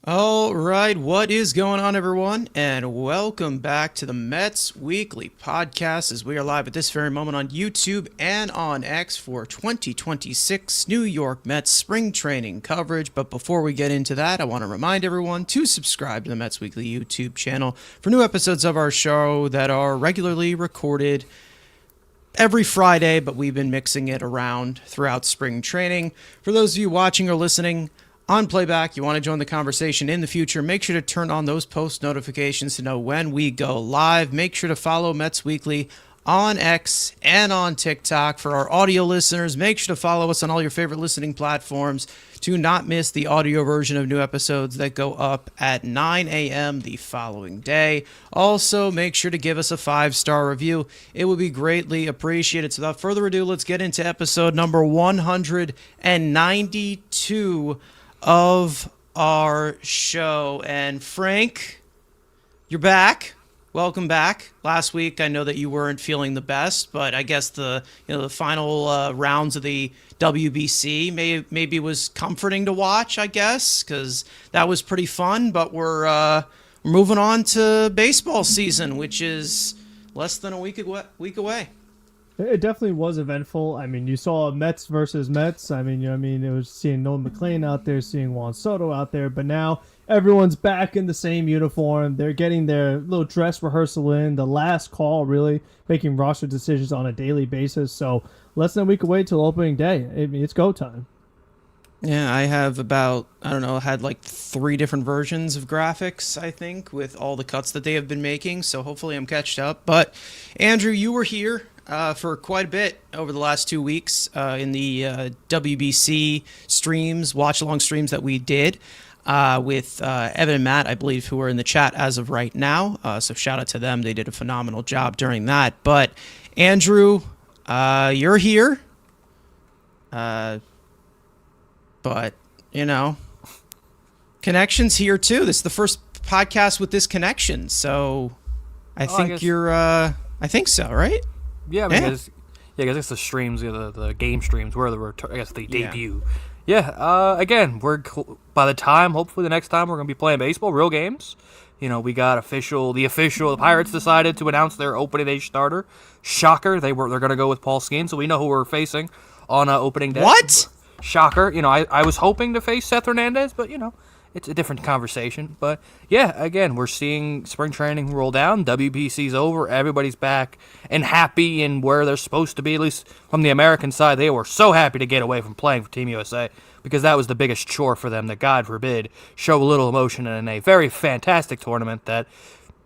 All right, what is going on, everyone? And welcome back to the Mets Weekly Podcast as we are live at this very moment on YouTube and on X for 2026 New York Mets spring training coverage. But before we get into that, I want to remind everyone to subscribe to the Mets Weekly YouTube channel for new episodes of our show that are regularly recorded every Friday, but we've been mixing it around throughout spring training. For those of you watching or listening on playback, you want to join the conversation in the future, make sure to turn on those post notifications to know when we go live. Make sure to follow Mets Weekly on X and on TikTok. For our audio listeners, make sure to follow us on all your favorite listening platforms to not miss the audio version of new episodes that go up at 9 a.m. the following day. Also, make sure to give us a 5-star review. It would be greatly appreciated. So without further ado, let's get into episode number 192 of our show. And Frank, you're back. Welcome back. Last week, I know that you weren't feeling the best, but I guess the final rounds of the WBC maybe was comforting to watch, I guess, because that was pretty fun. But we're moving on to baseball season, which is less than a week away. It definitely was eventful. I mean, you saw Mets versus Mets. I mean, it was seeing Nolan McLean out there, seeing Juan Soto out there, but now everyone's back in the same uniform. They're getting their little dress rehearsal in, the last call, really, making roster decisions on a daily basis. So less than a week away till opening day. I mean, it's go time. Yeah, I have had like 3 different versions of graphics, I think, with all the cuts that they have been making. So hopefully I'm catched up. But Andrew, you were here for quite a bit over the last 2 weeks in the WBC streams, watch-along streams that we did with Evan and Matt, I believe, who are in the chat as of right now. So shout out to them. They did a phenomenal job during that. But Andrew, you're here. But, connection's here too. This is the first podcast with this connection. So I think I think so, right? Yeah, because I guess the streams, the game streams, where the debut. Yeah, again, by the time, hopefully the next time we're going to be playing baseball, real games. We got the Pirates decided to announce their opening day starter. Shocker, they're going to go with Paul Skeens, so we know who we're facing on opening day. What? Shocker. I was hoping to face Seth Hernandez, but, it's a different conversation. But, yeah, again, we're seeing spring training roll down. WBC's over. Everybody's back and happy and where they're supposed to be, at least from the American side. They were so happy to get away from playing for Team USA because that was the biggest chore for them that, God forbid, show a little emotion in a very fantastic tournament that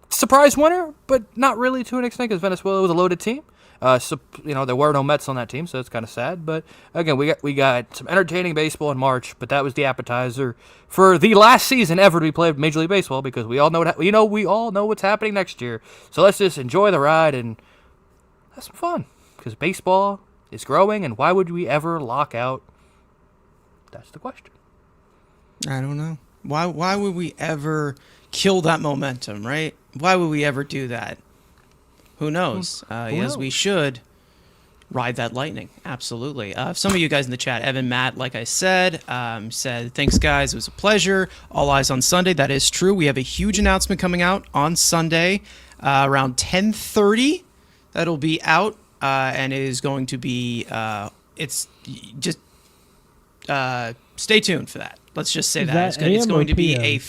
surprise winner, but not really to an extent because Venezuela was a loaded team. There were no Mets on that team, so it's kind of sad. But again, we got some entertaining baseball in March, but that was the appetizer for the last season ever to be played Major League Baseball because we all know what's happening next year. So let's just enjoy the ride and have some fun because baseball is growing, and why would we ever lock out? That's the question. I don't know. Why would we ever kill that momentum, right? Why would we ever do that? Who knows? Yes, we should ride that lightning. Absolutely. Some of you guys in the chat, Evan, Matt, like I said, said, thanks, guys. It was a pleasure. All eyes on Sunday. That is true. We have a huge announcement coming out on Sunday around 10:30. That'll be out and it is going to be, it's just stay tuned for that. Let's just say that. It's going to be AM.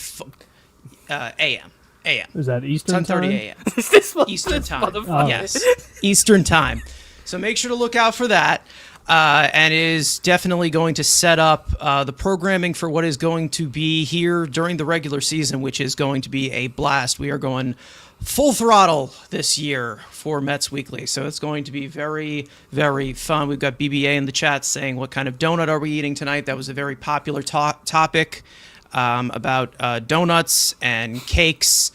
AM. Is that Eastern time? 10:30 a.m. Eastern time. Yes, Eastern time. So make sure to look out for that. And it is definitely going to set up the programming for what is going to be here during the regular season, which is going to be a blast. We are going full throttle this year for Mets Weekly. So it's going to be very, very fun. We've got BBA in the chat saying, what kind of donut are we eating tonight? That was a very popular topic. About donuts and cakes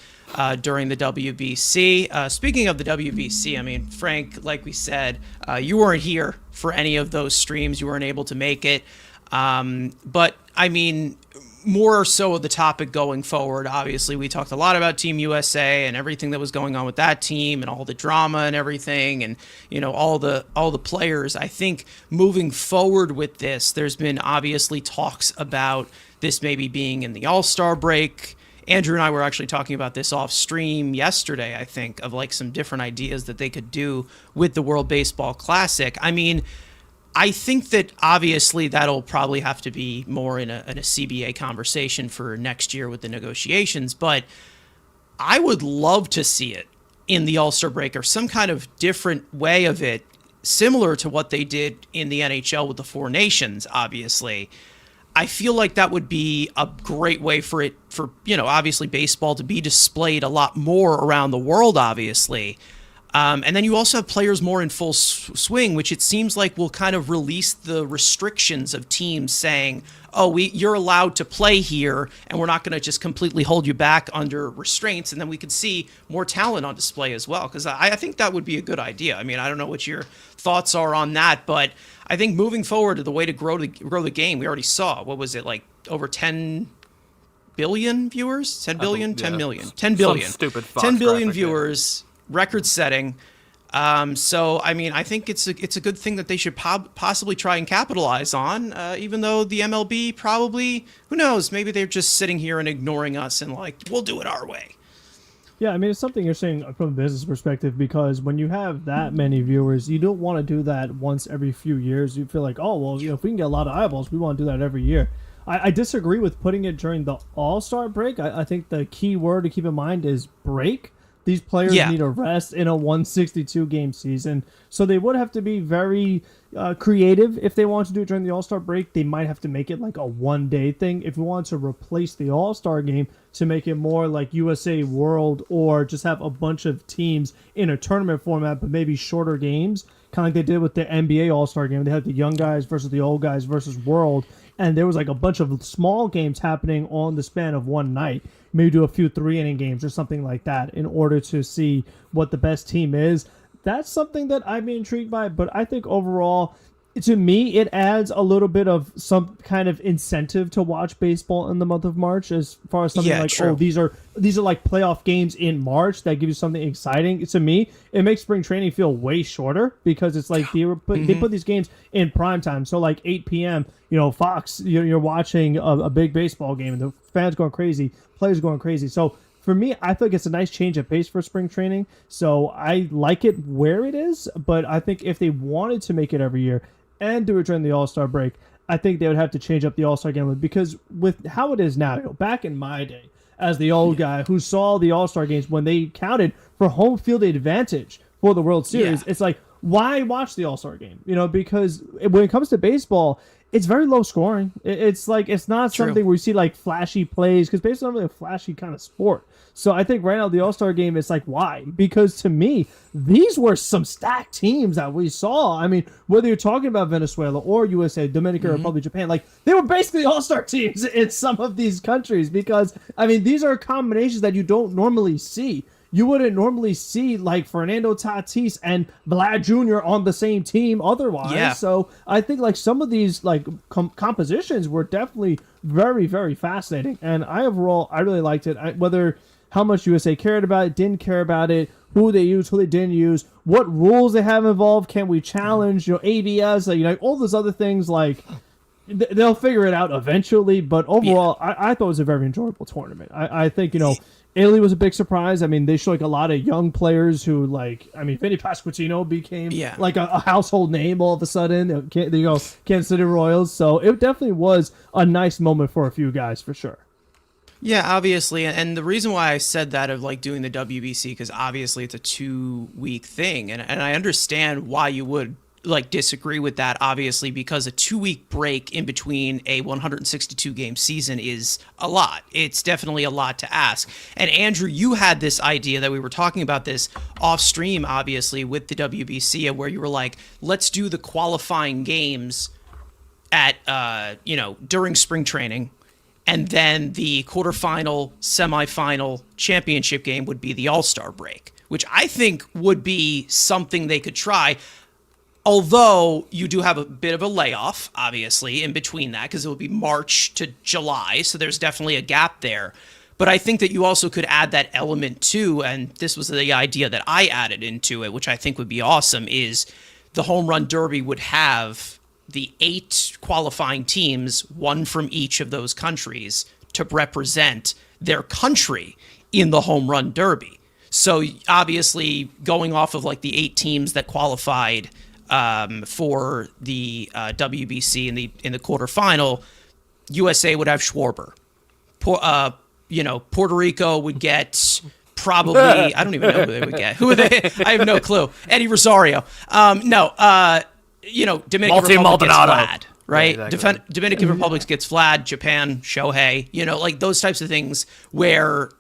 during the WBC. Speaking of the WBC, I mean, Frank, like we said, you weren't here for any of those streams. You weren't able to make it. But, I mean, more so the topic going forward. Obviously, we talked a lot about Team USA and everything that was going on with that team and all the drama and everything, and all the players. I think moving forward with this, there's been obviously talks about this maybe being in the All-Star break. Andrew and I were actually talking about this off stream yesterday, I think, of like some different ideas that they could do with the World Baseball Classic. I mean, I think that obviously that'll probably have to be more in a CBA conversation for next year with the negotiations, but I would love to see it in the All-Star break or some kind of different way of it, similar to what they did in the NHL with the Four Nations, obviously. I feel like that would be a great way for obviously baseball to be displayed a lot more around the world, obviously. And then you also have players more in full swing, which it seems like will kind of release the restrictions of teams saying, oh, you're allowed to play here, and we're not going to just completely hold you back under restraints. And then we could see more talent on display as well, because I think that would be a good idea. I mean, I don't know what your thoughts are on that, but I think moving forward, the way to grow the game, we already saw, what was it, like over 10 billion viewers? 10 billion? 10 million. 10 billion. Some stupid 10 billion graphic, viewers. Record-setting. So, I mean, I think it's a good thing that they should possibly try and capitalize on, even though the MLB probably, who knows, maybe they're just sitting here and ignoring us and like, we'll do it our way. Yeah, I mean, it's something you're saying from a business perspective, because when you have that many viewers, you don't want to do that once every few years. You feel like, oh, well, if we can get a lot of eyeballs, we want to do that every year. I disagree with putting it during the All-Star break. I think the key word to keep in mind is break. These players need a rest in a 162-game season, so they would have to be very creative if they want to do it during the All-Star break. They might have to make it like a one-day thing. If you want to replace the All-Star game to make it more like USA World, or just have a bunch of teams in a tournament format, but maybe shorter games, kind of like they did with the NBA All-Star game. They had the young guys versus the old guys versus World, and there was like a bunch of small games happening on the span of one night. Maybe do a few 3-inning games or something like that in order to see what the best team is. That's something that I'd be intrigued by, but I think overall, to me, it adds a little bit of some kind of incentive to watch baseball in the month of March, as far as something like, true. oh, these are like playoff games in March that give you something exciting. To me, it makes spring training feel way shorter, because it's like they put these games in prime time. So like 8 p.m., Fox, you're watching a big baseball game, and the fans going crazy, players going crazy. So for me, I think it's a nice change of pace for spring training. So I like it where it is, but I think if they wanted to make it every year and do it during the All-Star break, I think they would have to change up the All-Star game, because with how it is now, back in my day, as the old guy who saw the All-Star games when they counted for home field advantage for the World Series, it's like, why watch the All-Star game? Because when it comes to baseball, it's very low scoring. It's like, it's not something where you see like flashy plays, because baseball is not really a flashy kind of sport. So I think right now the All-Star game is like, why? Because to me, these were some stacked teams that we saw. I mean, whether you're talking about Venezuela or USA, Dominican Republic, Japan, like they were basically All-Star teams in some of these countries, because, I mean, these are combinations that you don't normally see. You wouldn't normally see like Fernando Tatis and Vlad Jr. on the same team otherwise. Yeah. So I think like some of these like compositions were definitely very, very fascinating. And I really liked it. Whether how much USA cared about it, didn't care about it, who they used, who they didn't use, what rules they have involved, can we challenge, ABS, all those other things, like they'll figure it out eventually. But overall, I thought it was a very enjoyable tournament. I think, Italy was a big surprise. I mean, they showed like a lot of young players who Vinny Pasquantino became like a household name all of a sudden. There you go, Kansas City Royals. So it definitely was a nice moment for a few guys, for sure. Yeah, obviously. And the reason why I said that of like doing the WBC, because obviously it's a 2-week thing. And I understand why you would like disagree with that, obviously, because a 2-week break in between a 162 game season is a lot. It's definitely a lot to ask. And Andrew, you had this idea that we were talking about this off stream, obviously, with the WBC, where you were like, let's do the qualifying games at, during spring training. And then the quarterfinal, semifinal, championship game would be the All-Star break, which I think would be something they could try. although you do have a bit of a layoff, obviously, in between that, because it will be March to July, so there's definitely a gap there. But I think that you also could add that element too, and this was the idea that I added into it, which I think would be awesome, is the Home Run Derby would have the 8 qualifying teams, one from each of those countries, to represent their country in the Home Run Derby. So obviously, going off of like the 8 teams that qualified for the WBC in the quarterfinal, USA would have Schwarber. Puerto Rico would get probably, I don't even know who they would get. Who are they? I have no clue. Eddie Rosario. Dominican Republic gets Vlad, right? Yeah, exactly. Dominican Republic gets Vlad, Japan, Shohei, like those types of things where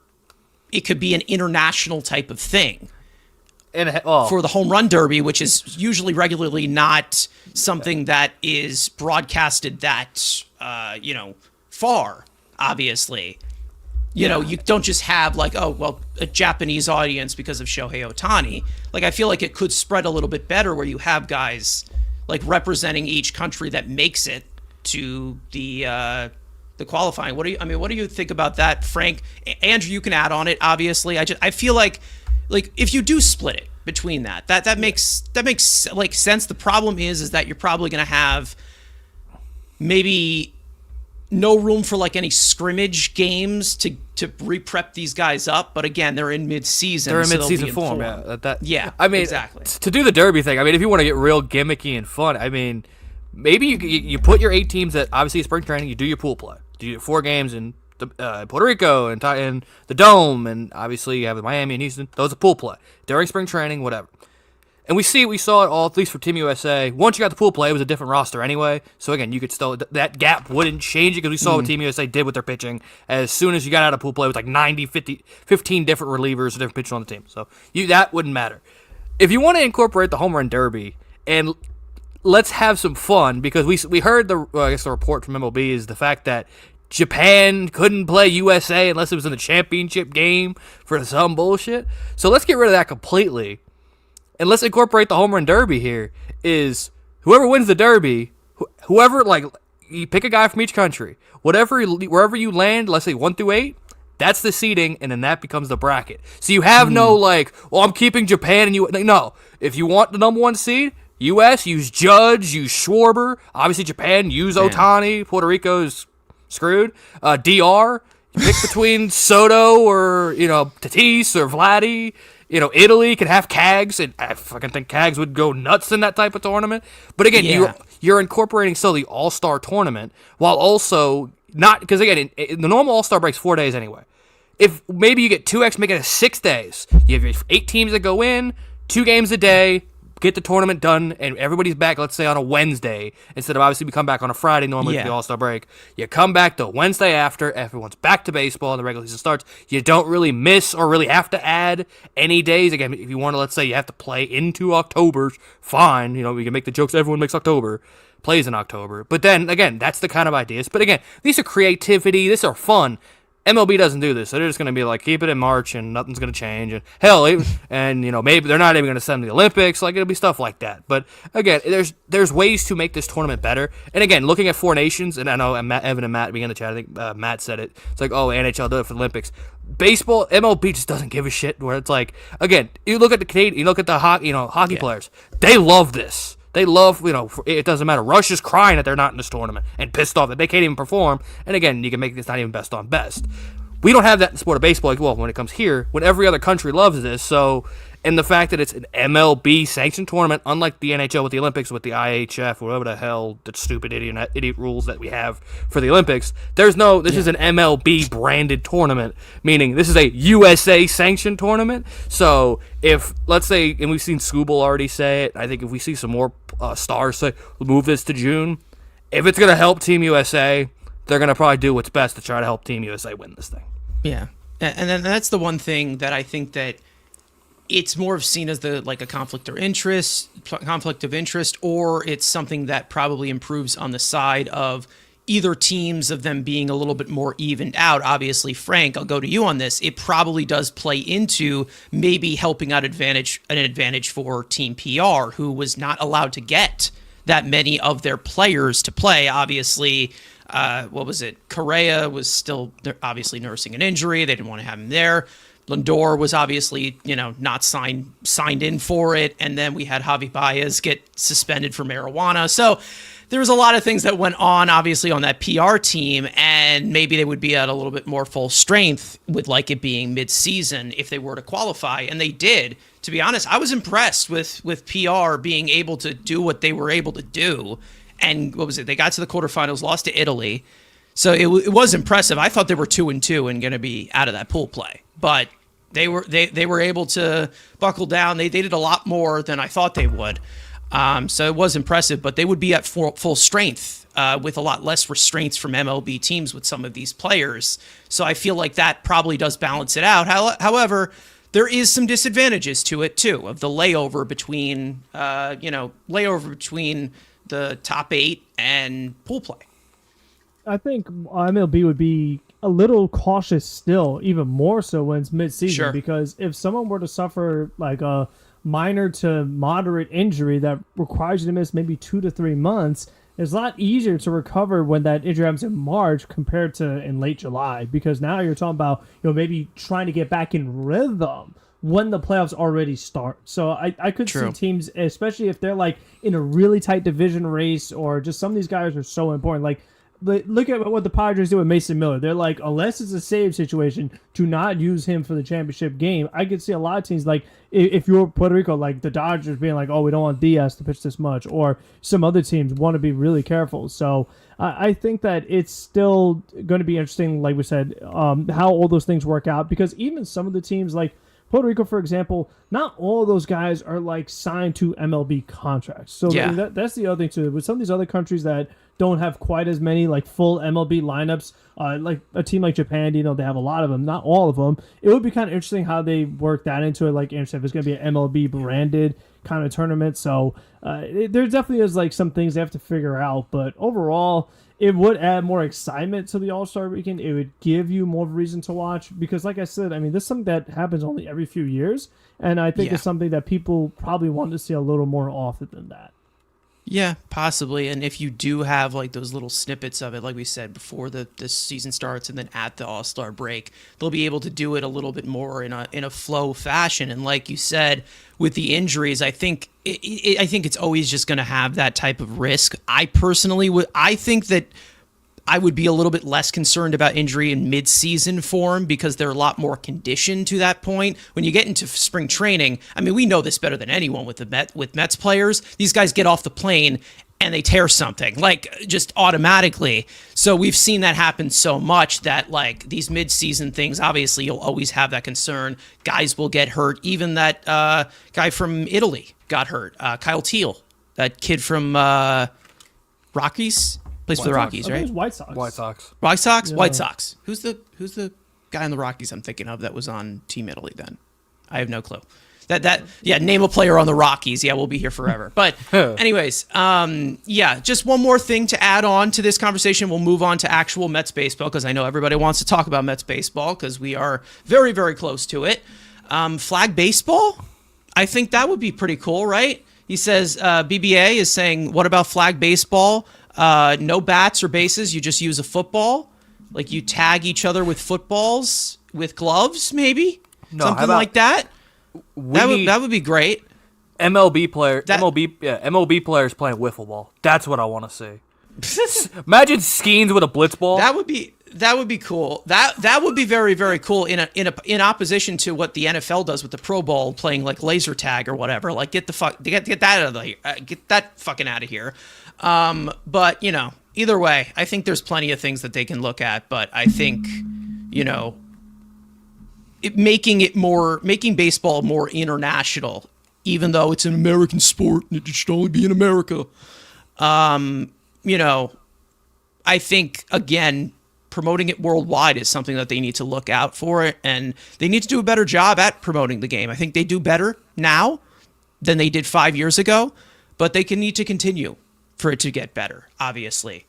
it could be an international type of thing. For the Home Run Derby, which is usually regularly not something that is broadcasted that, far, obviously. You don't just have like, a Japanese audience because of Shohei Ohtani. Like, I feel like it could spread a little bit better where you have guys like representing each country that makes it to the qualifying. What do you think about that, Frank? Andrew, you can add on it, obviously. I feel like if you do split it between that makes like sense. The problem is that you're probably going to have maybe no room for like any scrimmage games to re-prep these guys up. But again, they're in mid-season. They're in so mid-season form. Yeah. I mean, exactly. To do the Derby thing, I mean, if you want to get real gimmicky and fun, I mean, maybe you put your 8 teams at obviously spring training. You do your pool play. Do your 4 games in Puerto Rico and the Dome, and obviously you have Miami and Houston. Those are pool play during spring training, whatever. And we saw it all, at least for Team USA. Once you got the pool play, it was a different roster anyway. So again, you could still, that gap wouldn't change it because we saw what Team USA did with their pitching. As soon as you got out of pool play, it was like 15 different relievers, different pitchers on the team. So that wouldn't matter. If you want to incorporate the Home Run Derby, and let's have some fun, because we heard the report from MLB is the fact that Japan couldn't play USA unless it was in the championship game for some bullshit. So let's get rid of that completely. And let's incorporate the Home Run Derby here. Is whoever wins the Derby, whoever, like, you pick a guy from each country, wherever you land, let's say 1 through 8, that's the seeding, and then that becomes the bracket. So you have no, like, well, I'm keeping Japan and you. No. If you want the number 1 seed, U.S., use Judge, use Schwarber. Obviously, Japan, use Ohtani. Puerto Rico's screwed. DR, pick between Soto or, Tatis or Vladdy. Italy could have Cags, and I fucking think Cags would go nuts in that type of tournament. But again, you're incorporating still the All-Star tournament, while also not, because again, the normal All-Star break's 4 days anyway. If maybe you get 2x, make it 6 days. You have your 8 teams that go in, 2 games a day, get the tournament done, and everybody's back, let's say, on a Wednesday, instead of obviously we come back on a Friday normally for the All-Star break. You come back the Wednesday after, everyone's back to baseball, and the regular season starts. You don't really miss or really have to add any days. Again, if you want to, let's say, you have to play into October, fine. We can make the jokes, everyone makes October, plays in October. But then, again, that's the kind of ideas. But again, these are creativity, these are fun. MLB doesn't do this, so they're just going to be like, keep it in March and nothing's going to change. And hell, maybe they're not even going to send the Olympics. Like, it'll be stuff like that. But again, there's ways to make this tournament better. And again, looking at 4 nations, and I know Evan and Matt began the chat. I think Matt said it. It's like, oh, NHL did it for the Olympics. Baseball, MLB just doesn't give a shit. Where it's like, again, you look at the Canadian, you look at the hockey players. They love this. They love, it doesn't matter. Russia's crying that they're not in this tournament and pissed off that they can't even perform. And again, you can make this not even best on best. We don't have that in the sport of baseball. When it comes here, when every other country loves this. So, and the fact that it's an MLB sanctioned tournament, unlike the NHL with the Olympics, with the IHF, whatever the hell the stupid idiot rules that we have for the Olympics, this is an MLB branded tournament, meaning this is a USA sanctioned tournament. So if, let's say, and we've seen Scooble already say it, I think if we see some more stars say, we'll move this to June, if it's going to help Team USA, they're going to probably do what's best to try to help Team USA win this thing. Yeah. And then that's the one thing that I think that it's more of seen as a conflict of interest, or it's something that probably improves on the side of either teams of them being a little bit more evened out. Obviously, Frank, I'll go to you on this. It probably does play into maybe helping out an advantage for Team PR, who was not allowed to get that many of their players to play. Obviously, what was it? Correa was still obviously nursing an injury. They didn't want to have him there. Lindor was obviously, not signed in for it. And then we had Javi Baez get suspended for marijuana. So there was a lot of things that went on, obviously, on that PR team, and maybe they would be at a little bit more full strength with like it being mid-season if they were to qualify, and they did. To be honest, I was impressed with PR being able to do what they were able to do. And what was it? They got to the quarterfinals, lost to Italy. So it was impressive. I thought they were 2-2 and going to be out of that pool play, but they were able to buckle down. They did a lot more than I thought they would. So it was impressive, but they would be at full strength with a lot less restraints from MLB teams with some of these players. So I feel like that probably does balance it out. However, there is some disadvantages to it too, of the layover between the top 8 and pool play. I think MLB would be a little cautious still, even more so when it's mid-season, Sure. because if someone were to suffer like a minor to moderate injury that requires you to miss maybe 2 to 3 months, it's a lot easier to recover when that injury happens in March compared to in late July, because now you're talking about maybe trying to get back in rhythm when the playoffs already start. So I could True. see teams, especially if they're like in a really tight division race, or just some of these guys are so important. Like, look at what the Padres do with Mason Miller. They're like, unless it's a save situation, do not use him for the championship game. I could see a lot of teams, like if you're Puerto Rico, like the Dodgers being like, oh, we don't want Diaz to pitch this much, or some other teams want to be really careful. So I think that it's still going to be interesting, like we said, how all those things work out, because even some of the teams like Puerto Rico, for example, not all of those guys are like signed to MLB contracts. So Yeah. that's the other thing too. With some of these other countries that don't have quite as many like full MLB lineups, like a team like Japan, they have a lot of them, not all of them. It would be kind of interesting how they work that into it. Like Aaron said, if it's going to be an MLB branded kind of tournament. So there definitely is like some things they have to figure out. But overall, it would add more excitement to the All-Star Weekend. It would give you more of a reason to watch, because like I said, I mean, this is something that happens only every few years, and I think it's something that people probably want to see a little more often than that. Yeah, possibly. And if you do have like those little snippets of it, like we said, before the season starts and then at the All-Star break, they'll be able to do it a little bit more in a flow fashion. And like you said, with the injuries, I think it's always just going to have that type of risk. I personally think that I would be a little bit less concerned about injury in mid-season form, because they're a lot more conditioned to that point. When you get into spring training, I mean, we know this better than anyone with Mets players. These guys get off the plane and they tear something, like just automatically. So we've seen that happen so much that like these mid-season things, obviously you'll always have that concern. Guys will get hurt. Even that guy from Italy got hurt, Kyle Teal, that kid from Rockies. Plays for the Rockies, right? White Sox. White Sox. White Sox? Yeah. White Sox. Who's the guy in the Rockies I'm thinking of that was on Team Italy then? I have no clue. Name a player on the Rockies. Yeah, we'll be here forever. But anyways, just one more thing to add on to this conversation. We'll move on to actual Mets baseball, because I know everybody wants to talk about Mets baseball, because we are very, very close to it. Flag baseball? I think that would be pretty cool, right? He says BBA is saying, what about flag baseball? No bats or bases. You just use a football. Like you tag each other with footballs with gloves, maybe something like that. That would be great. MLB players playing wiffle ball. That's what I want to see. Imagine Skeens with a blitz ball. That would be cool. That would be very, very cool in opposition to what the NFL does with the Pro Bowl, playing like laser tag or whatever. Like get that out of the get that fucking out of here. But either way, I think there's plenty of things that they can look at. But I think making baseball more international, even though it's an American sport and it should only be in America. I think again, promoting it worldwide is something that they need to look out for, and they need to do a better job at promoting the game. I think they do better now than they did 5 years ago, but they need to continue for it to get better, obviously.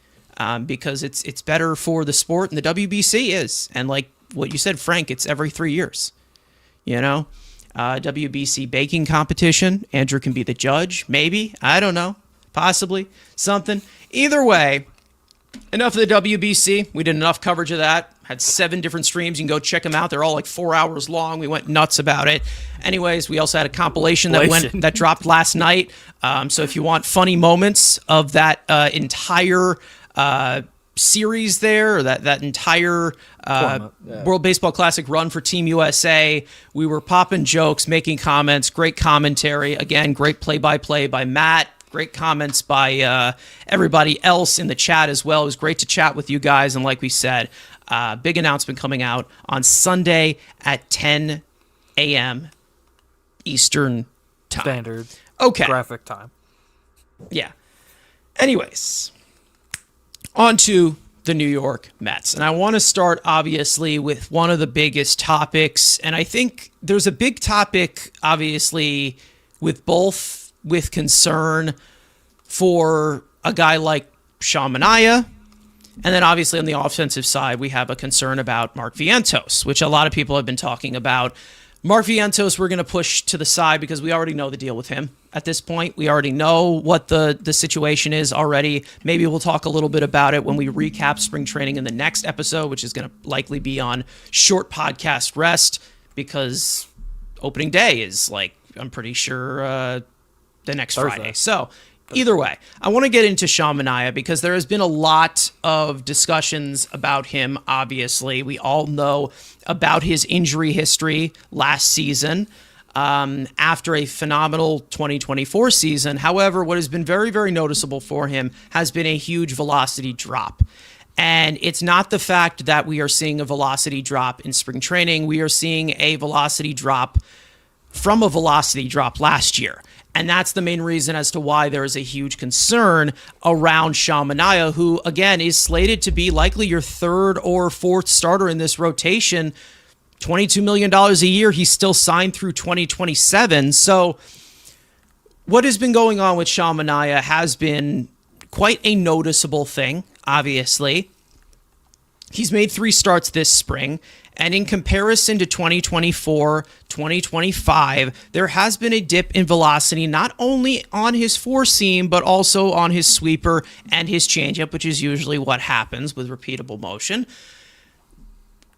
because it's better for the sport, and the WBC is. And like what you said, Frank, it's every 3 years. WBC baking competition. Andrew can be the judge, maybe. I don't know. Possibly. Something. Either way, enough of the WBC. We did enough coverage of that. Had 7 different streams. You can go check them out. They're all like 4 hours long. We went nuts about it. Anyways, we also had a compilation that dropped last night. So if you want funny moments of that entire series there, or that entire World Baseball Classic run for Team USA, we were popping jokes, making comments, great commentary. Again, great play-by-play by Matt. Great comments by everybody else in the chat as well. It was great to chat with you guys. And like we said, big announcement coming out on Sunday at 10 a.m. Eastern time. Standard. Okay. Graphic time. Yeah. Anyways, on to the New York Mets. And I want to start, obviously, with one of the biggest topics. And I think there's a big topic, obviously, with concern for a guy like Sean Manaea. And then obviously on the offensive side, we have a concern about Mark Vientos, which a lot of people have been talking about. Mark Vientos, we're going to push to the side because we already know the deal with him at this point. We already know what the situation is already. Maybe we'll talk a little bit about it when we recap spring training in the next episode, which is going to likely be on short podcast rest because opening day is I'm pretty sure the next Thursday. Friday. So either way, I want to get into Sean Manaea because there has been a lot of discussions about him, obviously. We all know about his injury history last season after a phenomenal 2024 season. However, what has been very, very noticeable for him has been a huge velocity drop. And it's not the fact that we are seeing a velocity drop in spring training. We are seeing a velocity drop from a velocity drop last year. And that's the main reason as to why there is a huge concern around Sean Manaea, who, again, is slated to be likely your 3rd or 4th starter in this rotation. $22 million a year. He's still signed through 2027. So what has been going on with Sean Manaea has been quite a noticeable thing, obviously. He's made 3 starts this spring, and in comparison to 2024, 2025, there has been a dip in velocity, not only on his four-seam, but also on his sweeper and his changeup, which is usually what happens with repeatable motion.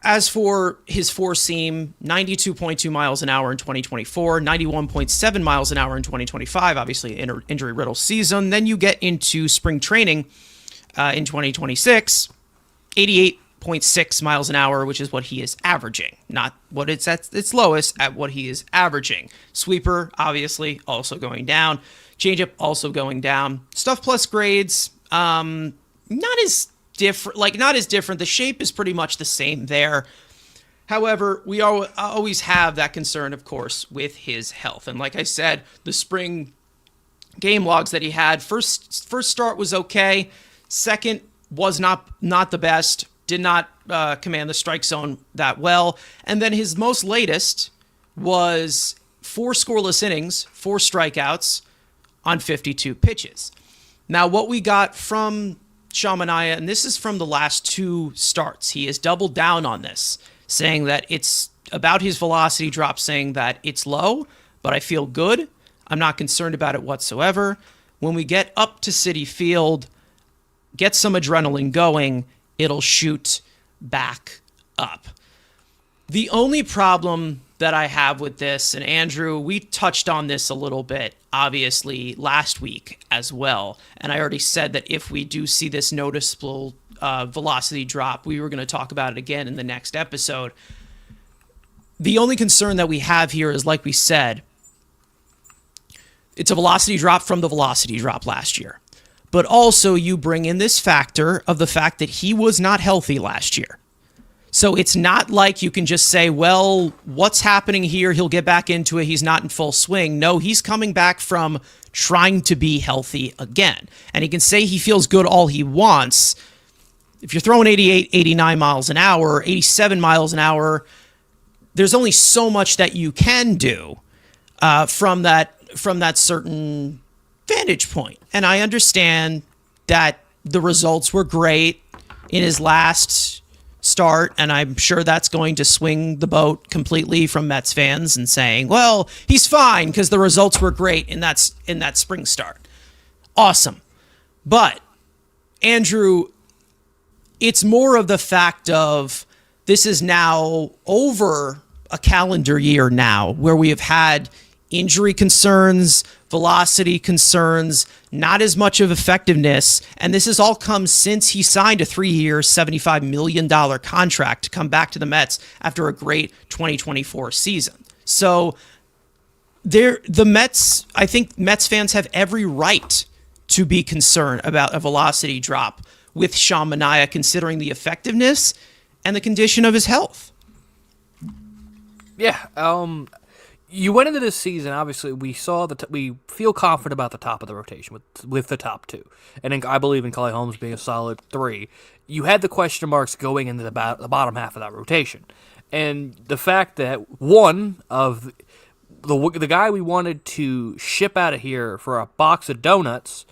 As for his four-seam, 92.2 miles an hour in 2024, 91.7 miles an hour in 2025, obviously injury-riddled season. Then you get into spring training in 2026, 88.6 miles an hour, which is what he is averaging. Not what it's at its lowest, at what he is averaging. Sweeper, obviously, also going down. Changeup, also going down. Stuff plus grades, not as different. The shape is pretty much the same there. However, we always have that concern, of course, with his health. And like I said, the spring game logs that he had, first start was okay. Second was not the best. Did not command the strike zone that well. And then his most latest was 4 scoreless innings, 4 strikeouts on 52 pitches. Now, what we got from Sean Manaea, and this is from the last 2 starts, he has doubled down on this, saying that it's about his velocity drop, saying that it's low, but I feel good. I'm not concerned about it whatsoever. When we get up to Citi Field, get some adrenaline going, it'll shoot back up. The only problem that I have with this, and Andrew, we touched on this a little bit, obviously, last week as well, and I already said that if we do see this noticeable velocity drop, we were going to talk about it again in the next episode. The only concern that we have here is, like we said, it's a velocity drop from the velocity drop last year. But also you bring in this factor of the fact that he was not healthy last year. So it's not like you can just say, well, what's happening here? He'll get back into it. He's not in full swing. No, he's coming back from trying to be healthy again. And he can say he feels good all he wants. If you're throwing 88, 89 miles an hour, 87 miles an hour, there's only so much that you can do from that certain vantage point. And I understand that the results were great in his last start, and I'm sure that's going to swing the boat completely from Mets fans and saying, well, he's fine because the results were great in that spring start. Awesome. But, Andrew, it's more of the fact of this is now over a calendar year now where we have had injury concerns, velocity concerns, not as much of effectiveness. And this has all come since he signed a 3-year, $75 million contract to come back to the Mets after a great 2024 season. So the Mets, I think Mets fans have every right to be concerned about a velocity drop with Sean Manaea, considering the effectiveness and the condition of his health. Yeah, you went into this season. Obviously, we saw we feel confident about the top of the rotation with the top two, and I believe in Clay Holmes being a solid 3. You had the question marks going into the bottom half of that rotation, and the fact that one of the guy we wanted to ship out of here for a box of donuts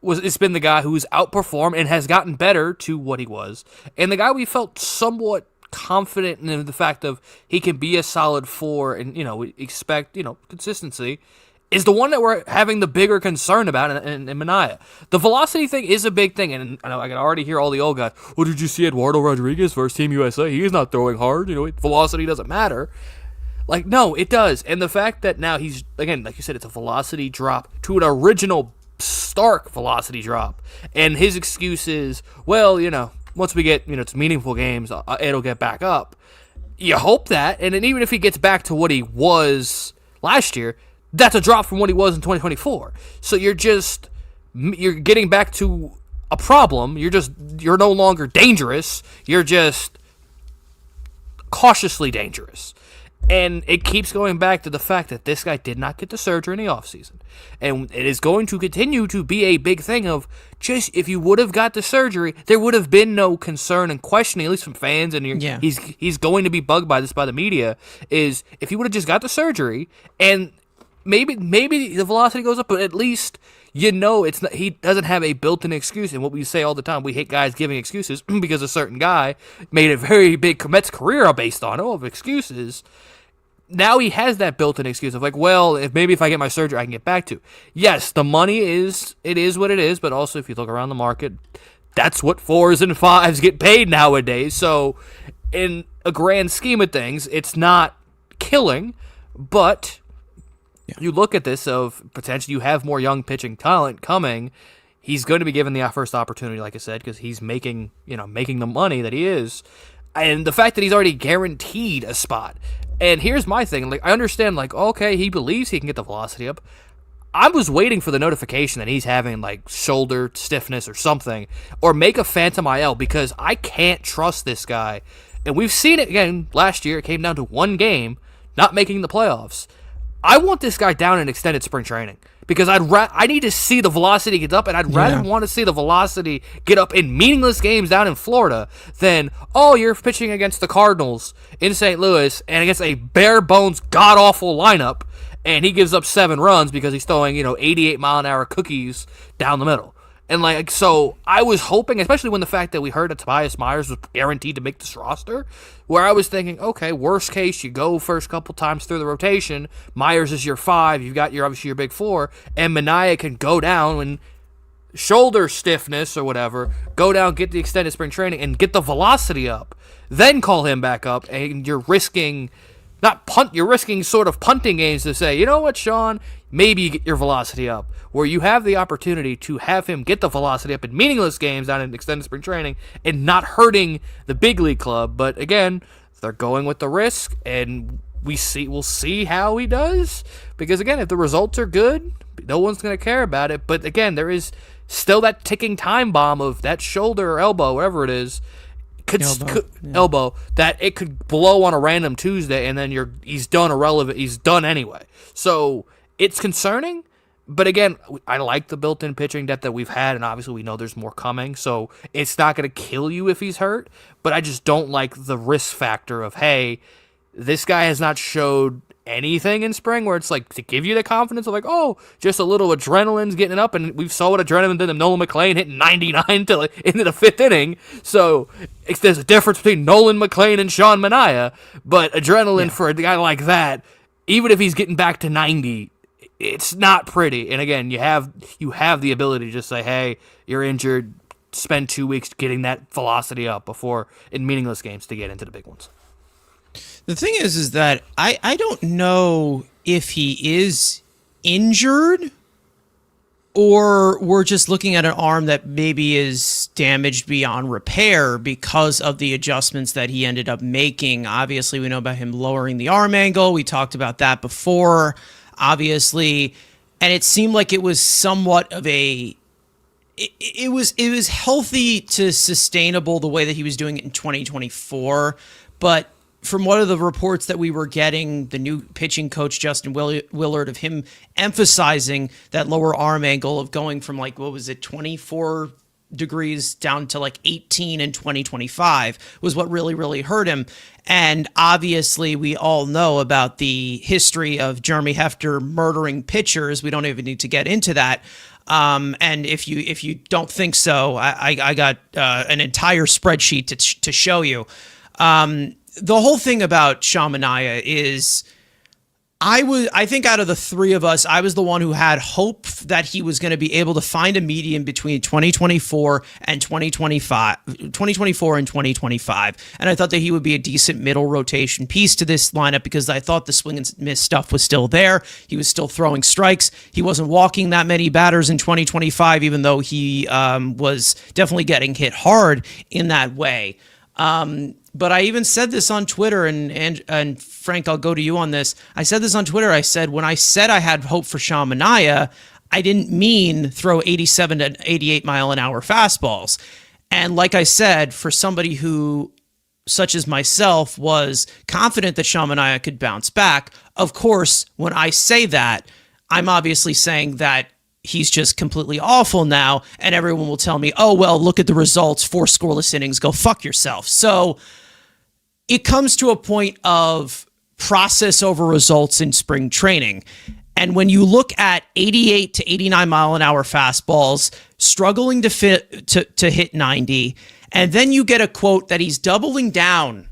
it's been the guy who's outperformed and has gotten better to what he was, and the guy we felt somewhat confident in the fact of he can be a solid 4 and we expect consistency, is the one that we're having the bigger concern about in Manaea. The velocity thing is a big thing, and I know I can already hear all the old guys, well, did you see Eduardo Rodriguez versus Team USA? He's not throwing hard, velocity doesn't matter. Like, no, it does. And the fact that now he's, again, like you said, it's a velocity drop to an original stark velocity drop, and his excuse is, well, once we get, it's meaningful games, it'll get back up. You hope that, and then even if he gets back to what he was last year, that's a drop from what he was in 2024. So you're getting back to a problem. You're no longer dangerous. You're just cautiously dangerous. And it keeps going back to the fact that this guy did not get the surgery in the offseason. And it is going to continue to be a big thing of just if you would have got the surgery, there would have been no concern and questioning, at least from fans, and he's going to be bugged by this by the media, is if he would have just got the surgery and maybe the velocity goes up, but at least it's not, he doesn't have a built-in excuse. And what we say all the time, we hate guys giving excuses because a certain guy made a very big Mets career based on of excuses. Now he has that built-in excuse of like, well, if I get my surgery, I can get back to. Yes, the money is what it is, but also if you look around the market, that's what 4s and 5s get paid nowadays. So in a grand scheme of things, it's not killing, but you look at this of potentially you have more young pitching talent coming. He's going to be given the first opportunity, like I said, because he's making the money that he is. And the fact that he's already guaranteed a spot. And here's my thing. Like, I understand, like, okay, he believes he can get the velocity up. I was waiting for the notification that he's having, like, shoulder stiffness or something. Or make a phantom IL, because I can't trust this guy. And we've seen it again last year. It came down to one game, not making the playoffs. I want this guy down in extended spring training. Because I need to see the velocity get up, and I'd rather want to see the velocity get up in meaningless games down in Florida than, you're pitching against the Cardinals in St. Louis and against a bare-bones, god-awful lineup, and he gives up 7 runs because he's throwing, 88-mile-an-hour cookies down the middle. And, like, so I was hoping, especially when the fact that we heard that Tobias Myers was guaranteed to make this roster, where I was thinking, okay, worst case, you go first couple times through the rotation, Myers is your 5, you've got obviously your big 4, and Manaea can go down and shoulder stiffness or whatever, go down, get the extended spring training, and get the velocity up, then call him back up, and you're risking... you're risking sort of punting games to say, you know what, Sean, maybe you get your velocity up, where you have the opportunity to have him get the velocity up in meaningless games down in extended spring training and not hurting the big league club. But again, they're going with the risk, and we'll see how he does, because again, if the results are good, no one's going to care about it. But again, there is still that ticking time bomb of that shoulder or elbow, whatever it is, elbow that it could blow on a random Tuesday, and then he's done irrelevant. He's done anyway. So it's concerning, but again, I like the built-in pitching depth that we've had, and obviously we know there's more coming. So it's not going to kill you if he's hurt, but I just don't like the risk factor of, hey, This guy has not showed anything in spring where it's like to give you the confidence of like, oh, just a little adrenaline's getting up, and we saw what adrenaline did to Nolan McLean hitting 99 till into the 5th inning. So there's a difference between Nolan McLean and Sean Manaea, but adrenaline for a guy like that, even if he's getting back to 90, it's not pretty. And again, you have the ability to just say, hey, you're injured, spend 2 weeks getting that velocity up before in meaningless games to get into the big ones. The thing is that I don't know if he is injured or we're just looking at an arm that maybe is damaged beyond repair because of the adjustments that he ended up making. Obviously, we know about him lowering the arm angle. We talked about that before, obviously. And it seemed like it was somewhat of a... It was healthy to sustainable the way that he was doing it in 2024, but from one of the reports that we were getting, the new pitching coach, Justin Willard, of him emphasizing that lower arm angle of going from 24 degrees down to 18 in 2025 was what really, really hurt him. And obviously we all know about the history of Jeremy Hefter murdering pitchers. We don't even need to get into that. And if you don't think so, I got an entire spreadsheet to show you. The whole thing about Sean Manaea is I think out of the three of us, I was the one who had hope that he was going to be able to find a median between 2024 and 2025. And I thought that he would be a decent middle rotation piece to this lineup because I thought the swing and miss stuff was still there. He was still throwing strikes. He wasn't walking that many batters in 2025, even though he was definitely getting hit hard in that way. But I even said this on Twitter, and Frank, I'll go to you on this. I said this on Twitter. I said, when I said I had hope for Sean Manaea, I didn't mean throw 87 to 88 mile an hour fastballs. And like I said, for somebody who, such as myself, was confident that Sean Manaea could bounce back, of course, when I say that, I'm obviously saying that he's just completely awful now, and everyone will tell me, oh, well, look at the results, 4 scoreless innings, go fuck yourself. So it comes to a point of process over results in spring training. And when you look at 88 to 89 mile an hour fastballs, struggling to hit 90, and then you get a quote that he's doubling down,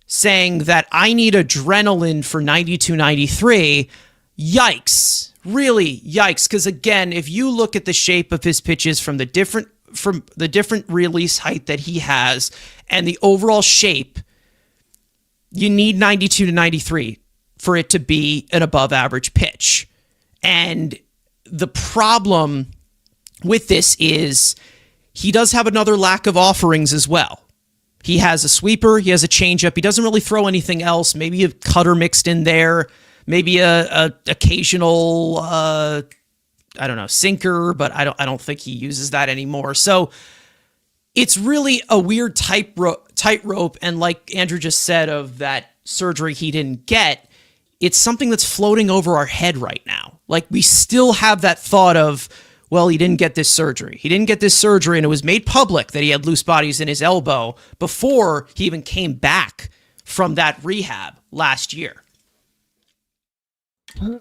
saying that I need adrenaline for 92, 93, yikes. Really, yikes. Because again, if you look at the shape of his pitches from the different release height that he has and the overall shape, you need 92 to 93 for it to be an above average pitch. And the problem with this is he does have another lack of offerings as well. He has a sweeper, he has a changeup, he doesn't really throw anything else, maybe a cutter mixed in there, maybe a occasional sinker, but I don't think he uses that anymore. So it's really a weird tightrope, and like Andrew just said of that surgery he didn't get, it's something that's floating over our head right now. Like, we still have that thought of, well, he didn't get this surgery. He didn't get this surgery, and it was made public that he had loose bodies in his elbow before he even came back from that rehab last year.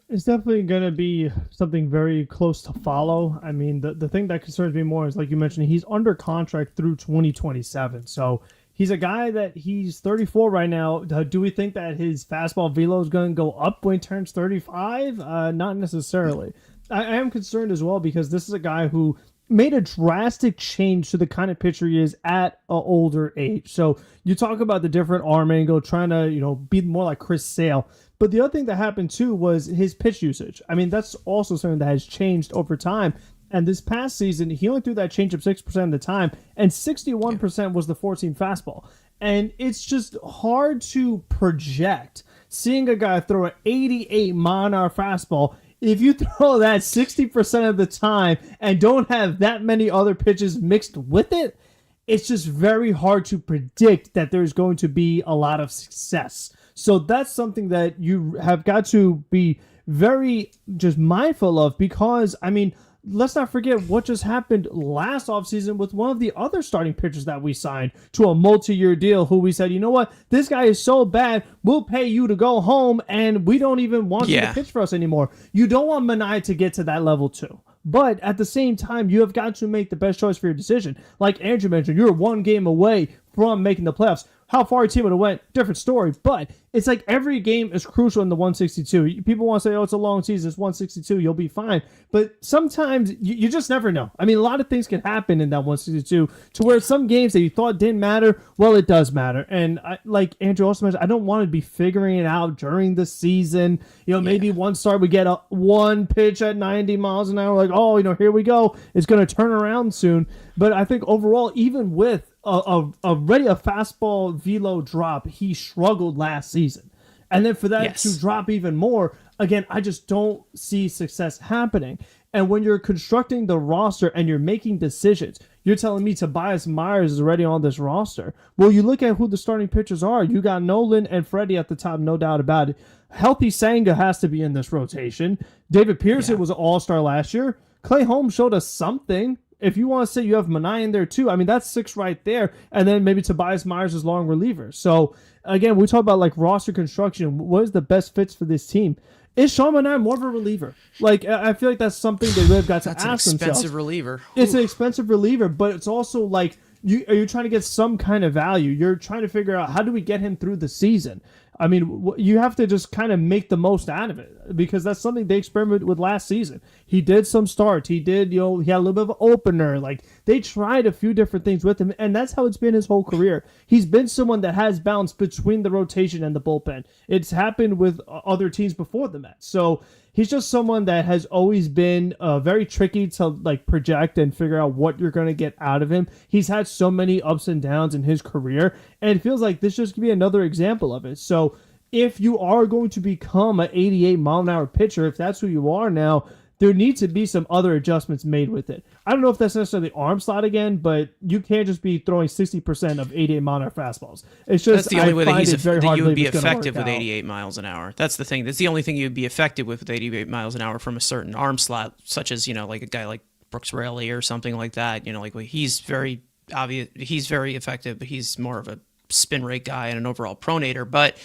It's definitely going to be something very close to follow. I mean, the thing that concerns me more is, like you mentioned, he's under contract through 2027. So he's a guy that he's 34 right now. Do we think that his fastball velo is going to go up when he turns 35? Not necessarily. I am concerned as well because this is a guy who made a drastic change to the kind of pitcher he is at an older age. So you talk about the different arm angle, trying to, be more like Chris Sale. But the other thing that happened too was his pitch usage. I mean, that's also something that has changed over time. And this past season, he only threw that changeup 6% of the time, and 61% was the 14 fastball. And it's just hard to project seeing a guy throw an 88 mile an hour fastball. If you throw that 60% of the time and don't have that many other pitches mixed with it, it's just very hard to predict that there's going to be a lot of success. So that's something that you have got to be very just mindful of because, I mean, let's not forget what just happened last offseason with one of the other starting pitchers that we signed to a multi-year deal, who we said, you know what, this guy is so bad, we'll pay you to go home, and we don't even want you to pitch for us anymore. You don't want Manaea to get to that level too. But at the same time, you have got to make the best choice for your decision. Like Andrew mentioned, you're one game away from making the playoffs. How far your team would have went, different story. But it's like every game is crucial in the 162. People want to say, oh, it's a long season, it's 162, you'll be fine. But sometimes you just never know. I mean, a lot of things can happen in that 162 to where some games that you thought didn't matter, well, it does matter. And like Andrew also mentioned, I don't want to be figuring it out during the season. Maybe one start we get one pitch at 90 miles an hour, like, oh, here we go. It's going to turn around soon. But I think overall, even with already a fastball velo drop, he struggled last season. And then for that to drop even more, again, I just don't see success happening. And when you're constructing the roster and you're making decisions, you're telling me Tobias Myers is already on this roster. Well, you look at who the starting pitchers are. You got Nolan and Freddie at the top, no doubt about it. Healthy Senga has to be in this rotation. David Pearson was an all-star last year. Clay Holmes showed us something. If you want to say you have Manaea in there too, I mean, that's 6 right there. And then maybe Tobias Myers is long reliever. So, again, we talk about like roster construction. What is the best fits for this team? Is Sean Manaea more of a reliever? Like, I feel like that's something they really have got to ask themselves. That's an expensive reliever. It's an expensive reliever, but it's also like, are you trying to get some kind of value? You're trying to figure out, how do we get him through the season? I mean, you have to just kind of make the most out of it, because that's something they experimented with last season. He did some starts. He did, he had a little bit of an opener. Like, they tried a few different things with him, and that's how it's been his whole career. He's been someone that has bounced between the rotation and the bullpen. It's happened with other teams before the Mets. So he's just someone that has always been very tricky to like project and figure out what you're going to get out of him. He's had so many ups and downs in his career, and it feels like this just could be another example of it. So if you are going to become an 88-mile-an-hour pitcher, if that's who you are now, there needs to be some other adjustments made with it. I don't know if that's necessarily arm slot again, but you can't just be throwing 60% of 88-mile-an-hour fastballs. It's just, that's the only way that you would be effective with out. 88 miles an hour. That's the thing. That's the only thing you would be effective with 88 miles an hour from a certain arm slot, such as, like a guy like Brooks Raley or something like that. Like he's very obvious. He's very effective, but he's more of a spin rate guy and an overall pronator. But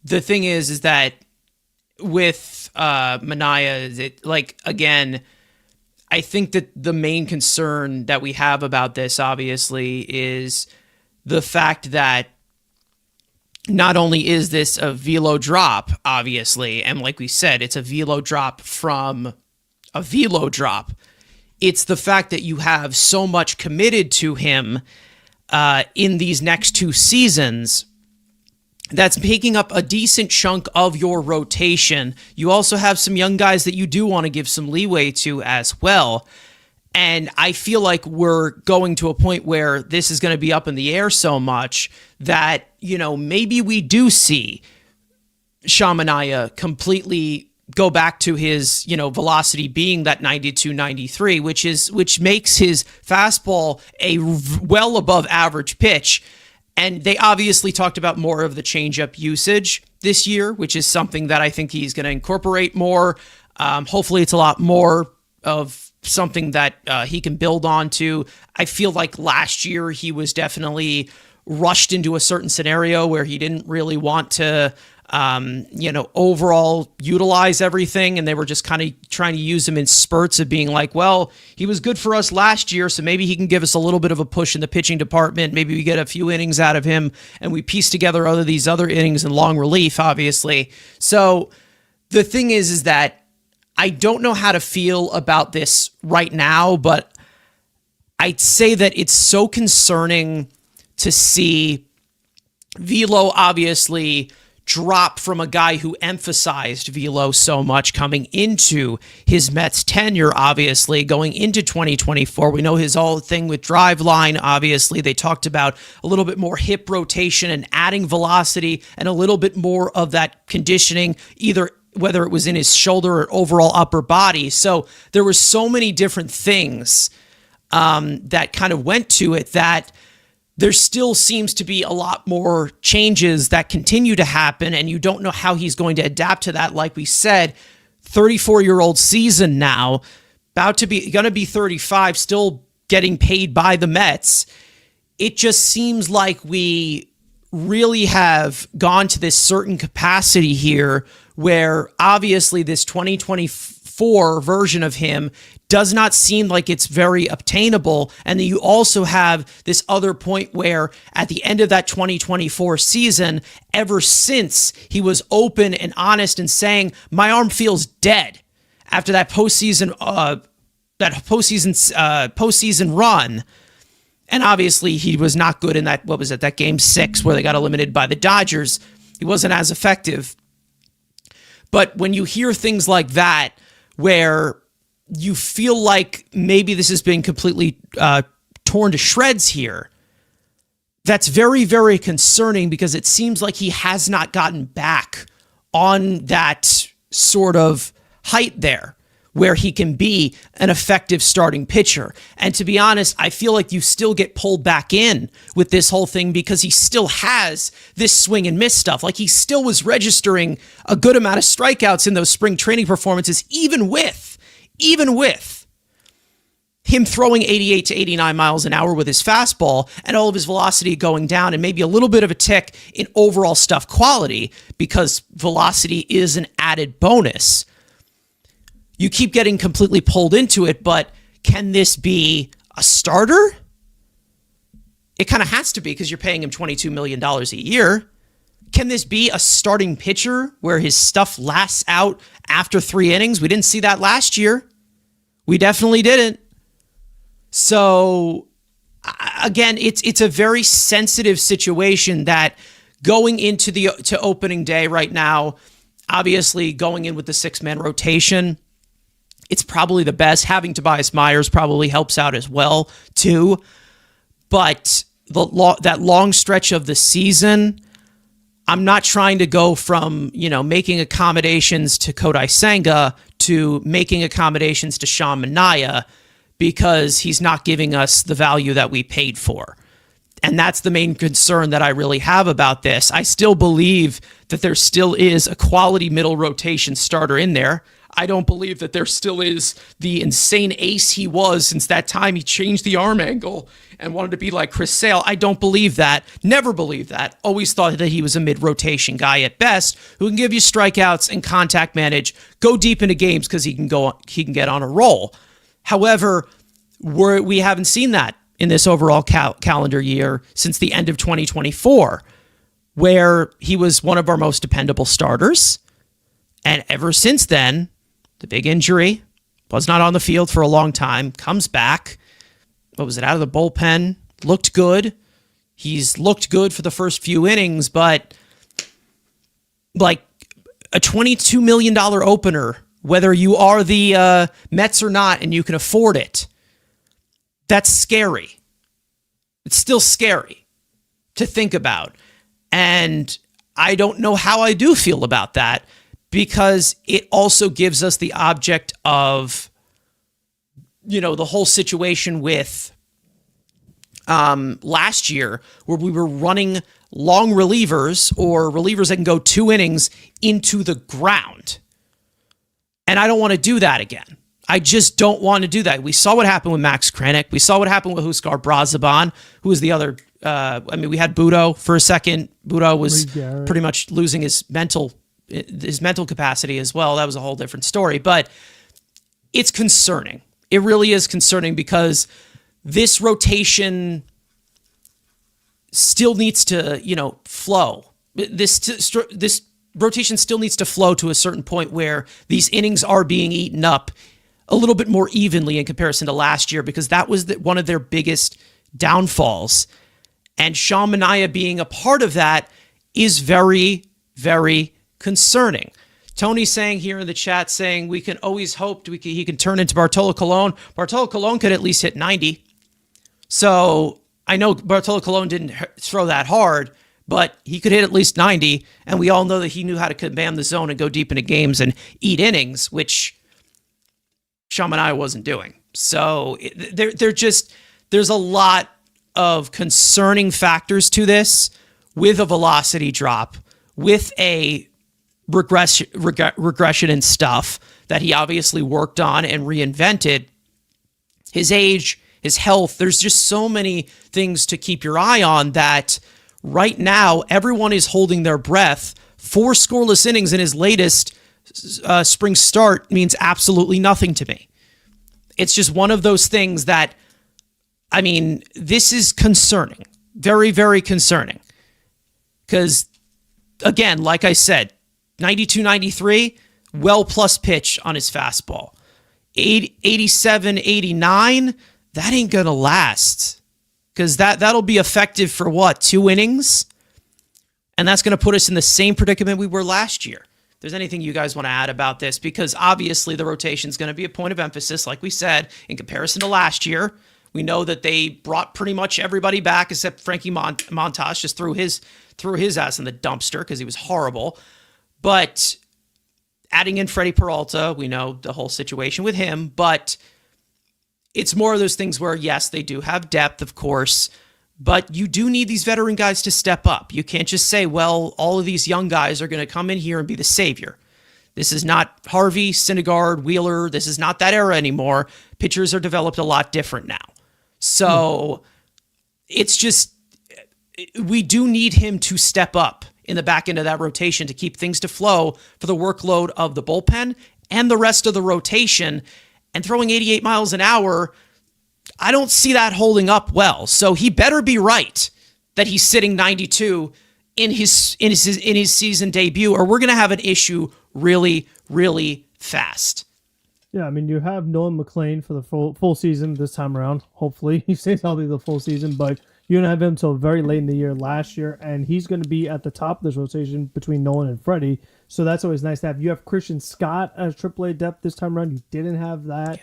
the thing is that with Manaea, again, I think that the main concern that we have about this, obviously, is the fact that not only is this a velo drop, obviously, and like we said, it's a velo drop from a velo drop. It's the fact that you have so much committed to him in these next 2 seasons that's picking up a decent chunk of your rotation. You also have some young guys that you do want to give some leeway to as well. And I feel like we're going to a point where this is going to be up in the air so much that, maybe we do see Sean Manaea completely go back to his, velocity being that 92, 93, which makes his fastball a well above average pitch. And they obviously talked about more of the changeup usage this year, which is something that I think he's going to incorporate more. Hopefully it's a lot more of something that he can build onto. I feel like last year he was definitely rushed into a certain scenario where he didn't really want to overall utilize everything, and they were just kind of trying to use him in spurts of being like, well, he was good for us last year, so maybe he can give us a little bit of a push in the pitching department. Maybe we get a few innings out of him, and we piece together these other innings in long relief, obviously. So the thing is that I don't know how to feel about this right now, but I'd say that it's so concerning to see velo obviously drop from a guy who emphasized velo so much coming into his Mets tenure, obviously, going into 2024. We know his whole thing with Driveline, obviously. They talked about a little bit more hip rotation and adding velocity and a little bit more of that conditioning, either whether it was in his shoulder or overall upper body. So there were so many different things that kind of went to it that there still seems to be a lot more changes that continue to happen, and you don't know how he's going to adapt to that. Like we said, 34-year-old season now, going to be 35, still getting paid by the Mets. It just seems like we really have gone to this certain capacity here where obviously this 2024 version of him does not seem like it's very obtainable. And then you also have this other point where at the end of that 2024 season, ever since he was open and honest and saying, my arm feels dead after that postseason run. And obviously he was not good in that, that game 6 where they got eliminated by the Dodgers. He wasn't as effective. But when you hear things like that, where you feel like maybe this has been completely torn to shreds here, that's very, very concerning because it seems like he has not gotten back on that sort of height there where he can be an effective starting pitcher. And to be honest, I feel like you still get pulled back in with this whole thing because he still has this swing and miss stuff. Like he still was registering a good amount of strikeouts in those spring training performances, even with him throwing 88 to 89 miles an hour with his fastball and all of his velocity going down and maybe a little bit of a tick in overall stuff quality because velocity is an added bonus. You keep getting completely pulled into it, but can this be a starter? It kind of has to be because you're paying him $22 million a year. Can this be a starting pitcher where his stuff lasts out after 3 innings? We didn't see that last year. We definitely didn't. So, again, it's a very sensitive situation that going into to opening day right now, obviously going in with the 6-man rotation, it's probably the best. Having Tobias Myers probably helps out as well, too. But that long stretch of the season, I'm not trying to go from, making accommodations to Kodai Senga to making accommodations to Sean Manaea because he's not giving us the value that we paid for. And that's the main concern that I really have about this. I still believe that there still is a quality middle rotation starter in there. I don't believe that there still is the insane ace he was since that time he changed the arm angle and wanted to be like Chris Sale. I don't believe that. Never believed that. Always thought that he was a mid-rotation guy at best who can give you strikeouts and contact manage, go deep into games because he can get on a roll. However, we haven't seen that in this overall calendar year since the end of 2024, where he was one of our most dependable starters. And ever since then, the big injury, was not on the field for a long time, comes back. What was it, out of the bullpen? Looked good. He's looked good for the first few innings, but like a $22 million opener, whether you are the Mets or not and you can afford it, that's scary. It's still scary to think about. And I don't know how I do feel about that, because it also gives us the object of, the whole situation with last year where we were running long relievers or relievers that can go 2 innings into the ground. And I don't want to do that again. I just don't want to do that. We saw what happened with Max Krenick. We saw what happened with Huskar Brazaban, who was the other. We had Budo for a second. Budo was pretty much losing his mental capacity as well. That was a whole different story. But it's concerning. It really is concerning because this rotation still needs to, flow. This rotation still needs to flow to a certain point where these innings are being eaten up a little bit more evenly in comparison to last year, because that was one of their biggest downfalls. And Sean Manaea being a part of that is very, very concerning. Tony's saying here in the chat, saying we can always hope he can turn into Bartolo Colon. Bartolo Colon could at least hit 90. So I know Bartolo Colon didn't throw that hard, but he could hit at least 90. And we all know that he knew how to command the zone and go deep into games and eat innings, which Sean Manaea wasn't doing. So there's a lot of concerning factors to this, with a velocity drop, with a regression and stuff that he obviously worked on and reinvented. His age, his health, there's just so many things to keep your eye on that right now everyone is holding their breath. 4 scoreless innings in his latest spring start means absolutely nothing to me. It's just one of those things that, I mean, this is concerning. Very, very concerning. Because, again, like I said, 92, 93, well plus pitch on his fastball. 87, 89, that ain't going to last. Because that'll be effective for what, 2 innings? And that's going to put us in the same predicament we were last year. If there's anything you guys want to add about this, because obviously the rotation is going to be a point of emphasis, like we said, in comparison to last year. We know that they brought pretty much everybody back except Frankie Montas, just threw his ass in the dumpster because he was horrible. But adding in Freddie Peralta, we know the whole situation with him, but it's more of those things where, yes, they do have depth, of course, but you do need these veteran guys to step up. You can't just say, well, all of these young guys are going to come in here and be the savior. This is not Harvey, Syndergaard, Wheeler. This is not that era anymore. Pitchers are developed a lot different now. So it's just, we do need him to step up in the back end of that rotation to keep things to flow for the workload of the bullpen and the rest of the rotation. And throwing 88 miles an hour, I don't see that holding up well. So he better be right that he's sitting 92 in his season debut, or we're going to have an issue really, really fast. Yeah, I mean, you have Nolan McLean for the full season this time around. Hopefully, he stays healthy the full season, but you don't have him until very late in the year last year, and he's going to be at the top of this rotation between Nolan and Freddie, so that's always nice to have. You have Christian Scott as AAA depth this time around. You didn't have that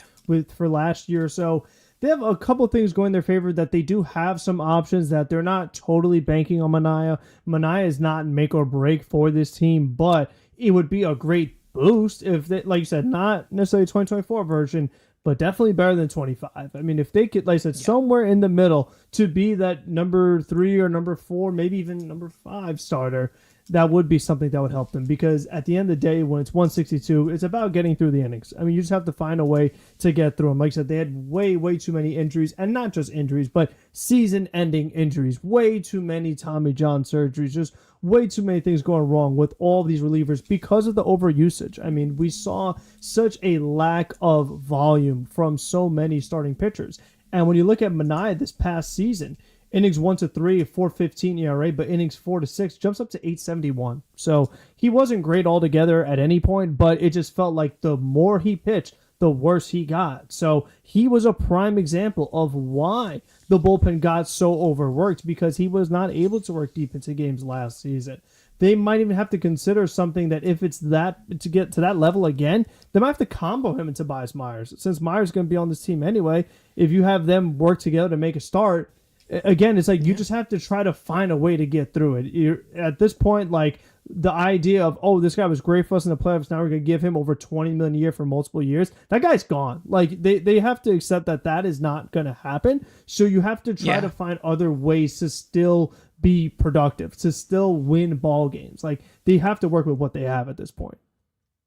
for last year, so they have a couple things going in their favor, that they do have some options, that they're not totally banking on Manaea. Manaea is not make or break for this team, but it would be a great boost if they, like you said, not necessarily 2024 version, but definitely better than 25. I mean, if they could, like I said, somewhere in the middle to be that number 3 or number 4, maybe even number 5 starter, that would be something that would help them, because at the end of the day, when it's 162, it's about getting through the innings. I mean, you just have to find a way to get through them. Like I said, they had way, way too many injuries, and not just injuries, but season-ending injuries. Way too many Tommy John surgeries, just way too many things going wrong with all of these relievers because of the overusage. I mean, we saw such a lack of volume from so many starting pitchers. And when you look at Manaea this past season, innings 1 to 3, 4.15 ERA, but innings 4 to 6 jumps up to 8.71. So he wasn't great altogether at any point, but it just felt like the more he pitched, the worse he got. So he was a prime example of why the bullpen got so overworked, because he was not able to work deep into games last season. They might even have to consider something that if it's that, to get to that level again, they might have to combo him and Tobias Myers. Since Myers is going to be on this team anyway, if you have them work together to make a start, again, it's like you just have to try to find a way to get through it. You're, at this point, like the idea of, oh, this guy was great for us in the playoffs, now we're going to give him over $20 million a year for multiple years, that guy's gone. Like they have to accept that that is not going to happen. So you have to try to find other ways to still be productive, to still win ball games. Like they have to work with what they have at this point.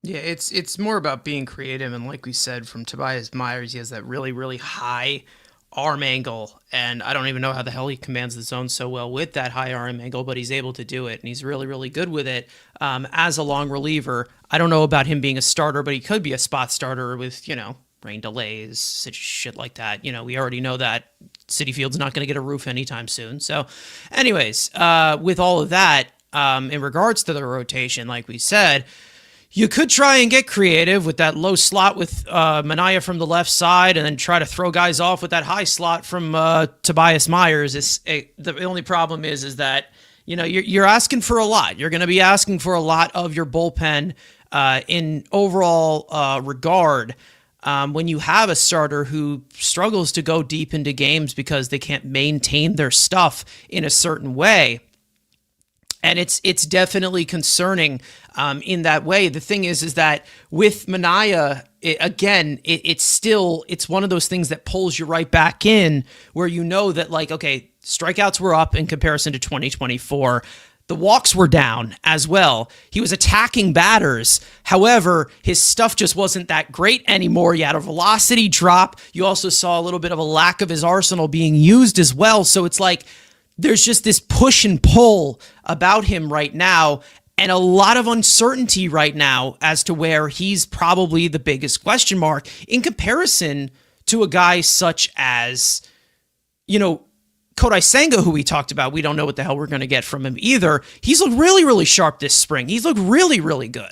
Yeah, it's more about being creative, and like we said, from Tobias Myers, he has that really, really high arm angle, and I don't even know how the hell he commands the zone so well with that high arm angle, but he's able to do it, and he's really, really good with it as a long reliever. I don't know about him being a starter, but he could be a spot starter with, rain delays, such shit like that. We already know that Citi Field's not going to get a roof anytime soon. So anyways, with all of that, in regards to the rotation, like we said, you could try and get creative with that low slot with Manaea from the left side, and then try to throw guys off with that high slot from Tobias Myers. The only problem is that you're asking for a lot. You're going to be asking for a lot of your bullpen in overall regard when you have a starter who struggles to go deep into games because they can't maintain their stuff in a certain way. And it's definitely concerning in that way. The thing is that with Manaea, it's one of those things that pulls you right back in, where you know that, like, okay, strikeouts were up in comparison to 2024. The walks were down as well. He was attacking batters. However, his stuff just wasn't that great anymore. You had a velocity drop. You also saw a little bit of a lack of his arsenal being used as well. So it's like there's just this push and pull about him right now, and a lot of uncertainty right now as to where he's probably the biggest question mark in comparison to a guy such as, Kodai Senga, who we talked about. We don't know what the hell we're going to get from him either. He's looked really, really sharp this spring. He's looked really, really good.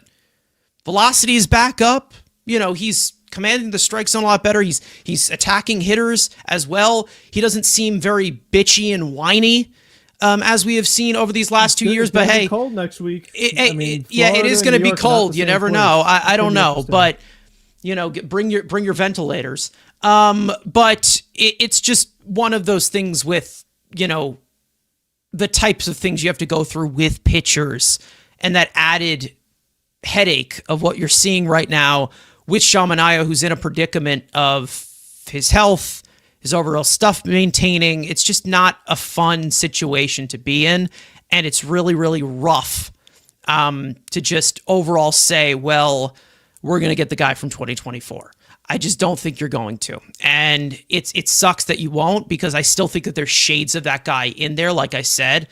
Velocity is back up. He's commanding the strike zone a lot better. He's attacking hitters as well. He doesn't seem very bitchy and whiny as we have seen over these last 2 years. But hey, cold next week. It is going to be cold. You never know. I don't know, but bring your ventilators. But it's just one of those things with, the types of things you have to go through with pitchers and that added headache of what you're seeing right now with Sean Manaea, who's in a predicament of his health, his overall stuff maintaining. It's just not a fun situation to be in. And it's really, really rough to just overall say, well, we're going to get the guy from 2024. I just don't think you're going to. And it sucks that you won't, because I still think that there's shades of that guy in there. Like I said,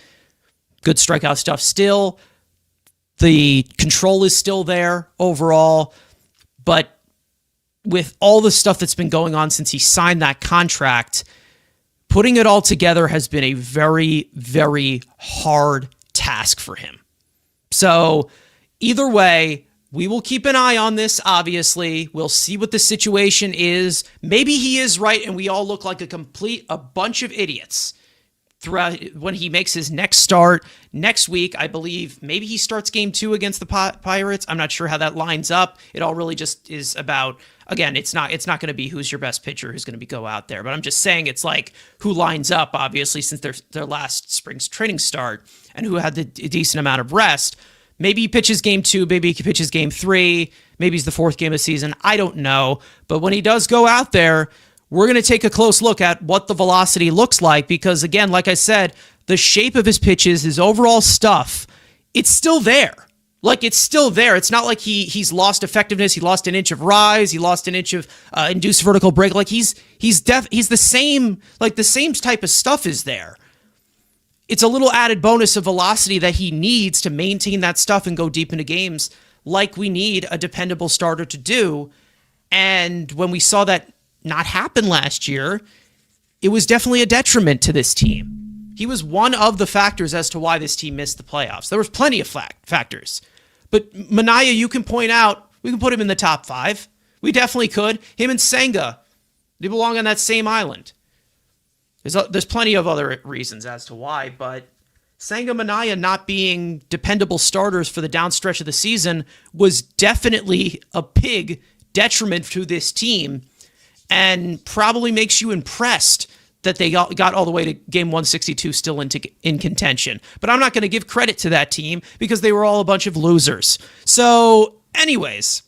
good strikeout stuff still. The control is still there overall. But with all the stuff that's been going on since he signed that contract, putting it all together has been a very, very hard task for him. So either way, we will keep an eye on this, obviously. We'll see what the situation is. Maybe he is right and we all look like a bunch of idiots throughout when he makes his next start next week. I believe maybe he starts game 2 against the Pirates. I'm not sure how that lines up. It all really just is about, again, it's not going to be who's your best pitcher who's going to go out there. But I'm just saying it's like who lines up, obviously, since their last spring's training start and who had the decent amount of rest. Maybe he pitches game 2, maybe he pitches game 3, maybe he's the 4th game of the season. I don't know. But when he does go out there, we're going to take a close look at what the velocity looks like, because, again, like I said, the shape of his pitches, his overall stuff, it's still there. Like, it's still there. It's not like he's lost effectiveness. He lost an inch of rise. He lost an inch of induced vertical break. Like, he's the same, like, the same type of stuff is there. It's a little added bonus of velocity that he needs to maintain that stuff and go deep into games like we need a dependable starter to do. And when we saw that not happen last year, it was definitely a detriment to this team. He was one of the factors as to why this team missed the playoffs. There was plenty of factors. But Manaea, you can point out, we can put him in the top 5. We definitely could. Him and Senga, they belong on that same island. There's plenty of other reasons as to why, but Senga, Manaea not being dependable starters for the downstretch of the season was definitely a big detriment to this team, and probably makes you impressed that they got all the way to game 162 still in contention. But I'm not going to give credit to that team because they were all a bunch of losers. So anyways,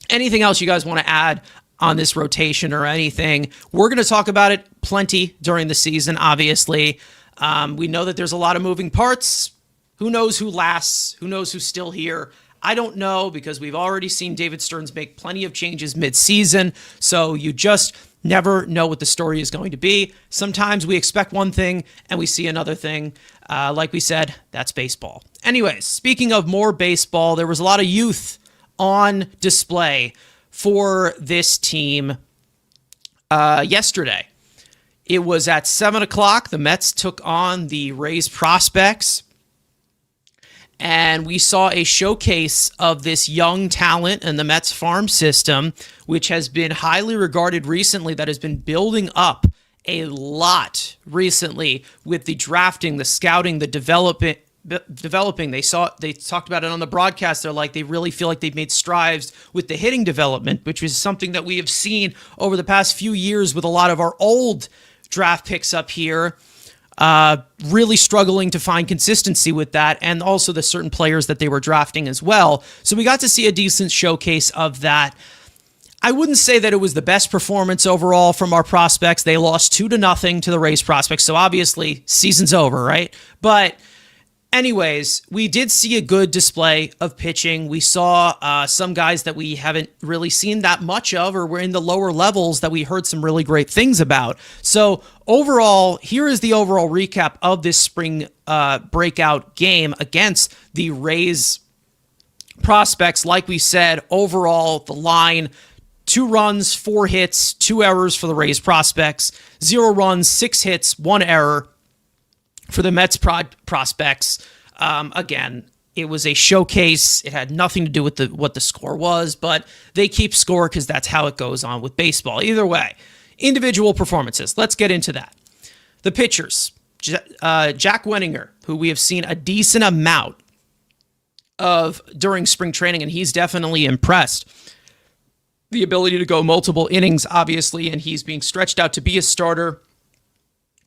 anything else you guys want to add on this rotation or anything? We're going to talk about it plenty during the season, obviously. We know that there's a lot of moving parts. Who knows who lasts? Who knows who's still here? I don't know, because we've already seen David Stearns make plenty of changes mid-season, so you just never know what the story is going to be. Sometimes we expect one thing and we see another thing. Like we said, that's baseball. Anyways, speaking of more baseball, there was a lot of youth on display for this team yesterday. It was at 7 o'clock. The Mets took on the Rays prospects, and we saw a showcase of this young talent in the Mets farm system, which has been highly regarded recently, that has been building up a lot recently with the drafting, the scouting, the developing. They talked about it on the broadcast. They're like, they really feel like they've made strides with the hitting development, which is something that we have seen over the past few years with a lot of our old draft picks up here. Really struggling to find consistency with that, and also the certain players that they were drafting as well. So we got to see a decent showcase of that. I wouldn't say that it was the best performance overall from our prospects. They lost 2-0 to the Rays prospects, so obviously season's over, right? But Anyways, we did see a good display of pitching. We saw some guys that we haven't really seen that much of, or were in the lower levels that we heard some really great things about. So overall, here is the overall recap of this spring breakout game against the Rays prospects. Like we said, overall, the line, 2 runs, 4 hits, 2 errors for the Rays prospects, 0 runs, 6 hits, 1 error for the Mets prospects. Again, it was a showcase. It had nothing to do with what the score was, but they keep score because that's how it goes on with baseball. Either way, individual performances. Let's get into that. The pitchers, Jack Wenninger, who we have seen a decent amount of during spring training, and he's definitely impressed. The ability to go multiple innings, obviously, and he's being stretched out to be a starter.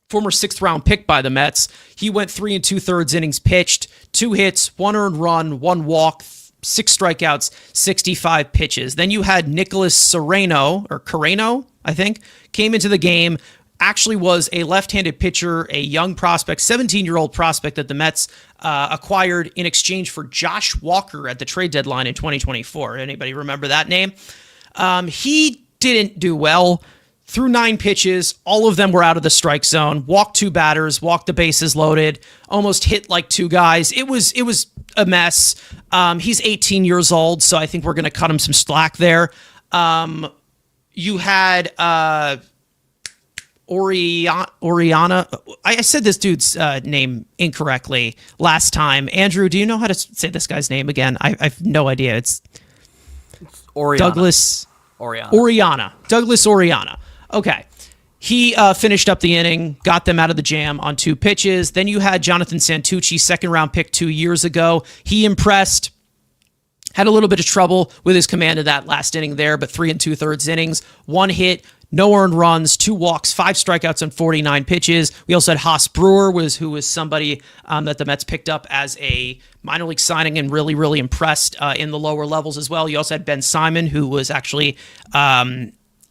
Former 6th-round pick by the Mets. He went 3 2/3 innings pitched, 2 hits, 1 earned run, 1 walk, 6 strikeouts, 65 pitches. Then you had Nicholas Carreno, I think, came into the game. Actually was a left-handed pitcher, a young prospect, 17-year-old prospect that the Mets acquired in exchange for Josh Walker at the trade deadline in 2024. Anybody remember that name? He didn't do well. Threw 9 pitches, all of them were out of the strike zone, walked 2 batters, walked the bases loaded, almost hit like 2 guys. It was a mess. He's 18 years old, so I think we're going to cut him some slack there. You had Oriana. I said this dude's name incorrectly last time. Andrew, do you know how to say this guy's name again? I have no idea. It's Oriana. Douglas Oriana. Douglas Oriana. Okay. He finished up the inning, got them out of the jam on 2 pitches. Then you had Jonathan Santucci, 2nd-round pick 2 years ago. He impressed. Had a little bit of trouble with his command of that last inning there, but 3 2/3 innings, 1 hit, no earned runs, 2 walks, 5 strikeouts on 49 pitches. We also had Haas Brewer, who was somebody that the Mets picked up as a minor league signing and really, really impressed in the lower levels as well. You also had Ben Simon, who was actually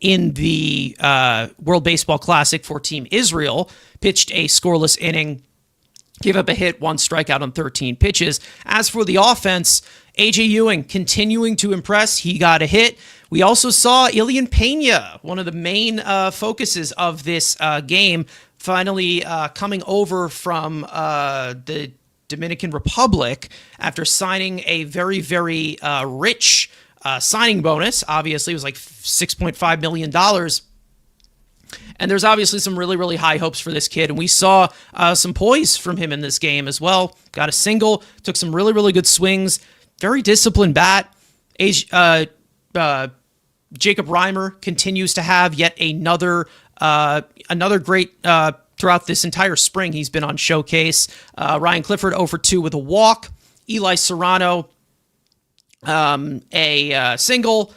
in the World Baseball Classic for Team Israel, pitched a scoreless inning, gave up a hit, 1 strikeout on 13 pitches. As for the offense, A.J. Ewing continuing to impress. He got a hit. We also saw Ilian Pena, one of the main focuses of this game, finally coming over from the Dominican Republic after signing a very, very rich signing bonus. Obviously, it was like $6.5 million. And there's obviously some really, really high hopes for this kid. And we saw some poise from him in this game as well. Got a single, took some really, really good swings. Very disciplined bat. Jacob Reimer continues to have yet another great throughout this entire spring. He's been on showcase. Ryan Clifford 0 for 2 with a walk. Eli Serrano, a single.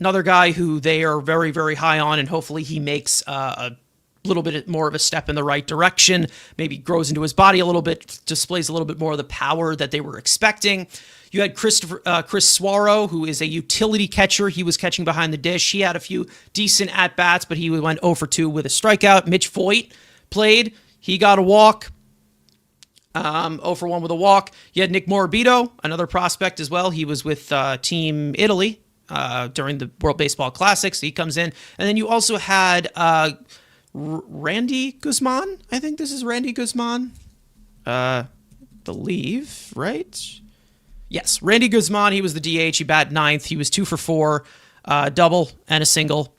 Another guy who they are very, very high on, and hopefully he makes a little bit more of a step in the right direction, maybe grows into his body a little bit, displays a little bit more of the power that they were expecting. You had Chris Suaro, who is a utility catcher. He was catching behind the dish. He had a few decent at-bats, but he went 0 for 2 with a strikeout. Mitch Voigt played. He got a walk. 0 for 1 with a walk. You had Nick Morabito, another prospect as well. He was with Team Italy during the World Baseball Classic, so he comes in. And then you also had Randy Guzman. I think this is Randy Guzman. Believe, right? Yes, Randy Guzman. He was the DH. He batted 9th. He was 2 for 4, double and a single.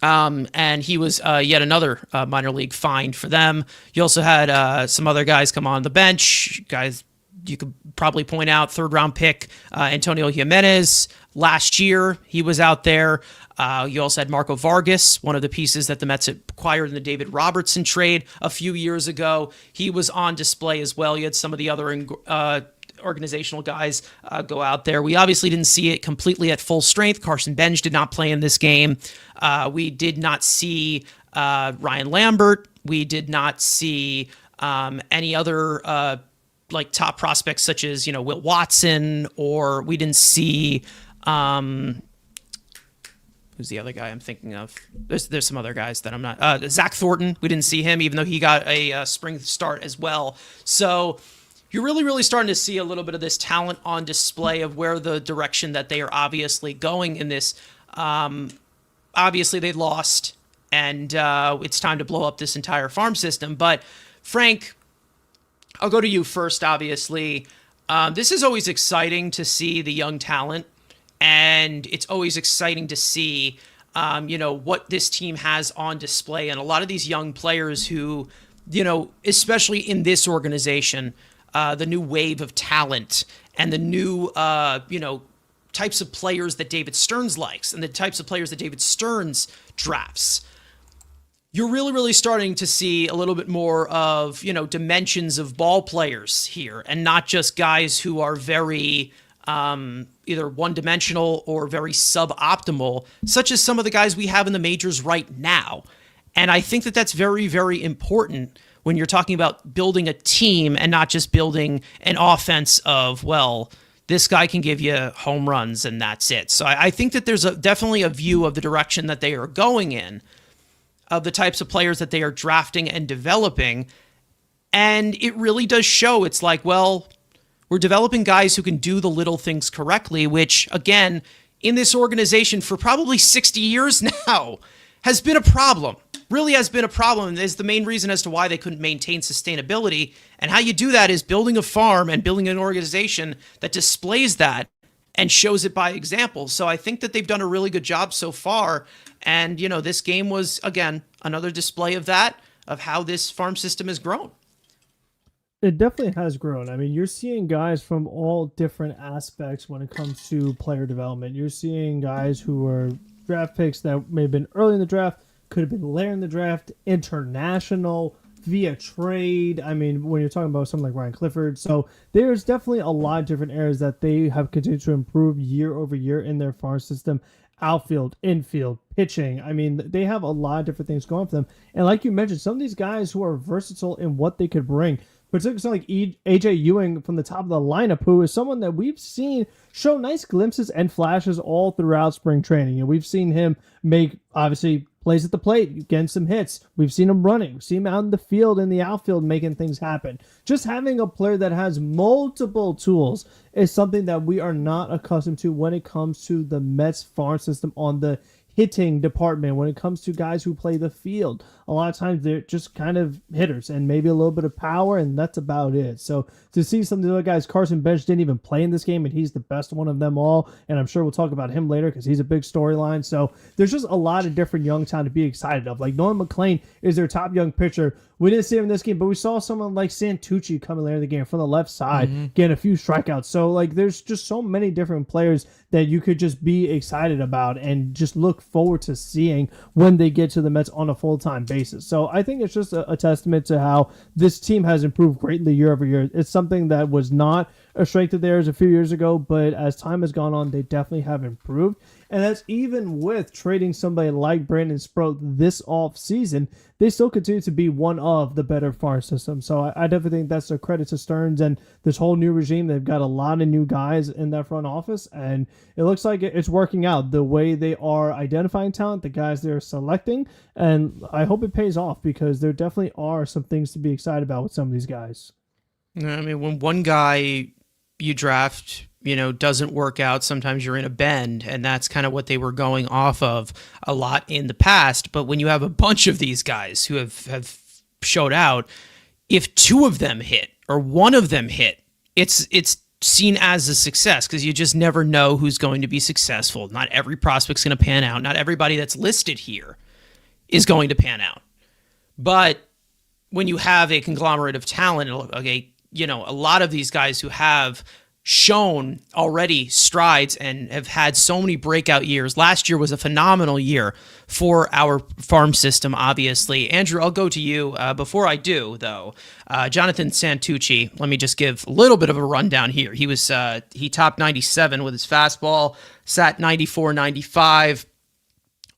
And he was yet another minor league find for them. You also had some other guys come on the bench. Guys you could probably point out, 3rd-round pick Antonio Jimenez. Last year, he was out there. You also had Marco Vargas, one of the pieces that the Mets acquired in the David Robertson trade a few years ago. He was on display as well. You had some of the other organizational guys go out there. We obviously didn't see it completely at full strength. Carson Benj did not play in this game. We did not see Ryan Lambert. We did not see any other like top prospects such as, Will Watson, or we didn't see who's the other guy I'm thinking of? There's some other guys that I'm not. Zach Thornton, we didn't see him, even though he got a spring start as well. So you're really starting to see a little bit of this talent on display of where the direction that they are obviously going in this. Obviously, they lost, and it's time to blow up this entire farm system. But Frank, I'll go to you first, obviously. This is always exciting to see the young talent, and it's always exciting to see, what this team has on display. And a lot of these young players who, especially in this organization, the new wave of talent and the new, types of players that David Stearns likes and the types of players that David Stearns drafts. You're really starting to see a little bit more of, dimensions of ball players here, and not just guys who are very either one-dimensional or very suboptimal, such as some of the guys we have in the majors right now. And I think that that's very important when you're talking about building a team and not just building an offense of, well, this guy can give you home runs and that's it. So I think that there's definitely a view of the direction that they are going in, of the types of players that they are drafting and developing. And it really does show. It's like, well, we're developing guys who can do the little things correctly, which, again, in this organization for probably 60 years now has been a problem. Really has been a problem, and is the main reason as to why they couldn't maintain sustainability. And how you do that is building a farm and building an organization that displays that and shows it by example. So I think that they've done a really good job so far. And, this game was, again, another display of that, of how this farm system has grown. It definitely has grown. I mean, you're seeing guys from all different aspects when it comes to player development. You're seeing guys who are draft picks that may have been early in the draft, could have been later in the draft, international, via trade. I mean, when you're talking about someone like Ryan Clifford. So there's definitely a lot of different areas that they have continued to improve year over year in their farm system. Outfield, infield, pitching. I mean, they have a lot of different things going for them. And like you mentioned, some of these guys who are versatile in what they could bring, particularly someone like AJ Ewing from the top of the lineup, who is someone that we've seen show nice glimpses and flashes all throughout spring training. And we've seen him make, obviously, plays at the plate, getting some hits. We've seen him running. We've seen him out in the field, in the outfield, making things happen. Just having a player that has multiple tools is something that we are not accustomed to when it comes to the Mets farm system on the hitting department. When it comes to guys who play the field, a lot of times they're just kind of hitters and maybe a little bit of power, and that's about it. So to see some of the other guys, Carson Bench didn't even play in this game, and he's the best one of them all, and I'm sure we'll talk about him later because he's a big storyline. So there's just a lot of different young talent to be excited of. Like Nolan McLean is their top young pitcher. We didn't see him in this game, but we saw someone like Santucci coming later in the game from the left side, getting a few strikeouts. So like there's just so many different players that you could just be excited about and just look forward to seeing when they get to the Mets on a full-time basis. So I think it's just a testament to how this team has improved greatly year over year. It's something that was not a strength of theirs a few years ago, but as time has gone on, they definitely have improved. And that's even with trading somebody like Brandon Sproat this off season, they still continue to be one of the better farm systems. So I definitely think that's a credit to Stearns and this whole new regime. They've got a lot of new guys in that front office, and it looks like it's working out the way they are identifying talent, the guys they're selecting, and I hope it pays off because there definitely are some things to be excited about with some of these guys. I mean, when one guy you draft, doesn't work out, sometimes you're in a bend, and that's kind of what they were going off of a lot in the past. But when you have a bunch of these guys who have showed out, if two of them hit or one of them hit, it's seen as a success because you just never know who's going to be successful. Not every prospect's going to pan out. Not everybody that's listed here is going to pan out. But when you have a conglomerate of talent, a lot of these guys who have shown already strides and have had so many breakout years. Last year was a phenomenal year for our farm system, obviously. Andrew, I'll go to you. Before I do, though, Jonathan Santucci, let me just give a little bit of a rundown here. He topped 97 with his fastball, sat 94, 95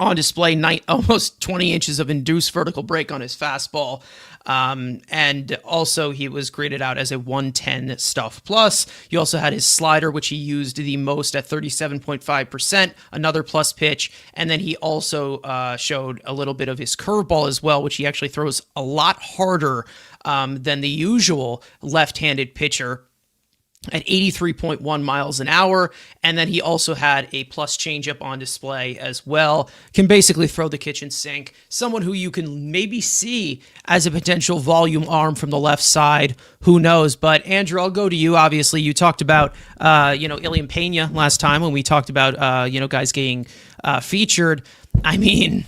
on display, almost 20 inches of induced vertical break on his fastball. And also he was graded out as a 110 stuff plus. You also had his slider, which he used the most at 37.5%, another plus pitch. And then he also showed a little bit of his curveball as well, which he actually throws a lot harder than the usual left-handed pitcher at 83.1 miles an hour. And then he also had a plus changeup on display as well. Can basically throw the kitchen sink. Someone who you can maybe see as a potential volume arm from the left side. Who knows? But Andrew, I'll go to you. Obviously, you talked about, Ilian Pena last time when we talked about, guys getting featured. I mean,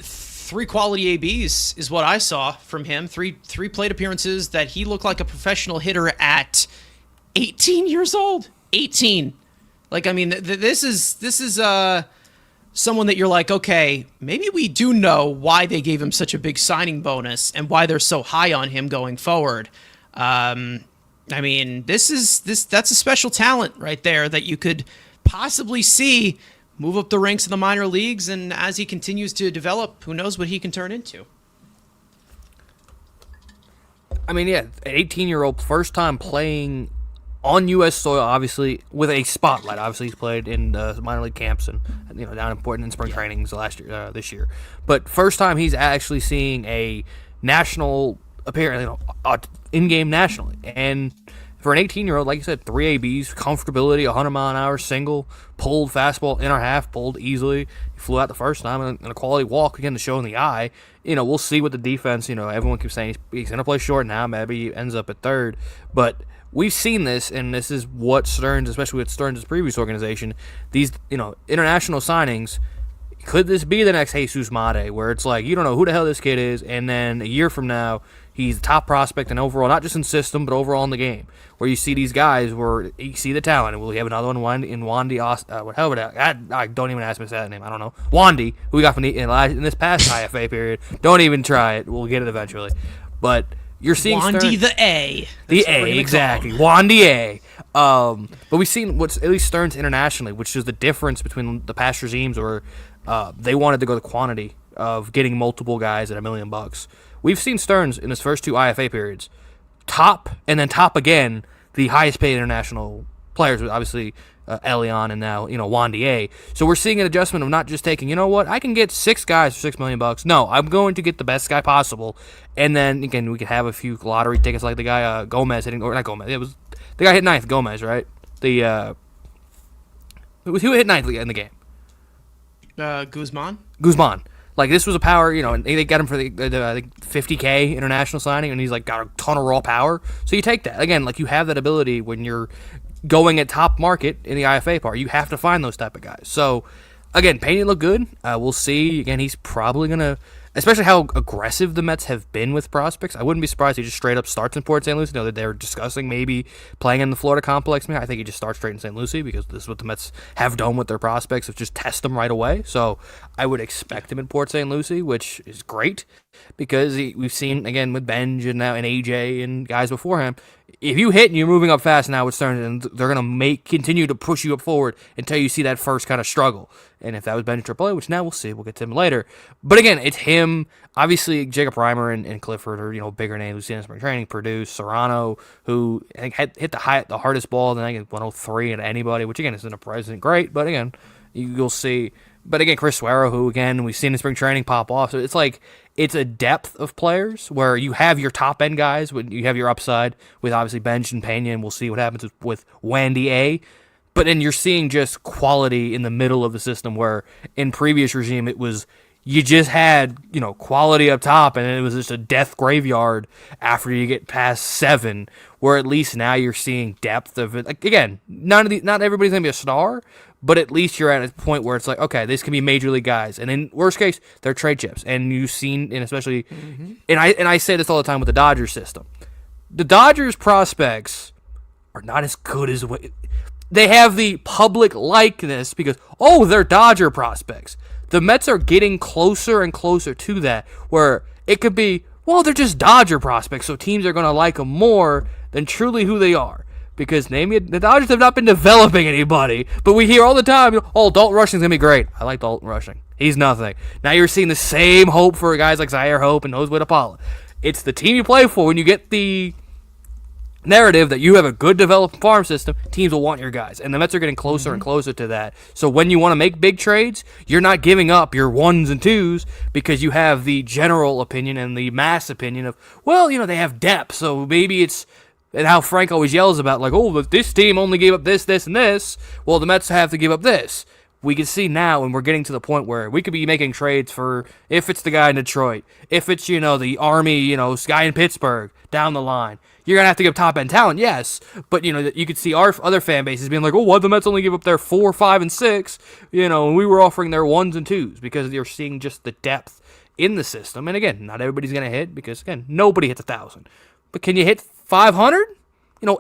3 quality ABs is what I saw from him. Three plate appearances that he looked like a professional hitter at 18 years old. 18. Like, I mean, this is someone that you're like, okay, maybe we do know why they gave him such a big signing bonus and why they're so high on him going forward. I mean, that's a special talent right there that you could possibly see move up the ranks of the minor leagues, and as he continues to develop, who knows what he can turn into. I mean, yeah, an 18-year-old, first time playing on U.S. soil, obviously, with a spotlight. Obviously, he's played in minor league camps and down in spring trainings this year. But first time he's actually seeing a national appearance, in-game nationally. And for an 18-year-old, like you said, 3 ABs, comfortability, 100-mile-an-hour single, pulled fastball in our half, pulled easily. He flew out the first time, and a quality walk, again, to show in the eye. We'll see what the defense, everyone keeps saying he's going to play short now. Maybe he ends up at third. But we've seen this, and this is what Stearns, especially with Stearns' previous organization, these, international signings, could this be the next Jesus Manaea, where it's like, you don't know who the hell this kid is, and then a year from now, he's the top prospect and overall, not just in system, but overall in the game. Where you see these guys where you see the talent. And we have another one in Wandy. I don't even ask me to say that name. I don't know. Wandy, who we got from in this past IFA period. Don't even try it. We'll get it eventually. But you're seeing Wandy the A. The A, exactly. Wandy A. But we've seen what's at least Stearns internationally, which is the difference between the past regimes where they wanted to go the quantity of getting multiple guys at $1 million. We've seen Stearns in his first 2 IFA periods top and then top again the highest paid international players, obviously Elion and now Wandy A. So we're seeing an adjustment of not just taking, I can get 6 guys for $6 million. No, I'm going to get the best guy possible, and then again we could have a few lottery tickets like the guy Gomez hitting, or not Gomez. It was the guy hit 9th, Gomez, right? Who hit 9th in the game? Guzman. Like, this was a power, and they got him for the I think $50K international signing, and he's like got a ton of raw power. So you take that. Again, like, you have that ability when you're going at top market in the IFA part. You have to find those type of guys. So, again, Pena looked good. We'll see. Again, he's probably going to, especially how aggressive the Mets have been with prospects. I wouldn't be surprised if he just straight up starts in Port St. Lucie. That they're discussing maybe playing in the Florida complex. I think he just starts straight in St. Lucie because this is what the Mets have done with their prospects, is just test them right away. So I would expect him in Port St. Lucie, which is great because we've seen, again, with Benj and now and AJ and guys before him, if you hit and you're moving up fast now with Stearns, and they're going to continue to push you up forward until you see that first kind of struggle. And if that was Benj AAA, which now we'll see, we'll get to him later. But again, it's him. Obviously, Jacob Reimer and Clifford are bigger names. We've seen in spring training. Purdue, Serrano, who I think hit the hardest ball, and I think 103 at anybody, which again isn't great. But again, you'll see. But again, Chris Suero, who again we've seen in spring training pop off. So it's like it's a depth of players where you have your top end guys, when you have your upside with obviously Benj and Pena, and we'll see what happens with Wandy A. But then you're seeing just quality in the middle of the system, where in previous regime it was you just had quality up top, and it was just a death graveyard after you get past 7. Where at least now you're seeing depth of it. Like, again, not everybody's gonna be a star, but at least you're at a point where it's like, okay, this can be major league guys, and in worst case, they're trade chips. And you've seen, and especially, and I say this all the time with the Dodgers system, the Dodgers prospects are not as good as they have the public likeness because they're Dodger prospects. The Mets are getting closer and closer to that, where it could be, they're just Dodger prospects, so teams are going to like them more than truly who they are. because the Dodgers have not been developing anybody. But we hear all the time, oh, Dalton Rushing's going to be great. I like Dalton Rushing. He's nothing. Now you're seeing the same hope for guys like Zaire Hope and Nosebleed Apollo. It's the team you play for. When you get the narrative that you have a good developed farm system, teams will want your guys. And the Mets are getting closer and closer to that. So when you want to make big trades, you're not giving up your ones and twos because you have the general opinion and the mass opinion of, well, they have depth, so maybe it's, and how Frank always yells about, like, oh, this team only gave up this, this, and this. Well, the Mets have to give up this. We can see now, and we're getting to the point where we could be making trades for, if it's the guy in Detroit, if it's, the Army, guy in Pittsburgh, down the line. You're going to have to give top-end talent, yes, but, you could see our other fan bases being like, oh, why'd the Mets only give up their 4, 5, and 6, and we were offering their 1s and 2s, because you're seeing just the depth in the system. And again, not everybody's going to hit, because, again, nobody hits 1,000. But can you hit 500?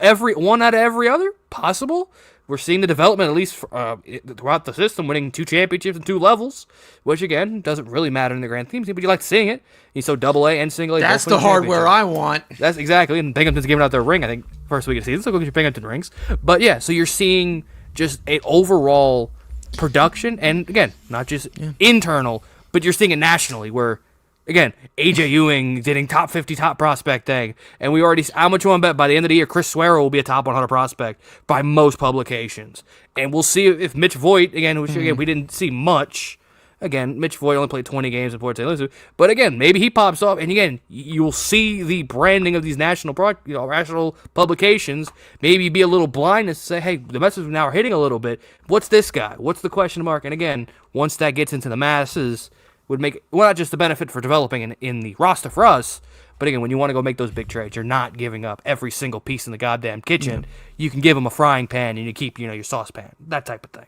Every one out of every other? Possible. We're seeing the development, at least throughout the system, winning 2 championships and 2 levels, which, again, doesn't really matter in the grand scheme, but you like seeing it. You saw AA and single A. That's the hardware I want. That's exactly. And Binghamton's giving out their ring, I think, first week of the season. So go get your Binghamton rings. But, yeah, so you're seeing just an overall production, and, again, not just internal, but you're seeing it nationally, where, again, A.J. Ewing getting top 50, top prospect thing. And we already, how much you want to bet by the end of the year, Chris Swear will be a top 100 prospect by most publications. And we'll see if Mitch Voigt, again, which again, we didn't see much. Again, Mitch Voigt only played 20 games in Port St. Lucie. But again, maybe he pops off. And again, you'll see the branding of these national publications maybe be a little blind and say, hey, the Mets now are hitting a little bit. What's this guy? What's the question mark? And again, once that gets into the masses, would make, well, not just the benefit for developing in the roster for us, but again, when you want to go make those big trades, you're not giving up every single piece in the goddamn kitchen. You can give them a frying pan and you keep, your saucepan, that type of thing.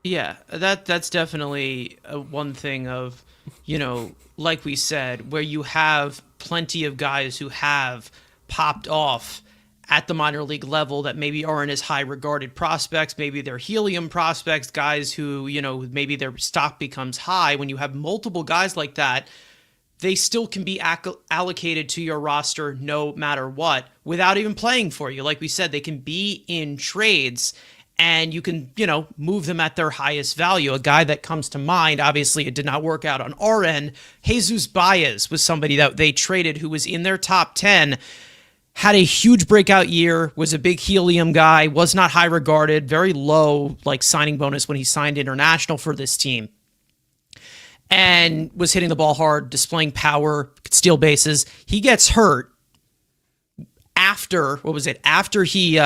Yeah, that's definitely one thing of, like we said, where you have plenty of guys who have popped off at the minor league level that maybe aren't as high regarded prospects. Maybe they're helium prospects, guys who, maybe their stock becomes high. When you have multiple guys like that, they still can be allocated to your roster no matter what without even playing for you. Like we said, they can be in trades and you can, move them at their highest value. A guy that comes to mind, obviously it did not work out on our end. Jesus Baez was somebody that they traded who was in their top 10, had a huge breakout year, was a big helium guy, was not high regarded, very low signing bonus when he signed international for this team, and was hitting the ball hard, displaying power, could steal bases. He gets hurt after, after he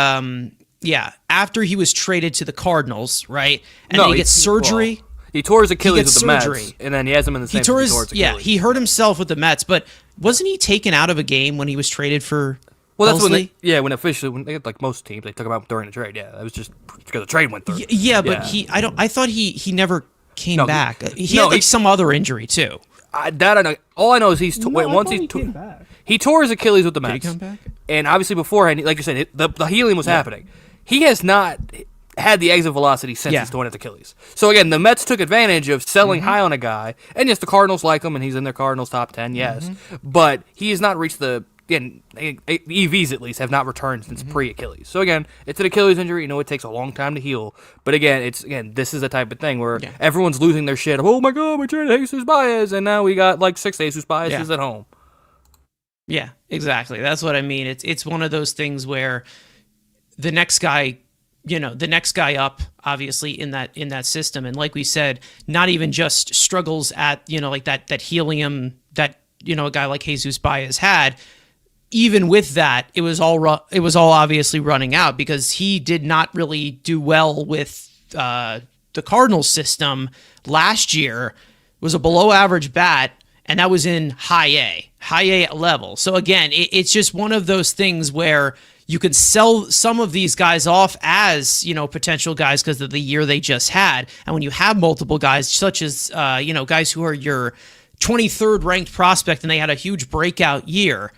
was traded to the Cardinals, right? And then he gets surgery. Well, he tore his Achilles with the Mets, and then he has him in the same. He hurt himself with the Mets, but wasn't he taken out of a game when he was traded for? Well, that's Helsley? When officially, like most teams, they took him out during the trade. Yeah, that was just because the trade went through. I thought he never came back. He had some other injury too. I know. All I know is he tore his Achilles with the Mets. Did he come back? And obviously beforehand, like you said, the helium was happening. He has not had the exit velocity since he's torn his Achilles. So again, the Mets took advantage of selling high on a guy, and yes, the Cardinals like him, and he's in their Cardinals top 10, yes, but he has not reached the. Again, EVs at least have not returned since pre-Achilles. So again, it's an Achilles injury. It takes a long time to heal. But again, this is the type of thing where everyone's losing their shit. Oh my God, we traded Jesus Baez, and now we got 6 Jesus Baez's at home. Yeah, exactly. That's what I mean. It's one of those things where the next guy, the next guy up, obviously in that system, and like we said, not even just struggles at that helium that a guy like Jesus Baez had. Even with that, it was all obviously running out because he did not really do well with the Cardinals system last year. Was a below average bat, and that was in high A level. So again, it's just one of those things where you could sell some of these guys off as potential guys because of the year they just had, and when you have multiple guys such as guys who are your 23rd ranked prospect and they had a huge breakout year,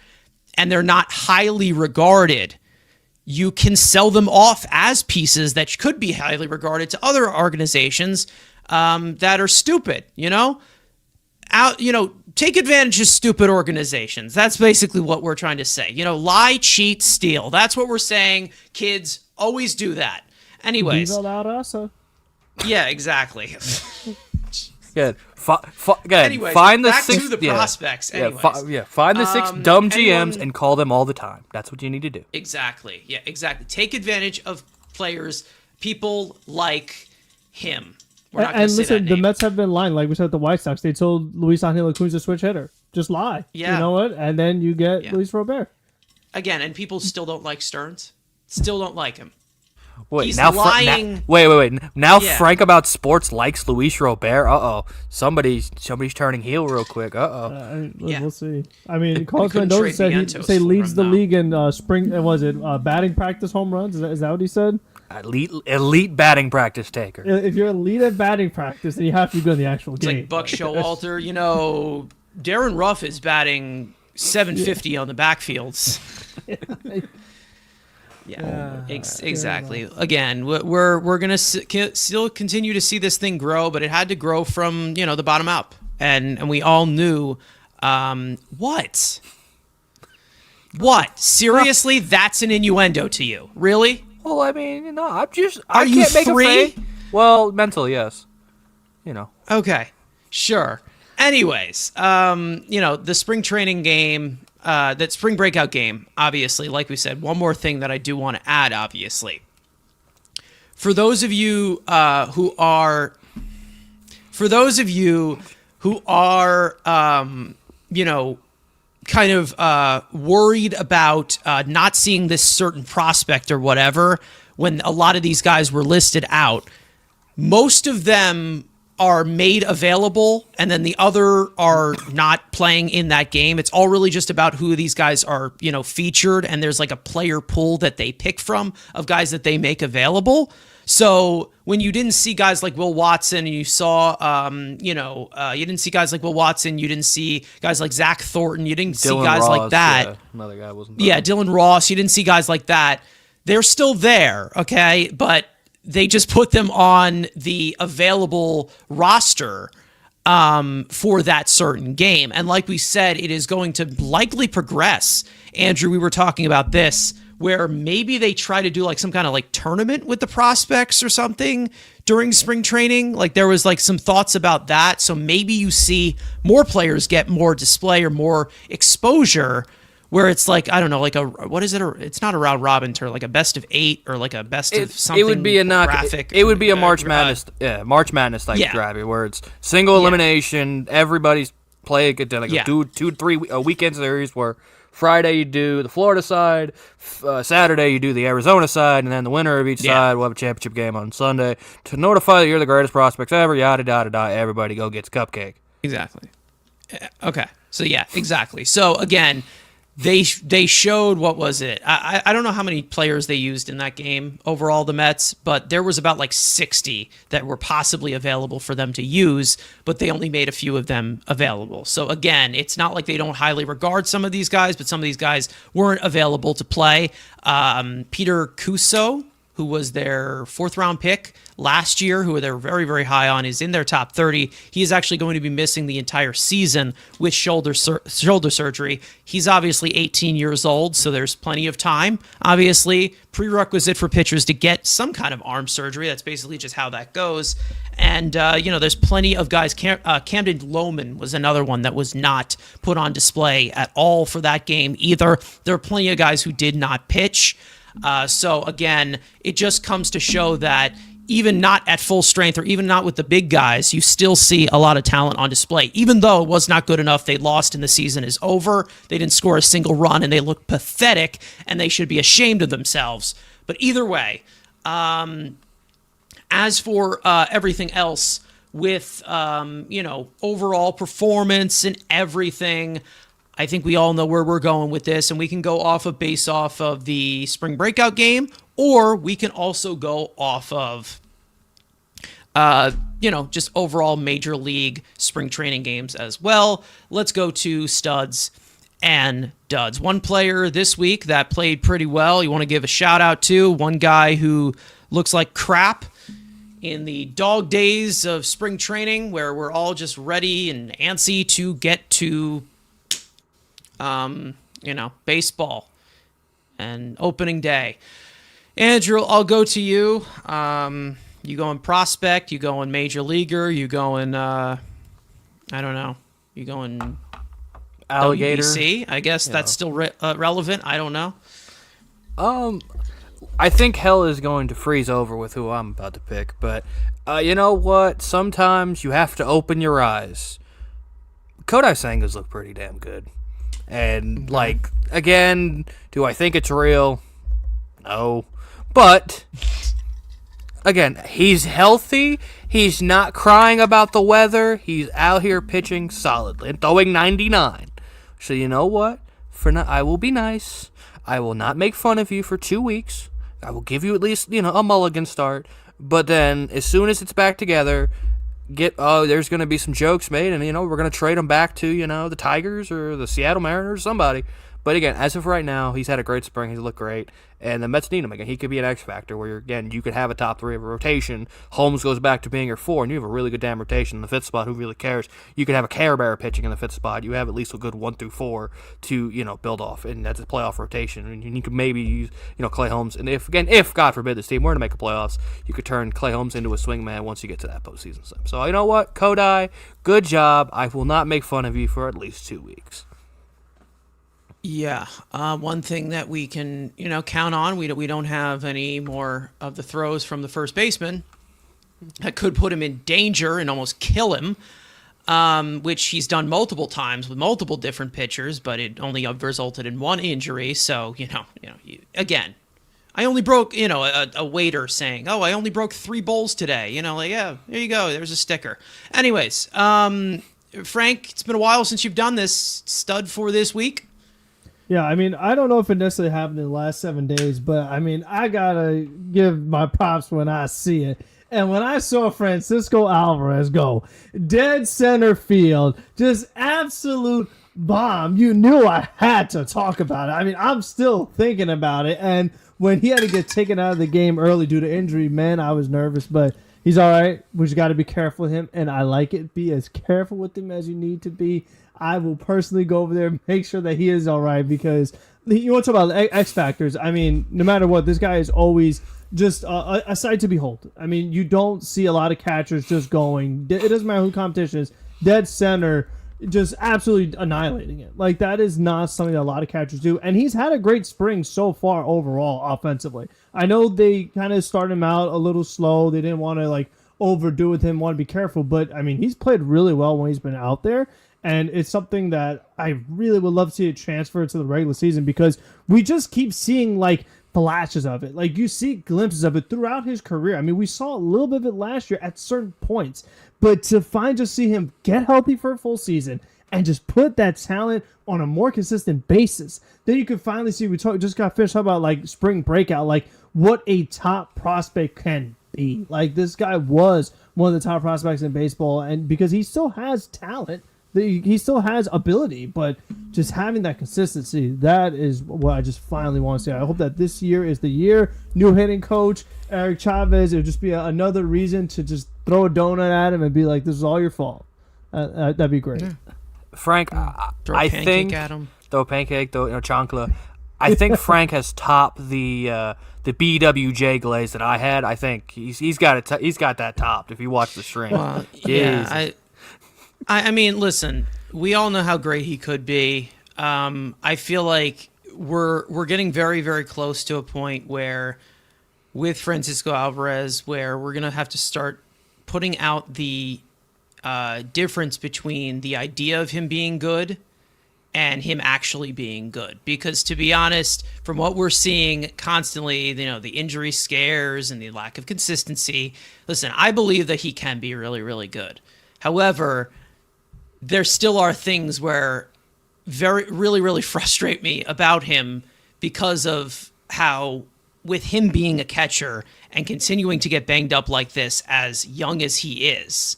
and they're not highly regarded, you can sell them off as pieces that could be highly regarded to other organizations that are stupid, take advantage of stupid organizations. That's basically what we're trying to say. Lie, cheat, steal. That's what we're saying. Kids, always do that. Anyways. Viva la raza. Yeah, exactly. Good. Good. Anyways, find the back six, to the prospects. Anyways. Find the 6 dumb GMs and call them all the time. That's what you need to do. Exactly. Yeah, exactly. Take advantage of players, people like him. We're not And say listen, that the name. Mets have been lying. Like we said at the White Sox, they told Luis Angel Acun's a switch hitter. Just lie. Yeah. You know what? And then you get Luis Robert. Again, and people still don't like Stearns. Still don't like him. Wait, He's now lying. Wait. Now Yeah. Frank about sports likes Luis Robert. Somebody's turning heel real quick. We'll see. I mean, Carlos couldn't Mendoza trade said Vientos he for leads him the now. league in spring. Was it batting practice home runs? Is that what he said? Elite batting practice taker. If you're elite at batting practice, then you have to be good in the actual It's game. like Buck Showalter. Darren Ruff is batting 750 on the backfields. Yeah, exactly. Again, we're gonna still continue to see this thing grow, but it had to grow from the bottom up, and we all knew what seriously that's an innuendo to you, really? Well, I mean, I Are you can't make a 3? face. Well, mentally, yes. Okay, sure. Anyways, the spring training game, that spring breakout game, obviously, like we said, one more thing that I do want to add, obviously. For those of you who are kind of worried about not seeing this certain prospect or whatever, when a lot of these guys were listed out, most of them are made available, and then the other are not playing in that game. It's all really just about who these guys are, featured, and there's like a player pool that they pick from of guys that they make available. So when you didn't see guys like Will Watson, and you saw, you didn't see guys like Will Watson, you didn't see guys like Zach Thornton, you didn't see guys Ross, like that. Yeah, another guy wasn't. Yeah, Dylan Ross, you didn't see guys like that. They're still there, okay? But they just put them on the available roster for that certain game. And like we said, it is going to likely progress. Andrew, we were talking about this, where maybe they try to do like some kind of like tournament with the prospects or something during spring training. Like there was like some thoughts about that. So maybe you see more players get more display or more exposure, where it's like, I don't know, like it's not a round robin tour, like a best of 8 or like a best of something. It would be a graphic. It would be a March Madness, March Madness type draft, where it's single elimination. Everybody's play like a 2 to 3 weekend series where Friday you do the Florida side, Saturday you do the Arizona side, and then the winner of each side will have a championship game on Sunday to notify that you're the greatest prospects ever. Yada yada yada. Everybody go gets a cupcake. Exactly. Okay. So yeah, exactly. So again, they showed, what was it? I don't know how many players they used in that game overall, the Mets, but there was about like 60 that were possibly available for them to use, but they only made a few of them available. So again, it's not like they don't highly regard some of these guys, but some of these guys weren't available to play. Peter Cuso, who was their 4th round pick last year, who they're very, very high on, is in their top 30. He is actually going to be missing the entire season with shoulder surgery. He's obviously 18 years old, so there's plenty of time. Obviously, prerequisite for pitchers to get some kind of arm surgery. That's basically just how that goes. And, there's plenty of guys. Camden Lohman was another one that was not put on display at all for that game either. There are plenty of guys who did not pitch. So again, it just comes to show that even not at full strength or even not with the big guys, you still see a lot of talent on display. Even though it was not good enough, they lost and the season is over. They didn't score a single run and they look pathetic and they should be ashamed of themselves. But either way, as for everything else with, overall performance and everything, I think we all know where we're going with this, and we can go base off of the spring breakout game, or we can also go off of, just overall major league spring training games as well. Let's go to studs and duds. One player this week that played pretty well, you want to give a shout out to, one guy who looks like crap in the dog days of spring training where we're all just ready and antsy to get to, baseball and opening day. Andrew, I'll go to you. You going prospect? You going major leaguer? You going, I don't know. You going Alligator. WBC? I guess that's still relevant. I don't know. I think hell is going to freeze over with who I'm about to pick, but you know what? Sometimes you have to open your eyes. Kodai Senga's look pretty damn good. And, again, do I think it's real? No. But, again, he's healthy. He's not crying about the weather. He's out here pitching solidly and throwing 99. So you know what? I will be nice. I will not make fun of you for 2 weeks. I will give you at least, a mulligan start. But then, as soon as it's back together, there's going to be some jokes made, and, we're going to trade him back to, the Tigers or the Seattle Mariners or somebody. But again, as of right now, he's had a great spring. He's looked great. And the Mets need him again. He could be an X factor where, again, you could have a top 3 of a rotation. Holmes goes back to being your 4, and you have a really good damn rotation in the 5th spot. Who really cares? You could have a Care Bear pitching in the 5th spot. You have at least a good 1 through 4 to, build off. And that's a playoff rotation. And you could maybe use, Clay Holmes. And if, God forbid, this team were to make a playoffs, you could turn Clay Holmes into a swingman once you get to that postseason step. So, you know what? Kodai, good job. I will not make fun of you for at least 2 weeks. Yeah, one thing that we can, count on, we don't have any more of the throws from the first baseman that could put him in danger and almost kill him, which he's done multiple times with multiple different pitchers, but it only resulted in one injury. So, again, I only broke, a waiter saying, "Oh, I only broke 3 bowls today." Yeah, there you go. There's a sticker. Anyways, Frank, it's been a while since you've done this. Stud for this week. Yeah, I mean, I don't know if it necessarily happened in the last 7 days, but I mean, I gotta give my props when I see it. And when I saw Francisco Alvarez go dead center field, just absolute bomb, you knew I had to talk about it. I mean, I'm still thinking about it. And when he had to get taken out of the game early due to injury, man, I was nervous, but he's all right. We just got to be careful with him, and I like it. Be as careful with him as you need to be. I will personally go over there and make sure that he is all right, because you want to talk about X factors. I mean, no matter what, this guy is always just a sight to behold. I mean, you don't see a lot of catchers just going, it doesn't matter who competition is, dead center, just absolutely annihilating it. Like, that is not something that a lot of catchers do. And he's had a great spring so far overall offensively. I know they kind of started him out a little slow. They didn't want to, overdo with him, want to be careful. But, I mean, he's played really well when he's been out there. And it's something that I really would love to see it transfer to the regular season, because we just keep seeing, flashes of it. You see glimpses of it throughout his career. I mean, we saw a little bit of it last year at certain points. But to just see him get healthy for a full season and just put that talent on a more consistent basis, then you can finally see, just got finished talking about, spring breakout, what a top prospect can be. This guy was one of the top prospects in baseball, and because he still has talent, he still has ability, but just having that consistency, that is what I just finally want to say. I hope that this year is the year. New hitting coach, Eric Chavez, it would just be another reason to just throw a donut at him and be like, this is all your fault. That'd be great. Yeah. Frank, Throw I a pancake think at him. Throw a pancake, chancla. I think Frank has topped the BWJ glaze that I had. I think he's got it. He's got that topped. If you watch the stream, Well, yeah, I mean, listen, we all know how great he could be. I feel like we're getting very, very close to a point where, with Francisco Alvarez, where we're gonna have to start putting out the difference between the idea of him being good and him actually being good. Because, to be honest, from what we're seeing constantly, the injury scares and the lack of consistency, listen, I believe that he can be really, really good. However, there still are things where really, really frustrate me about him, because of how, with him being a catcher and continuing to get banged up like this as young as he is,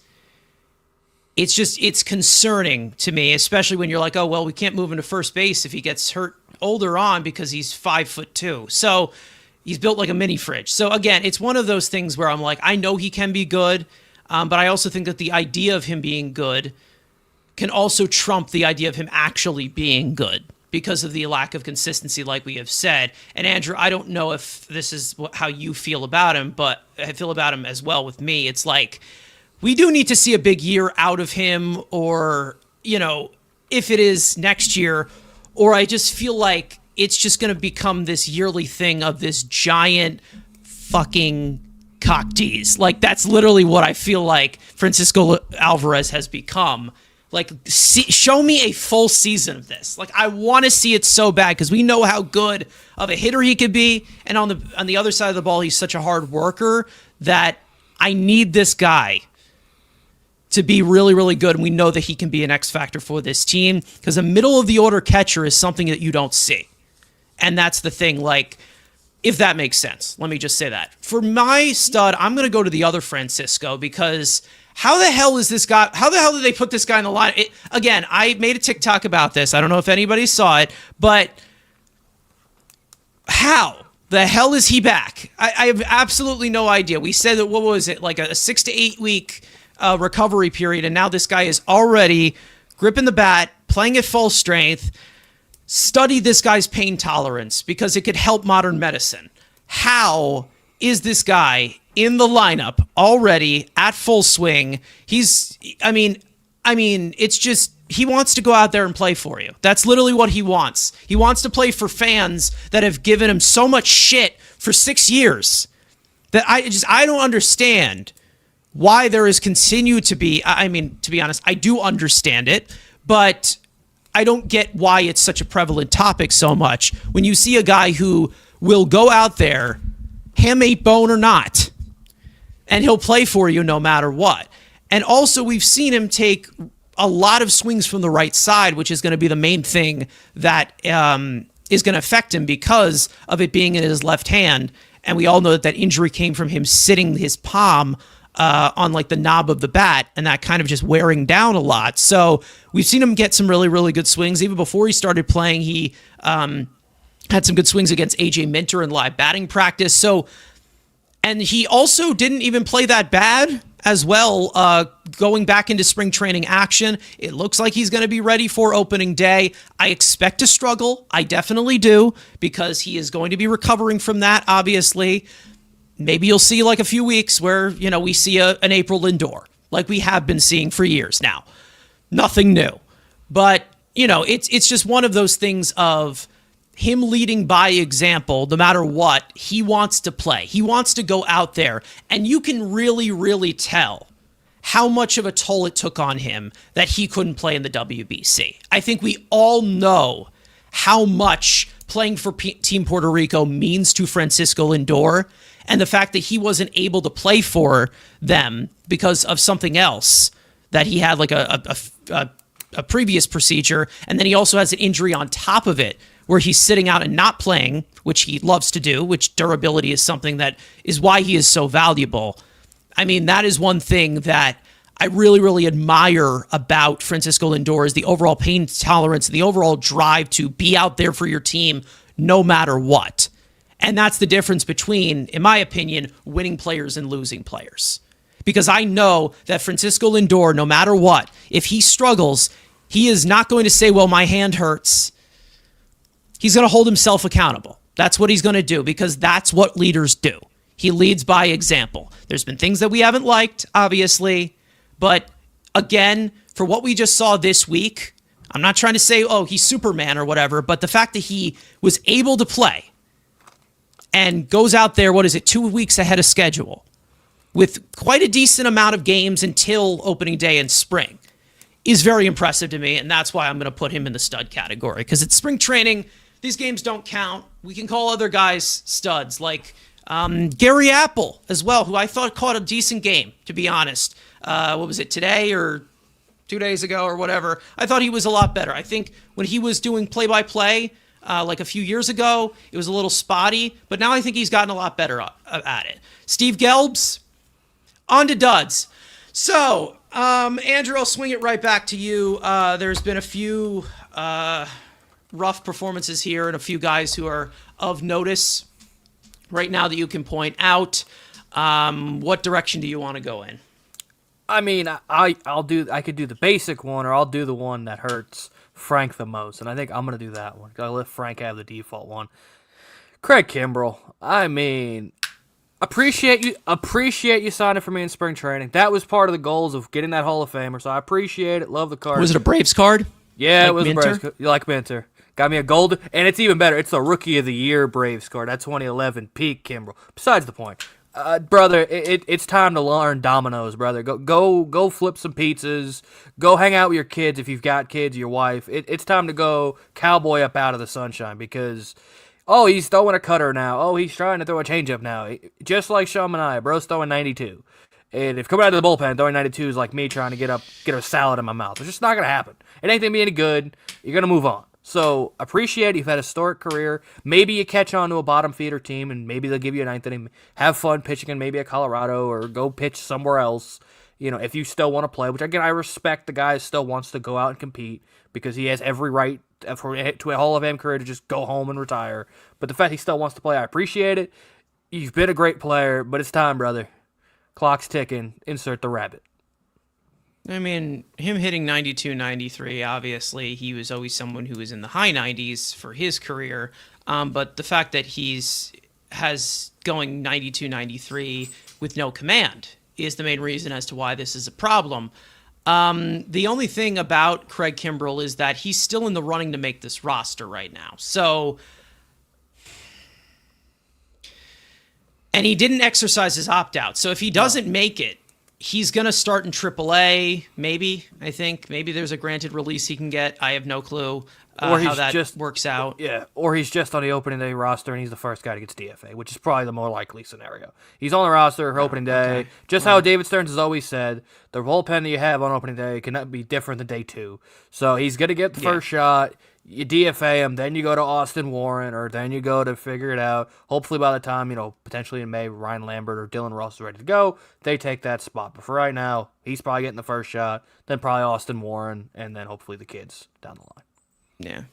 it's concerning to me, especially when you're like, oh, well, we can't move him to first base if he gets hurt older on because he's 5'2". So He's built like a mini fridge. So again, it's one of those things where I'm like, I know he can be good, but I also think that the idea of him being good can also trump the idea of him actually being good because of the lack of consistency, like we have said. And Andrew, I don't know if this is how you feel about him, but I feel about him as well with me. It's like, we do need to see a big year out of him, or, you know, if it is next year, or I just feel like it's just going to become this yearly thing of this giant fucking cock tease. Like, that's literally what I feel like Francisco Alvarez has become. Like, show me a full season of this. Like, I want to see it so bad because we know how good of a hitter he could be, and on the other side of the ball, he's such a hard worker that I need this guy to be really, really good. And we know that he can be an X factor for this team because a middle of the order catcher is something that you don't see. And that's the thing, like, if that makes sense. Let me just say that. For my stud, I'm going to go to the other Francisco because how the hell is this guy? How the hell did they put this guy in the line? Again, I made a TikTok about this. I don't know if anybody saw it, but how the hell is he back? I have absolutely no idea. We said that, what was it, like a 6 to 8 week recovery period, and now this guy is already gripping the bat, playing at full strength. Study this guy's pain tolerance because it could help modern medicine. How is this guy in the lineup already at full swing? I mean, it's just, he wants to go out there and play for you. That's literally what he wants. He wants to play for fans that have given him so much shit for 6 years that I don't understand why there is continued to be. I mean, to be honest, I do understand it, but I don't get why it's such a prevalent topic so much when you see a guy who will go out there, ham-ate bone or not, and he'll play for you no matter what. And also, we've seen him take a lot of swings from the right side, which is going to be the main thing that is going to affect him because of it being in his left hand. And we all know that injury came from him sitting his palm on like the knob of the bat, and that kind of just wearing down a lot. So we've seen him get some really, really good swings. Even before he started playing, he had some good swings against AJ Minter in live batting practice. So, and he also didn't even play that bad as well going back into spring training action. It looks like he's going to be ready for opening day. I expect to struggle. I definitely do, because he is going to be recovering from that, obviously. Maybe you'll see like a few weeks where, you know, we see an April Lindor like we have been seeing for years now. Nothing new. But, you know, it's just one of those things of him leading by example. No matter what, he wants to play. He wants to go out there. And you can really, really tell how much of a toll it took on him that he couldn't play in the WBC. I think we all know how much playing for Team Puerto Rico means to Francisco Lindor. And the fact that he wasn't able to play for them because of something else, that he had like a previous procedure, and then he also has an injury on top of it where he's sitting out and not playing, which he loves to do, which durability is something that is why he is so valuable. I mean, that is one thing that I really, really admire about Francisco Lindor is the overall pain tolerance and the overall drive to be out there for your team no matter what. And that's the difference between, in my opinion, winning players and losing players. Because I know that Francisco Lindor, no matter what, if he struggles, he is not going to say, well, my hand hurts. He's going to hold himself accountable. That's what he's going to do, because that's what leaders do. He leads by example. There's been things that we haven't liked, obviously. But again, for what we just saw this week, I'm not trying to say, oh, he's Superman or whatever, but the fact that he was able to play and goes out there, 2 weeks ahead of schedule with quite a decent amount of games until opening day in spring is very impressive to me. And that's why I'm going to put him in the stud category, because it's spring training. These games don't count. We can call other guys studs, like Gary Apple as well, who I thought caught a decent game, to be honest. What was it, today or 2 days ago or whatever? I thought he was a lot better. I think when he was doing play-by-play, like a few years ago, it was a little spotty, but now I think he's gotten a lot better at it. Steve Gelbs, on to duds. So, Andrew, I'll swing it right back to you. There's been a few rough performances here and a few guys who are of notice right now that you can point out. What direction do you want to go in? I mean, I could do the basic one, or I'll do the one that hurts Frank the most, and I think I'm gonna do that one. I'll let Frank have the default one. Craig Kimbrell. I mean, appreciate you signing for me in spring training. That was part of the goals of getting that Hall of Famer, so I appreciate it. Love the card. Was it a Braves card? Yeah, like it was Minter? a Braves card. You like Minter. Got me a gold, and it's even better. It's the Rookie of the Year Braves card. That 2011 peak Kimbrell. Besides the point. Brother, it's time to learn dominoes, brother. Go flip some pizzas. Go hang out with your kids if you've got kids, your wife. It's time to go cowboy up out of the sunshine because, oh, he's throwing a cutter now. Oh, he's trying to throw a changeup now. Just like Sean Manaea, bro's throwing 92. And if coming out of the bullpen throwing 92 is like me trying to get a salad in my mouth, it's just not going to happen. It ain't going to be any good. You're going to move on. So, appreciate you've had a historic career. Maybe you catch on to a bottom feeder team, and maybe they'll give you a ninth inning. Have fun pitching in maybe a Colorado, or go pitch somewhere else, if you still want to play. Which, again, I respect the guy who still wants to go out and compete, because he has every right to a Hall of Fame career to just go home and retire. But the fact he still wants to play, I appreciate it. You've been a great player, but it's time, brother. Clock's ticking. Insert the rabbit. I mean, him hitting 92, 93, obviously, he was always someone who was in the high 90s for his career. But the fact that has going 92, 93 with no command is the main reason as to why this is a problem. The only thing about Craig Kimbrell is that he's still in the running to make this roster right now. So, and he didn't exercise his opt-out. So if he doesn't make it, he's going to start in AAA, maybe, I think. Maybe there's a granted release he can get. I have no clue how that works out. Yeah, or he's just on the opening day roster, and he's the first guy to get DFA, which is probably the more likely scenario. He's on the roster for opening day. Okay. How David Stearns has always said, the bullpen that you have on opening day cannot be different than day two. So he's going to get the first shot. You DFA him, then you go to Austin Warren, or then you go to figure it out. Hopefully by the time, potentially in May, Ryan Lambert or Dylan Ross is ready to go, they take that spot. But for right now, he's probably getting the first shot, then probably Austin Warren, and then hopefully the kids down the line. Yeah.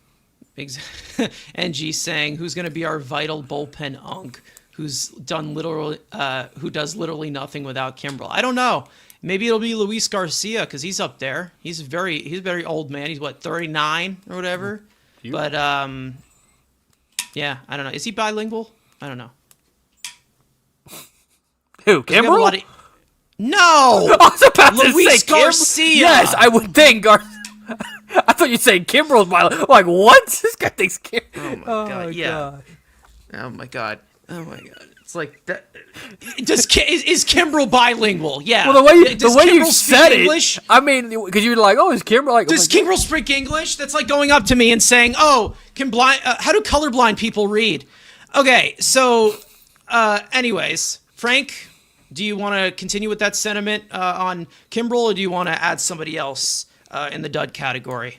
NG saying, who's going to be our vital bullpen unk who does literally nothing without Kimbrell? I don't know. Maybe it'll be Luis Garcia because he's up there. He's a very old man. He's 39 or whatever. Cute. But yeah, I don't know. Is he bilingual? I don't know. Who, Kimbrell? No, I was about Luis to say Garcia. Yes, I would think I thought you'd say Kimbrell's bilingual. Like, what? This guy thinks Kimbrell. Oh my god! Yeah. God. Oh my god! Oh my god! It's like that. Is Kimbrell bilingual? Yeah. Well, the way you said English? I mean, because you were like, "Oh, is Kimbrell like?" Does Kimbrell speak English? That's like going up to me and saying, "Oh, how do colorblind people read?" Okay, so, anyways, Frank, do you want to continue with that sentiment on Kimbrell, or do you want to add somebody else in the dud category?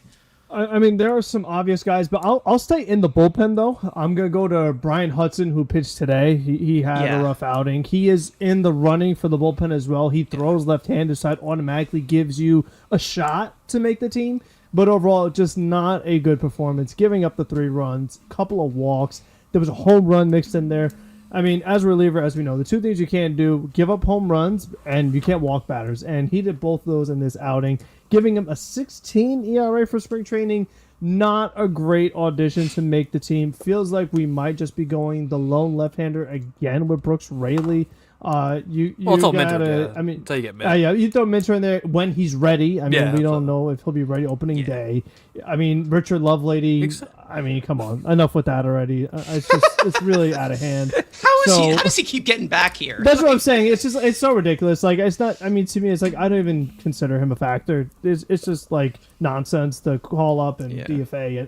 I mean, there are some obvious guys, but I'll stay in the bullpen, though. I'm going to go to Brian Hudson, who pitched today. He had a rough outing. He is in the running for the bullpen as well. He throws left-handed, so that automatically gives you a shot to make the team. But overall, just not a good performance. Giving up the 3 runs, couple of walks. There was a home run mixed in there. I mean, as a reliever, as we know, the 2 things you can't do, give up home runs, and you can't walk batters. And he did both of those in this outing, giving him a 16 ERA for spring training. Not a great audition to make the team. Feels like we might just be going the lone left-hander again with Brooks Raley. You gotta, I mean, until you get Minter. Yeah, you throw Minter in there when he's ready. I mean, we don't know if he'll be ready opening day. I mean, Richard Lovelady. I mean, come on, enough with that already. It's really out of hand. How does he keep getting back here? That's what I'm saying. It's so ridiculous. Like, it's not. I mean, to me, it's like I don't even consider him a factor. It's just like nonsense to call up and DFA.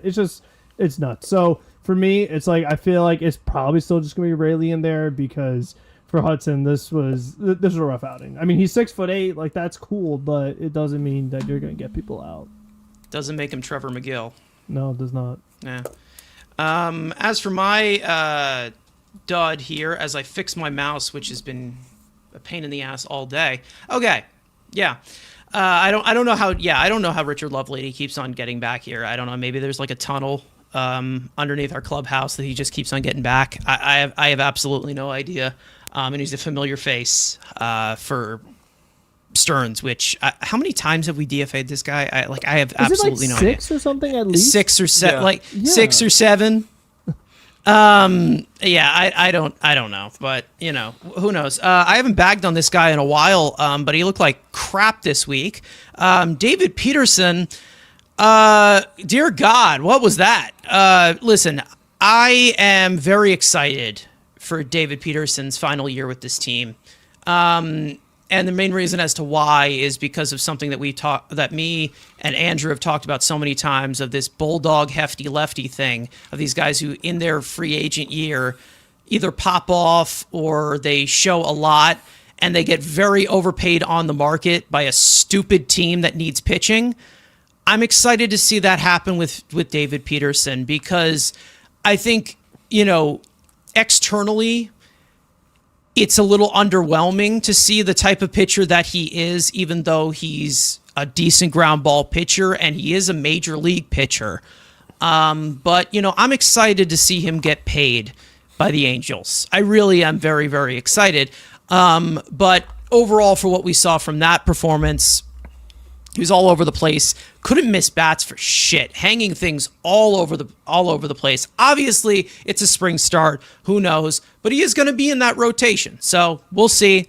It's nuts. So for me, it's like I feel like it's probably still just gonna be Rayleigh in there because. For Hudson, this was a rough outing. I mean, he's 6'8", like that's cool, but it doesn't mean that you're going to get people out. Doesn't make him Trevor McGill. No, it does not. Yeah. As for my dud here, as I fix my mouse, which has been a pain in the ass all day. Okay, yeah. I don't know how. Yeah, I don't know how Richard Lovelady keeps on getting back here. I don't know. Maybe there's like a tunnel underneath our clubhouse that he just keeps on getting back. I have absolutely no idea. And he's a familiar face for Stearns, which how many times have we DFA'd this guy? I have absolutely no idea. 6 or something at least? 6 or 7, Yeah. 6 or 7. I don't know, but who knows? I haven't bagged on this guy in a while, but he looked like crap this week. David Peterson, dear God, what was that? Listen, I am very excited for David Peterson's final year with this team. And the main reason as to why is because of something that me and Andrew have talked about so many times, of this bulldog hefty lefty thing, of these guys who in their free agent year either pop off or they show a lot and they get very overpaid on the market by a stupid team that needs pitching. I'm excited to see that happen with David Peterson, because I think, externally, it's a little underwhelming to see the type of pitcher that he is, even though he's a decent ground ball pitcher and he is a major league pitcher. But I'm excited to see him get paid by the Angels. I really am very, very excited. But overall, for what we saw from that performance, he was all over the place. Couldn't miss bats for shit. Hanging things all over the place. Obviously, it's a spring start. Who knows? But he is going to be in that rotation. So we'll see.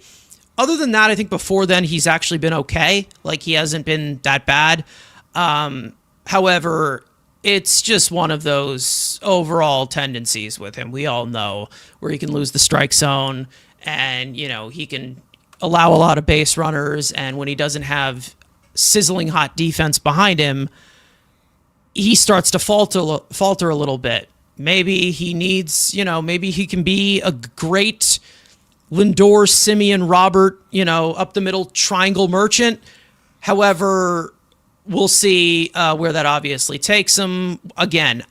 Other than that, I think before then he's actually been okay. Like, he hasn't been that bad. However, it's just one of those overall tendencies with him. We all know where he can lose the strike zone, and he can allow a lot of base runners. And when he doesn't have sizzling hot defense behind him, he starts to falter a little bit. Maybe he needs, maybe he can be a great Lindor, Simeon, Robert, up the middle triangle merchant. However, we'll see where that obviously takes him. Again,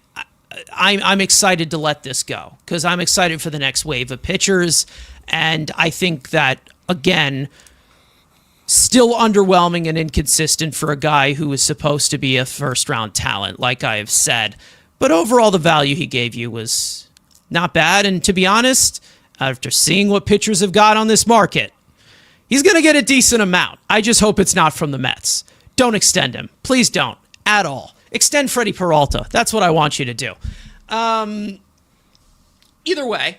I'm excited to let this go, because I'm excited for the next wave of pitchers. And I think that, again, still underwhelming and inconsistent for a guy who was supposed to be a first-round talent, like I have said. But overall, the value he gave you was not bad. And to be honest, after seeing what pitchers have got on this market, he's going to get a decent amount. I just hope it's not from the Mets. Don't extend him. Please don't. At all. Extend Freddie Peralta. That's what I want you to do. Either way,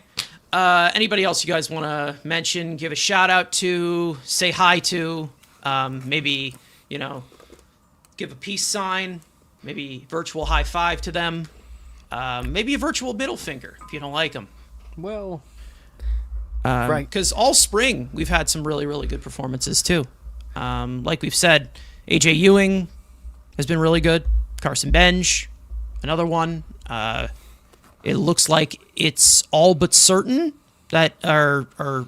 anybody else you guys want to mention, give a shout out to, say hi to, maybe, give a peace sign, maybe virtual high five to them, maybe a virtual middle finger if you don't like them. Well, right. Because all spring we've had some really, really good performances too. Like we've said, AJ Ewing has been really good. Carson Benj, another one. It looks like it's all but certain that are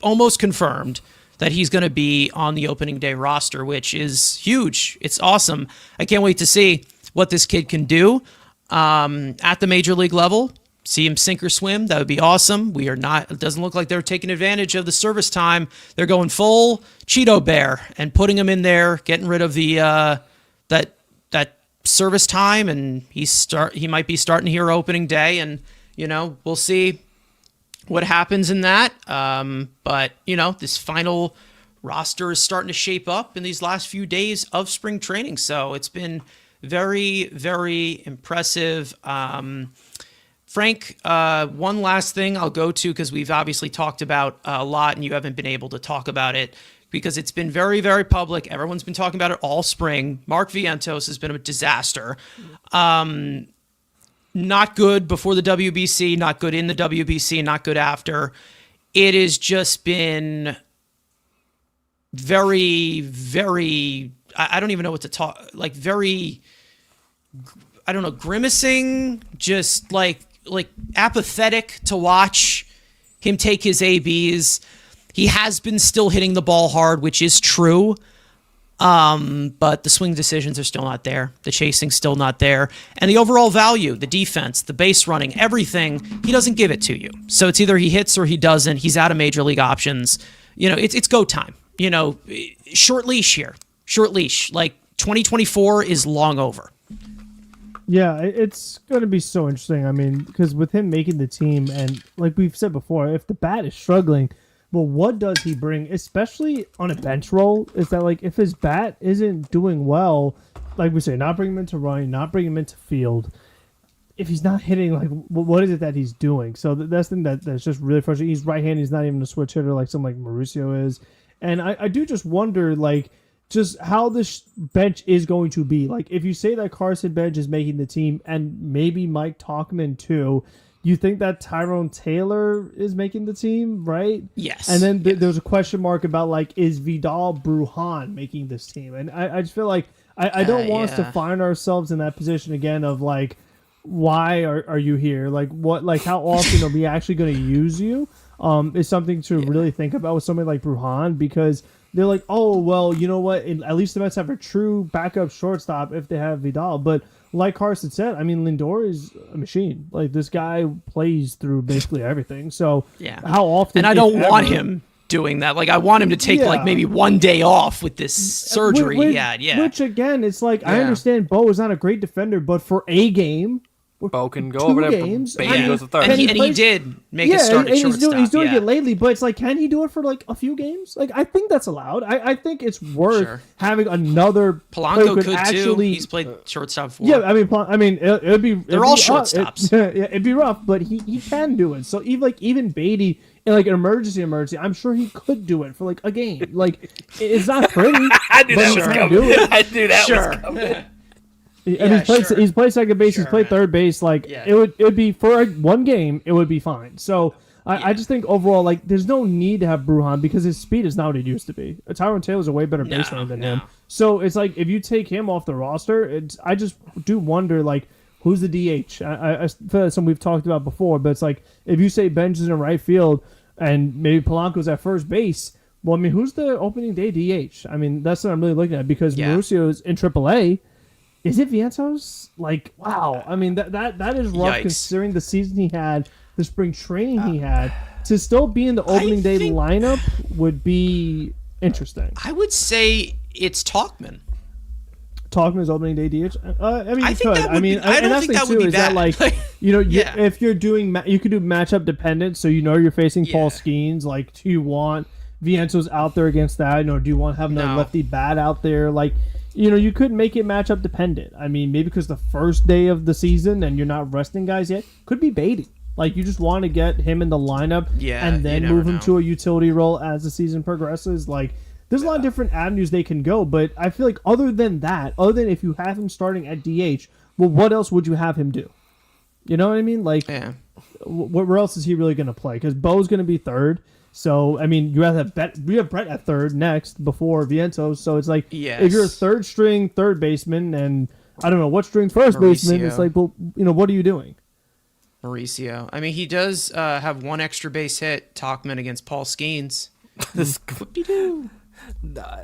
almost confirmed that he's going to be on the opening day roster, which is huge. It's awesome. I can't wait to see what this kid can do at the major league level. See him sink or swim. That would be awesome. It doesn't look like they're taking advantage of the service time. They're going full Cheeto Bear and putting him in there, getting rid of the that service time, and he might be starting here opening day, and we'll see what happens in that. But this final roster is starting to shape up in these last few days of spring training, so it's been very, very impressive. Frank, one last thing I'll go to, because we've obviously talked about a lot and you haven't been able to talk about it because it's been very, very public. Everyone's been talking about it all spring. Mark Vientos has been a disaster. Not good before the WBC, not good in the WBC, not good after. It has just been very, very, I don't even know what to talk, like very, I don't know, grimacing, just like apathetic to watch him take his ABs. He has been still hitting the ball hard, which is true. But the swing decisions are still not there. The chasing's still not there. And the overall value, the defense, the base running, everything, he doesn't give it to you. So it's either he hits or he doesn't. He's out of major league options. It's go time. Short leash here. Short leash. Like 2024 is long over. Yeah, it's going to be so interesting. I mean, because with him making the team, and like we've said before, if the bat is struggling, well, what does he bring, especially on a bench role? Is that like if his bat isn't doing well, like we say, not bring him into running, not bring him into field. If he's not hitting, like what is it that he's doing? So that's the thing that's just really frustrating. He's right-handed. He's not even a switch hitter like someone like Mauricio is, and I do just wonder like. Just how this bench is going to be. Like, if you say that Carson Bench is making the team, and maybe Mike Tauchman too, you think that Tyrone Taylor is making the team, right? Yes. And then there's a question mark about, like, is Vidal Brujan making this team? And I just feel like I don't want us to find ourselves in that position again of, like, why are you here? Like, what? Like, how often are we actually going to use you? Is something to really think about with somebody like Brujan, because they're like, oh, well, you know what? At least the Mets have a true backup shortstop if they have Vidal. But like Carson said, I mean, Lindor is a machine. Like, this guy plays through basically everything. So how often? And I don't want him doing that. Like, I want him to take like maybe one day off with this surgery he had. Yeah. Which again, it's like I understand Bo is not a great defender, but for a game. Bo can go over there. Games, Beatty goes to third. And he did make a start at shortstop. He's doing it lately, but it's like, can he do it for like a few games? Like, I think that's allowed. I think it's worth having another. Polanco could too. He's played shortstop before. Yeah, I mean, it'd be. They're all shortstops. It'd be rough, but he can do it. So even Beatty in like an emergency, I'm sure he could do it for like a game. Like, it's not pretty. I knew that was coming. I knew that was coming. He's played second base. He's played third base. Like it would be for one game. It would be fine. So I just think overall, like, there's no need to have Brujan because his speed is not what it used to be. Tyrone Taylor's a way better baseman than him. So it's like if you take him off the roster, I just do wonder like who's the DH. I feel that's something we've talked about before, but it's like if you say Bench is in right field and maybe Polanco's at first base. Well, I mean, who's the opening day DH? I mean, that's what I'm really looking at because Mauricio's in AAA. Is it Vientos? Like, wow. I mean, that is rough considering the season he had, the spring training he had. To still be in the opening day lineup would be interesting. I would say it's Tauchman. Tauchman's opening day DH? I mean, I think that would be, I don't think that would be bad. Like, you know, if you're doing, you could do matchup dependent, so you know you're facing Paul Skeens. Like, do you want Vientos out there against that? You know, do you want to have another lefty bat out there? Like, you know, you could make it matchup dependent. I mean, maybe because the first day of the season and you're not resting guys yet, could be Beatty. Like, you just want to get him in the lineup and then move him to a utility role as the season progresses. Like, there's a lot of different avenues they can go, but I feel like other than if you have him starting at DH, well, what else would you have him do? You know what I mean? Like, where else is he really going to play? Because Bo's going to be third. So, I mean, you have Brett at third next before Vientos. So it's like, if you're a third string third baseman and I don't know what string first baseman, it's like, well, you know, what are you doing? Mauricio. I mean, he does have one extra base hit, Tauchman against Paul Skeens.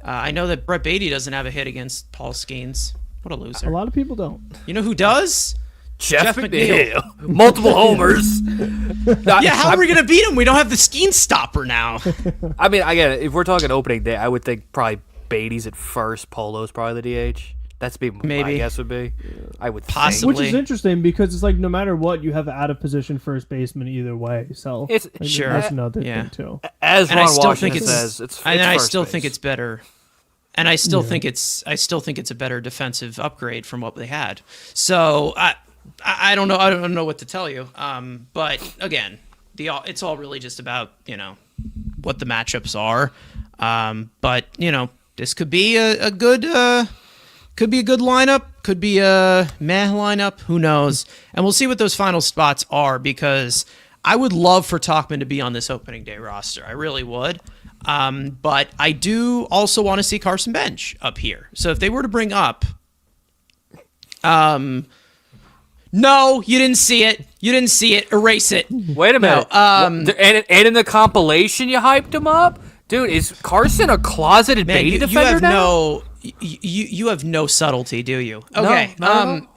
I know that Brett Beatty doesn't have a hit against Paul Skeens. What a loser. A lot of people don't. You know who does? Jeff McNeil. Multiple homers. How are we going to beat him? We don't have the Skeens stopper now. I mean, again, if we're talking opening day, I would think probably Beatty's at first, Polo's probably the DH. That's my guess would be. I would possibly. Which is interesting because it's like no matter what, you have out of position first baseman either way. So it's that's another thing too. As Ron Washington says, it's and I still think it's better. And I still think it's a better defensive upgrade from what they had. So I don't know. I don't know what to tell you. But again, it's all really just about, you know, what the matchups are. But you know, this could be a good lineup. Could be a meh lineup. Who knows? And we'll see what those final spots are because I would love for Tauchman to be on this opening day roster. I really would. But I do also want to see Carson Bench up here. So if they were to bring up, no, you didn't see it. You didn't see it. Erase it. Wait a minute. And in the compilation, you hyped him up, dude. Is Carson a closeted Beatty defender now? You have no subtlety, do you? Okay. No.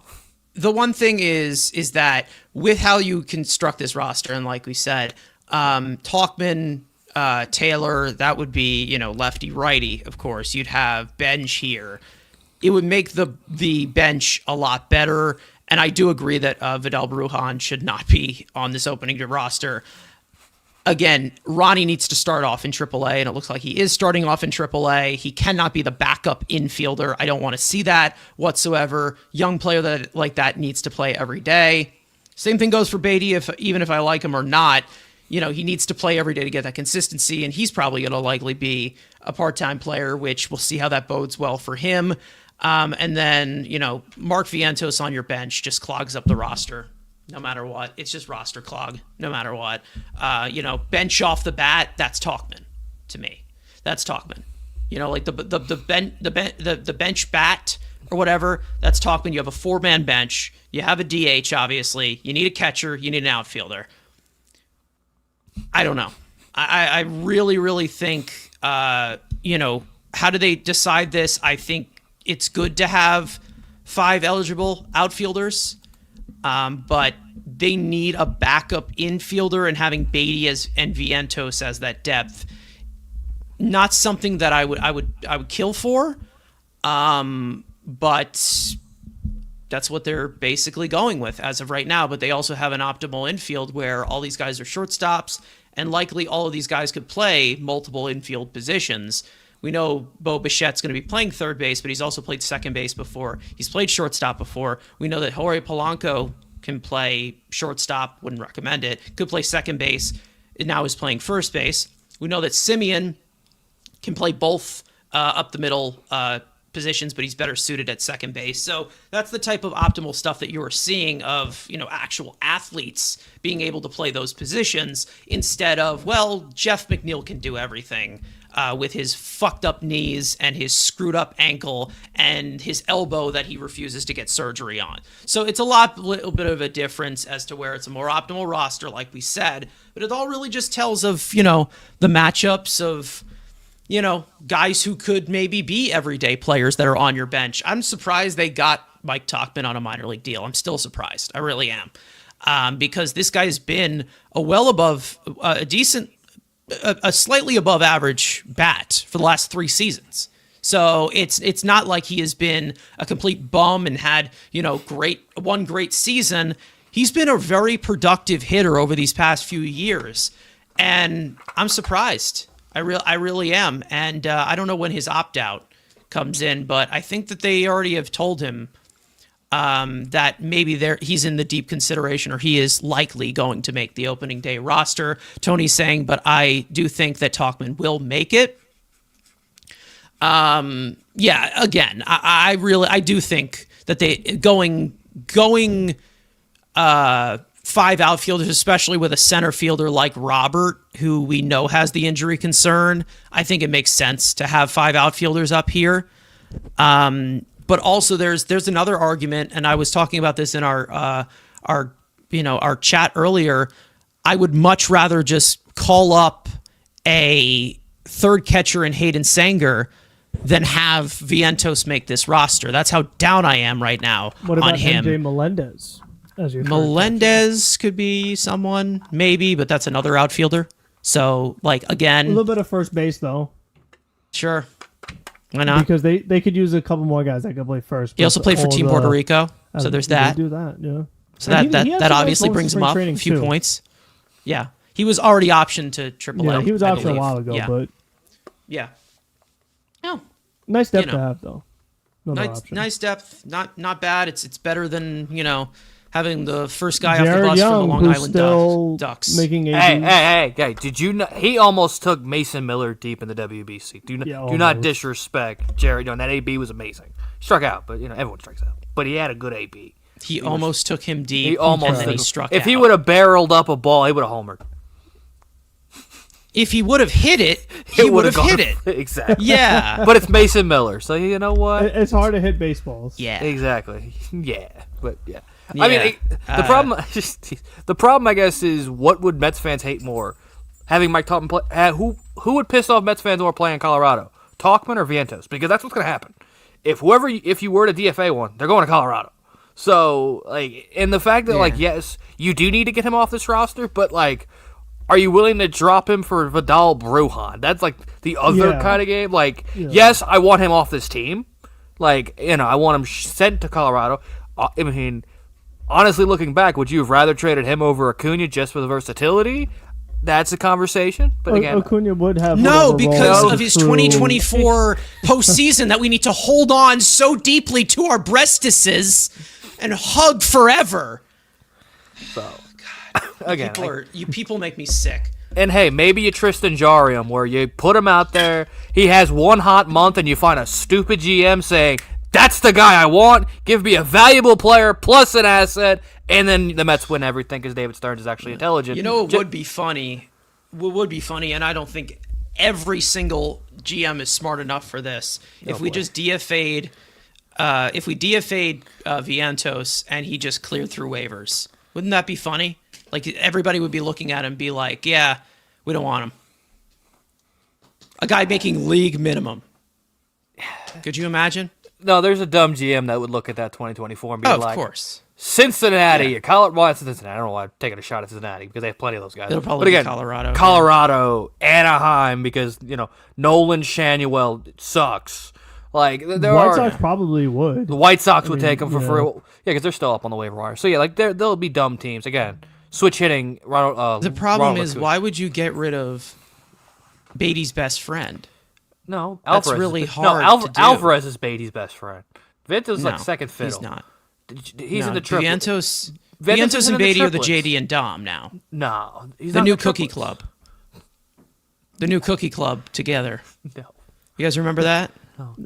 The one thing is that with how you construct this roster, and like we said, Tauchman, Taylor, that would be, you know, lefty righty. Of course, you'd have Bench here. It would make the bench a lot better, And I do agree that Vidal Brujan should not be on this opening day roster. Again, Ronnie needs to start off in AAA, and it looks like he is starting off in AAA. He cannot be the backup infielder. I don't want to see that whatsoever. Young player like that needs to play every day. Same thing goes for Beatty, even if I like him or not. He needs to play every day to get that consistency, and he's probably going to likely be a part-time player, which we'll see how that bodes well for him. And then, Mark Vientos on your bench just clogs up the roster. No matter what, it's just roster clog. No matter what, bench off the bat. That's Tauchman to me. That's Tauchman. Like the bench bat or whatever. That's Tauchman. You have a 4-man bench. You have a DH. Obviously, you need a catcher. You need an outfielder. I don't know. I really, really think. How do they decide this? I think it's good to have 5 eligible outfielders. But they need a backup infielder, and having Beatty and Vientos as that depth, not something that I would kill for. But that's what they're basically going with as of right now. But they also have an optimal infield where all these guys are shortstops, and likely all of these guys could play multiple infield positions. We know Bo Bichette's going to be playing third base, but he's also played second base before. He's played shortstop before. We know that Jorge Polanco can play shortstop, wouldn't recommend it. Could play second base, and now is playing first base. We know that Simeon can play both up the middle positions, but he's better suited at second base. So that's the type of optimal stuff that you are seeing of, actual athletes being able to play those positions instead of, well, Jeff McNeil can do everything. With his fucked up knees and his screwed up ankle and his elbow that he refuses to get surgery on. So it's a little bit of a difference as to where it's a more optimal roster, like we said, but it all really just tells of, the matchups of, guys who could maybe be everyday players that are on your bench. I'm surprised they got Mike Tauchman on a minor league deal. I'm still surprised. I really am. Because this guy has been a slightly above average bat for the last 3 seasons. So it's not like he has been a complete bum and had, one great season. He's been a very productive hitter over these past few years. And I'm surprised. I really am. And I don't know when his opt-out comes in, but I think that they already have told him that maybe he's in the deep consideration, or he is likely going to make the opening day roster. Tony's saying, but I do think that Tauchman will make it. Again, I do think that they going 5 outfielders, especially with a center fielder like Robert, who we know has the injury concern. I think it makes sense to have 5 outfielders up here. But also there's another argument, and I was talking about this in our chat earlier. I would much rather just call up a third catcher in Hayden Sanger than have Vientos make this roster. That's how down I am right now what about on him. MJ Melendez as your Melendez could be someone, maybe, but that's another outfielder. So, again, a little bit of first base though. Sure. Why not? Because they could use a couple more guys that could play first. He also played for Team Puerto Rico, so there's that. Do that, yeah. So that obviously brings him up a few points. Yeah, he was already optioned to AAA. Yeah, he was optioned a while ago, but yeah. No, nice depth to have though. Nice depth, not bad. It's better than having the first guy Jared off the bus Young, from the Long who's Island still Ducks. Making Hey! Did you know he almost took Mason Miller deep in the WBC? Do not disrespect Jared Young. That AB was amazing. He struck out, but everyone strikes out. But he had a good AB. He almost took him deep. He almost and then he struck out. If he would have barreled up a ball, he would have homered. If he would have hit it, he would have hit it. Exactly. Yeah. But it's Mason Miller, so you know what? It's hard to hit baseballs. Yeah. Exactly. Yeah. But yeah. Yeah. I mean, the problem, I guess, is what would Mets fans hate more? Having Mike Tauchman play? Who would piss off Mets fans more playing in Colorado? Tauchman or Vientos? Because that's what's going to happen. If you were to DFA one, they're going to Colorado. So, and the fact that, yes, you do need to get him off this roster, but, are you willing to drop him for Vidal Brujan? That's, the other kind of game. Yes, I want him off this team. I want him sent to Colorado. I mean, honestly, looking back, would you have rather traded him over Acuna just for the versatility? That's a conversation. But again, Acuna would have No, whatever because role of his through- 2024 postseason that we need to hold on so deeply to our breastises and hug forever. so again, You people make me sick. and hey, maybe you Tristan Jarry him, where you put him out there, he has one hot month, and you find a stupid GM saying, "That's the guy I want. Give me a valuable player plus an asset," and then the Mets win everything because David Stearns is actually intelligent. You know, it would be funny. What would be funny, and I don't think every single GM is smart enough for this. If we just DFA'd, Vientos and he just cleared through waivers, wouldn't that be funny? Like everybody would be looking at him and be like, "Yeah, we don't want him." A guy making league minimum. Could you imagine? No, there's a dumb GM that would look at that 2024 and be Oh, like, of course. Cincinnati, Colorado, Cincinnati. I don't know why I'm taking a shot at Cincinnati because they have plenty of those guys. It'll probably but again, be Colorado. Colorado, Anaheim, because Nolan Shanuel sucks. Like there White are Sox probably would. the White Sox would take him for yeah. free. Yeah, because they're still up on the waiver wire. So yeah, like there'll be dumb teams again. Switch hitting. The problem Ronald is, Acuna. why would you get rid of Beatty's best friend? No, That's Alvarez really is, hard No, to do. Alvarez is Beatty's best friend. Vento's like No, second fiddle. He's not. He's in the triple. Vientos Vientos is in and the Beatty are the triplets. JD and Dom now. No, he's The not new in Cookie triplets. Club. The new Cookie Club together. No, You guys remember that?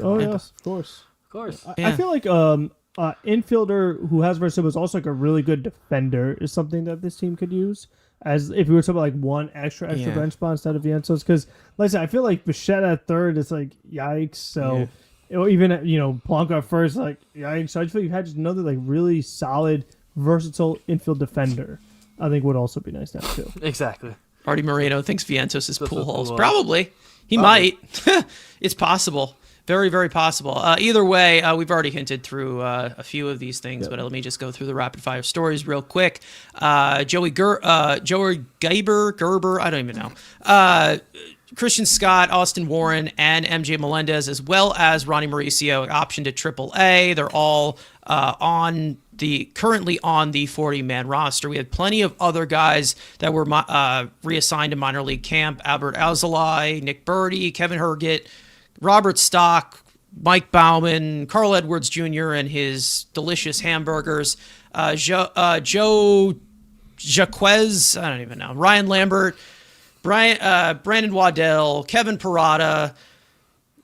Oh yes, of course. of course. Yeah. I feel like infielder who has versatility, but is also like a really good defender is something that this team could use. As if we were talking about like one extra Yeah. bench spot instead of Vientos, because like I said, I feel like Bichette at third is like yikes. So or even Blanco at first, like yikes. So I just feel like you had just another like really solid, versatile infield defender. I think would also be nice to have too. Exactly. Artie Moreno thinks Vientos is pool pool holes. holes. Probably. He might. It's possible. Very, very possible. Either way, we've already hinted through a few of these things, but let me just go through the rapid fire stories real quick. Joey Gerber, I don't even know. Christian Scott, Austin Warren, and MJ Melendez, as well as Ronnie Mauricio, optioned to AAA. They're all currently on the 40-man roster. We had plenty of other guys that were reassigned to minor league camp: Albert Alzolay, Nick Birdie, Kevin Herget, Robert Stock, Mike Bauman, Carl Edwards Jr. and his delicious hamburgers, Joe Jaquez, I don't even know, Ryan Lambert, Brandon Waddell, Kevin Parada,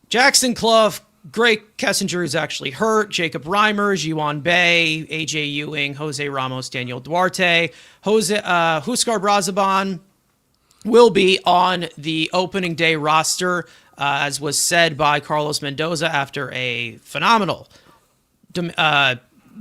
Jackson Clough, Greg Kessinger is actually hurt, Jacob Reimer, Jiwan Bay, AJ Ewing, Jose Ramos, Daniel Duarte, Huskar Brazaban will be on the opening day roster, as was said by Carlos Mendoza after a phenomenal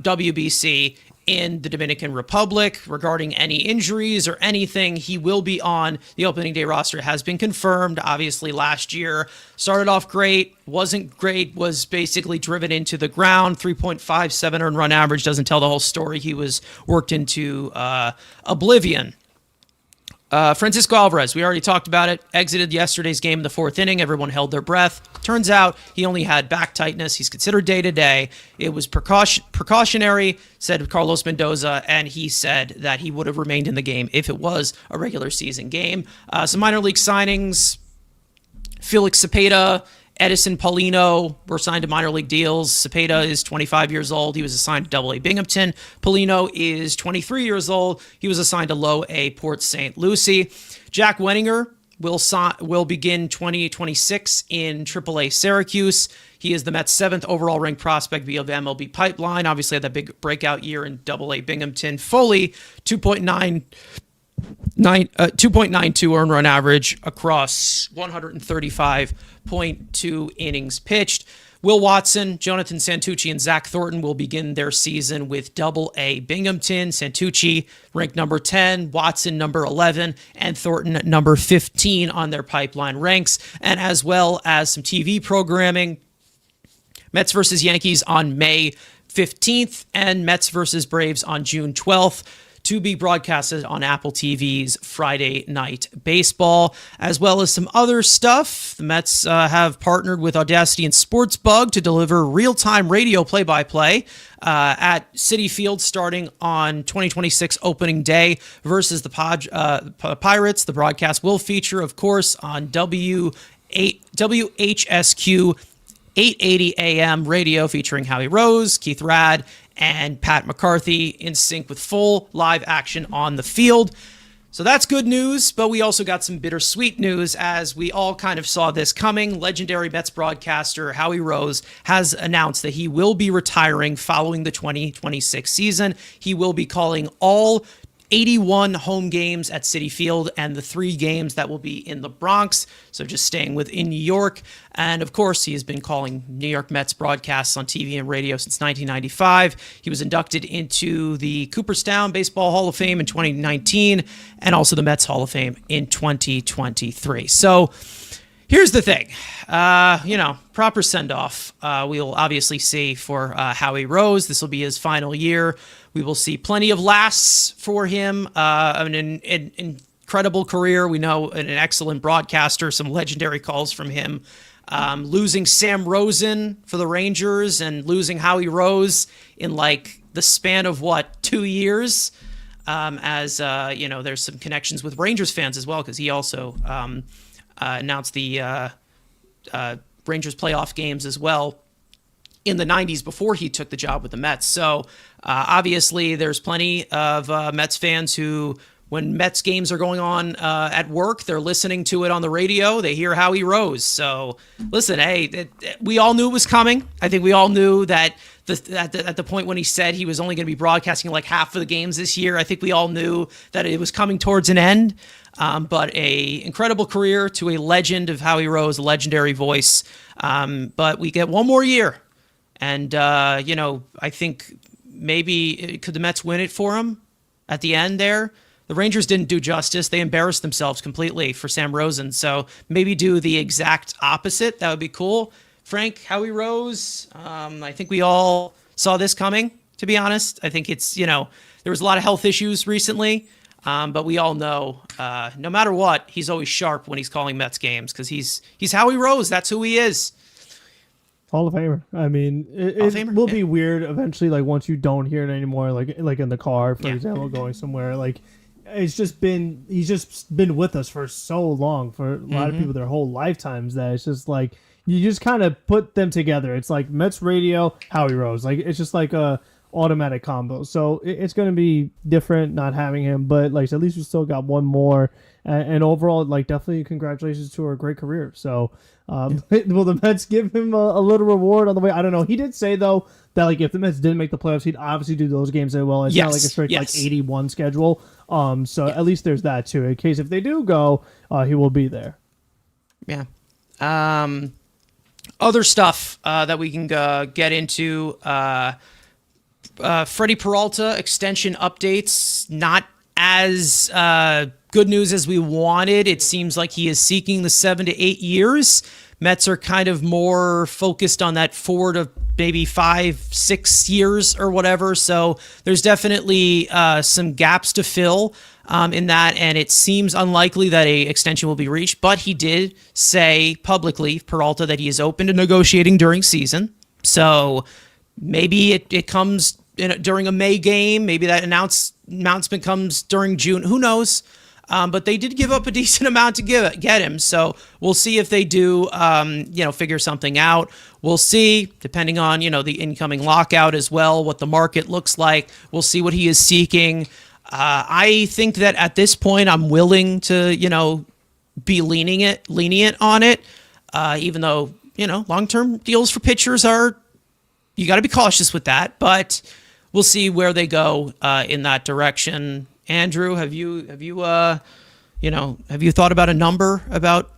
WBC in the Dominican Republic. Regarding any injuries or anything, he will be on the opening day roster. It has been confirmed. Obviously, last year started off great, wasn't great, was basically driven into the ground. 3.57 earned run average doesn't tell the whole story. He was worked into oblivion. Francisco Alvarez, we already talked about it, exited yesterday's game in the fourth inning. Everyone held their breath. Turns out he only had back tightness. He's considered day-to-day. It was precautionary, said Carlos Mendoza, and he said that he would have remained in the game if it was a regular season game. Some minor league signings: Felix Cepeda, Edison Paulino were signed to minor league deals. Cepeda is 25 years old. He was assigned to AA Binghamton. Paulino is 23 years old. He was assigned to Low A Port St. Lucie. Jack Wenninger will begin 2026 in AAA Syracuse. He is the Mets' 7th overall ranked prospect via the MLB pipeline. Obviously had that big breakout year in AA Binghamton. Foley, 2.92 earned run average across 135.2 innings pitched. Will Watson, Jonathan Santucci, and Zach Thornton will begin their season with AA Binghamton. Santucci ranked number 10, Watson number 11, and Thornton number 15 on their pipeline ranks, and as well as some TV programming. Mets versus Yankees on May 15th and Mets versus Braves on June 12th. to be broadcasted on Apple TV's Friday Night Baseball, as well as some other stuff. The Mets have partnered with Audacity and Sportsbug to deliver real-time radio play-by-play at Citi Field starting on 2026 opening day versus the Pirates. The broadcast will feature, of course, on WHSQ 880 AM radio featuring Howie Rose, Keith Rad, and Pat McCarthy in sync with full live action on the field. So that's good news, but we also got some bittersweet news as we all kind of saw this coming. Legendary Mets broadcaster Howie Rose has announced that he will be retiring following the 2026 season. He will be calling all 81 home games at Citi Field and the 3 games that will be in the Bronx. So just staying within New York. And of course, he has been calling New York Mets broadcasts on TV and radio since 1995. He was inducted into the Cooperstown Baseball Hall of Fame in 2019 and also the Mets Hall of Fame in 2023. So here's the thing, proper send-off. We will obviously see for Howie Rose. This will be his final year. We will see plenty of lasts for him. An incredible career. We know an excellent broadcaster, some legendary calls from him. Losing Sam Rosen for the Rangers and losing Howie Rose in like the span of 2 years. There's some connections with Rangers fans as well because he also announced the Rangers playoff games as well in the 90s before he took the job with the Mets. So obviously there's plenty of Mets fans who, when Mets games are going on at work, they're listening to it on the radio. They hear Howie Rose. So listen, we all knew it was coming. I think we all knew that at the point when he said he was only going to be broadcasting like half of the games this year, I think we all knew that it was coming towards an end. But a incredible career to a legend of Howie Rose, a legendary voice. But we get one more year. And, I think maybe could the Mets win it for him at the end there? The Rangers didn't do justice. They embarrassed themselves completely for Sam Rosen. So maybe do the exact opposite. That would be cool. Frank, Howie Rose, I think we all saw this coming, to be honest. I think it's, there was a lot of health issues recently. But we all know, no matter what, he's always sharp when he's calling Mets games because he's Howie Rose. That's who he is. Hall of Famer. I mean, it will be weird eventually, like once you don't hear it anymore, like in the car, for example, going somewhere. Like he's just been with us for so long, for a lot of people their whole lifetimes, that it's just like you just kind of put them together. It's like Mets radio, Howie Rose. Like it's just like a automatic combo. So it's going to be different not having him, but like at least we still got one more. And overall, like definitely congratulations to a great career. So will the Mets give him a little reward on the way? I don't know. He did say though that like if the Mets didn't make the playoffs, he'd obviously do those games as well. It's not like a strict like 81 schedule. At least there's that too. In case if they do go, he will be there. Yeah. Other stuff that we can get into. Freddie Peralta extension updates, not as good news as we wanted. It seems like he is seeking the 7 to 8 years. Mets are kind of more focused on that 4 to maybe 5, 6 years or whatever. So there's definitely some gaps to fill in that, and it seems unlikely that a extension will be reached. But he did say publicly, Peralta, that he is open to negotiating during season. So maybe it comes during a May game. Maybe that announcement comes during June. Who knows? But they did give up a decent amount to get him. So we'll see if they do, figure something out. We'll see, depending on, the incoming lockout as well, what the market looks like. We'll see what he is seeking. I think that at this point, I'm willing to, be lenient on it, even though, long-term deals for pitchers you got to be cautious with that, but we'll see where they go in that direction. Andrew, have you thought about a number about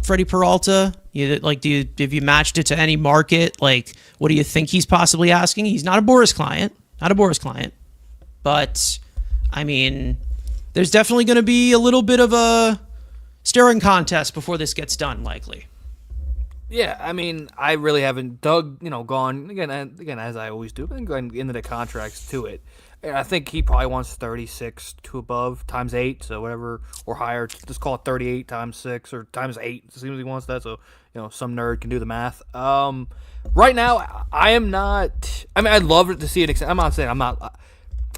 Freddie Peralta? Have you matched it to any market? Like, what do you think he's possibly asking? He's not a Boris client, but I mean, there's definitely going to be a little bit of a staring contest before this gets done, likely. Yeah, I mean, I really haven't gone again as I always do, and going into the contracts to it. And I think he probably wants 36 to above times 8, so whatever or higher. Just call it 38 times 6 or times 8. It seems he wants that, so some nerd can do the math. Right now, I am not. I mean, I'd love to see it. I'm not saying I'm not.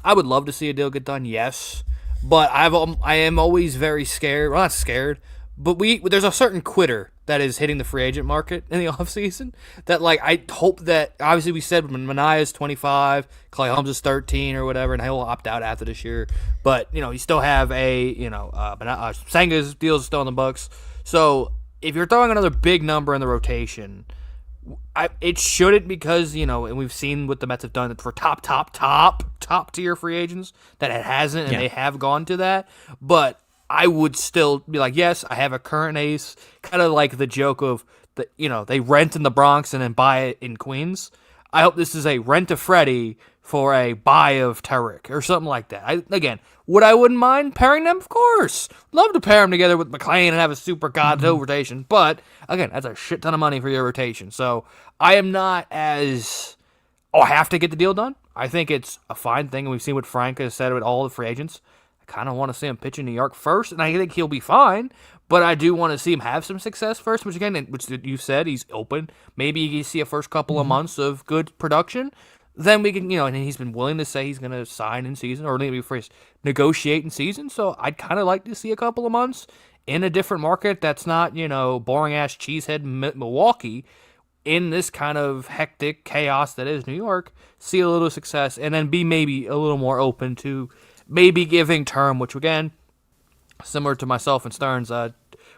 I would love to see a deal get done, yes, but I am always very scared. Well, not scared, but there's a certain quitter that is hitting the free agent market in the offseason that, like, I hope that, obviously we said when Manaea is 25, Clay Holmes is 13 or whatever, and he'll opt out after this year, but, you still have Senga's deal is still in the books, so if you're throwing another big number in the rotation, it shouldn't, because, and we've seen what the Mets have done for top tier free agents, that it hasn't, and they have gone to that, but I would still be like, yes, I have a current ace, kind of like the joke of they rent in the Bronx and then buy it in Queens. I hope this is a rent of Freddie for a buy of Tarek or something like that. I wouldn't mind pairing them? Of course. Love to pair them together with McClain and have a super godzilla rotation. But, again, that's a shit ton of money for your rotation. So, I am not as, I have to get the deal done. I think it's a fine thing. And we've seen what Frank has said with all the free agents. I kind of want to see him pitch in New York first, and I think he'll be fine. But I do want to see him have some success first, which you said, he's open. Maybe you see a first couple of months of good production. Then we can, and he's been willing to say he's going to sign in season, or maybe first negotiate in season. So I'd kind of like to see a couple of months in a different market that's not, boring-ass cheesehead Milwaukee, in this kind of hectic chaos that is New York, see a little success, and then be maybe a little more open to maybe giving term, which, again, similar to myself and Stearns,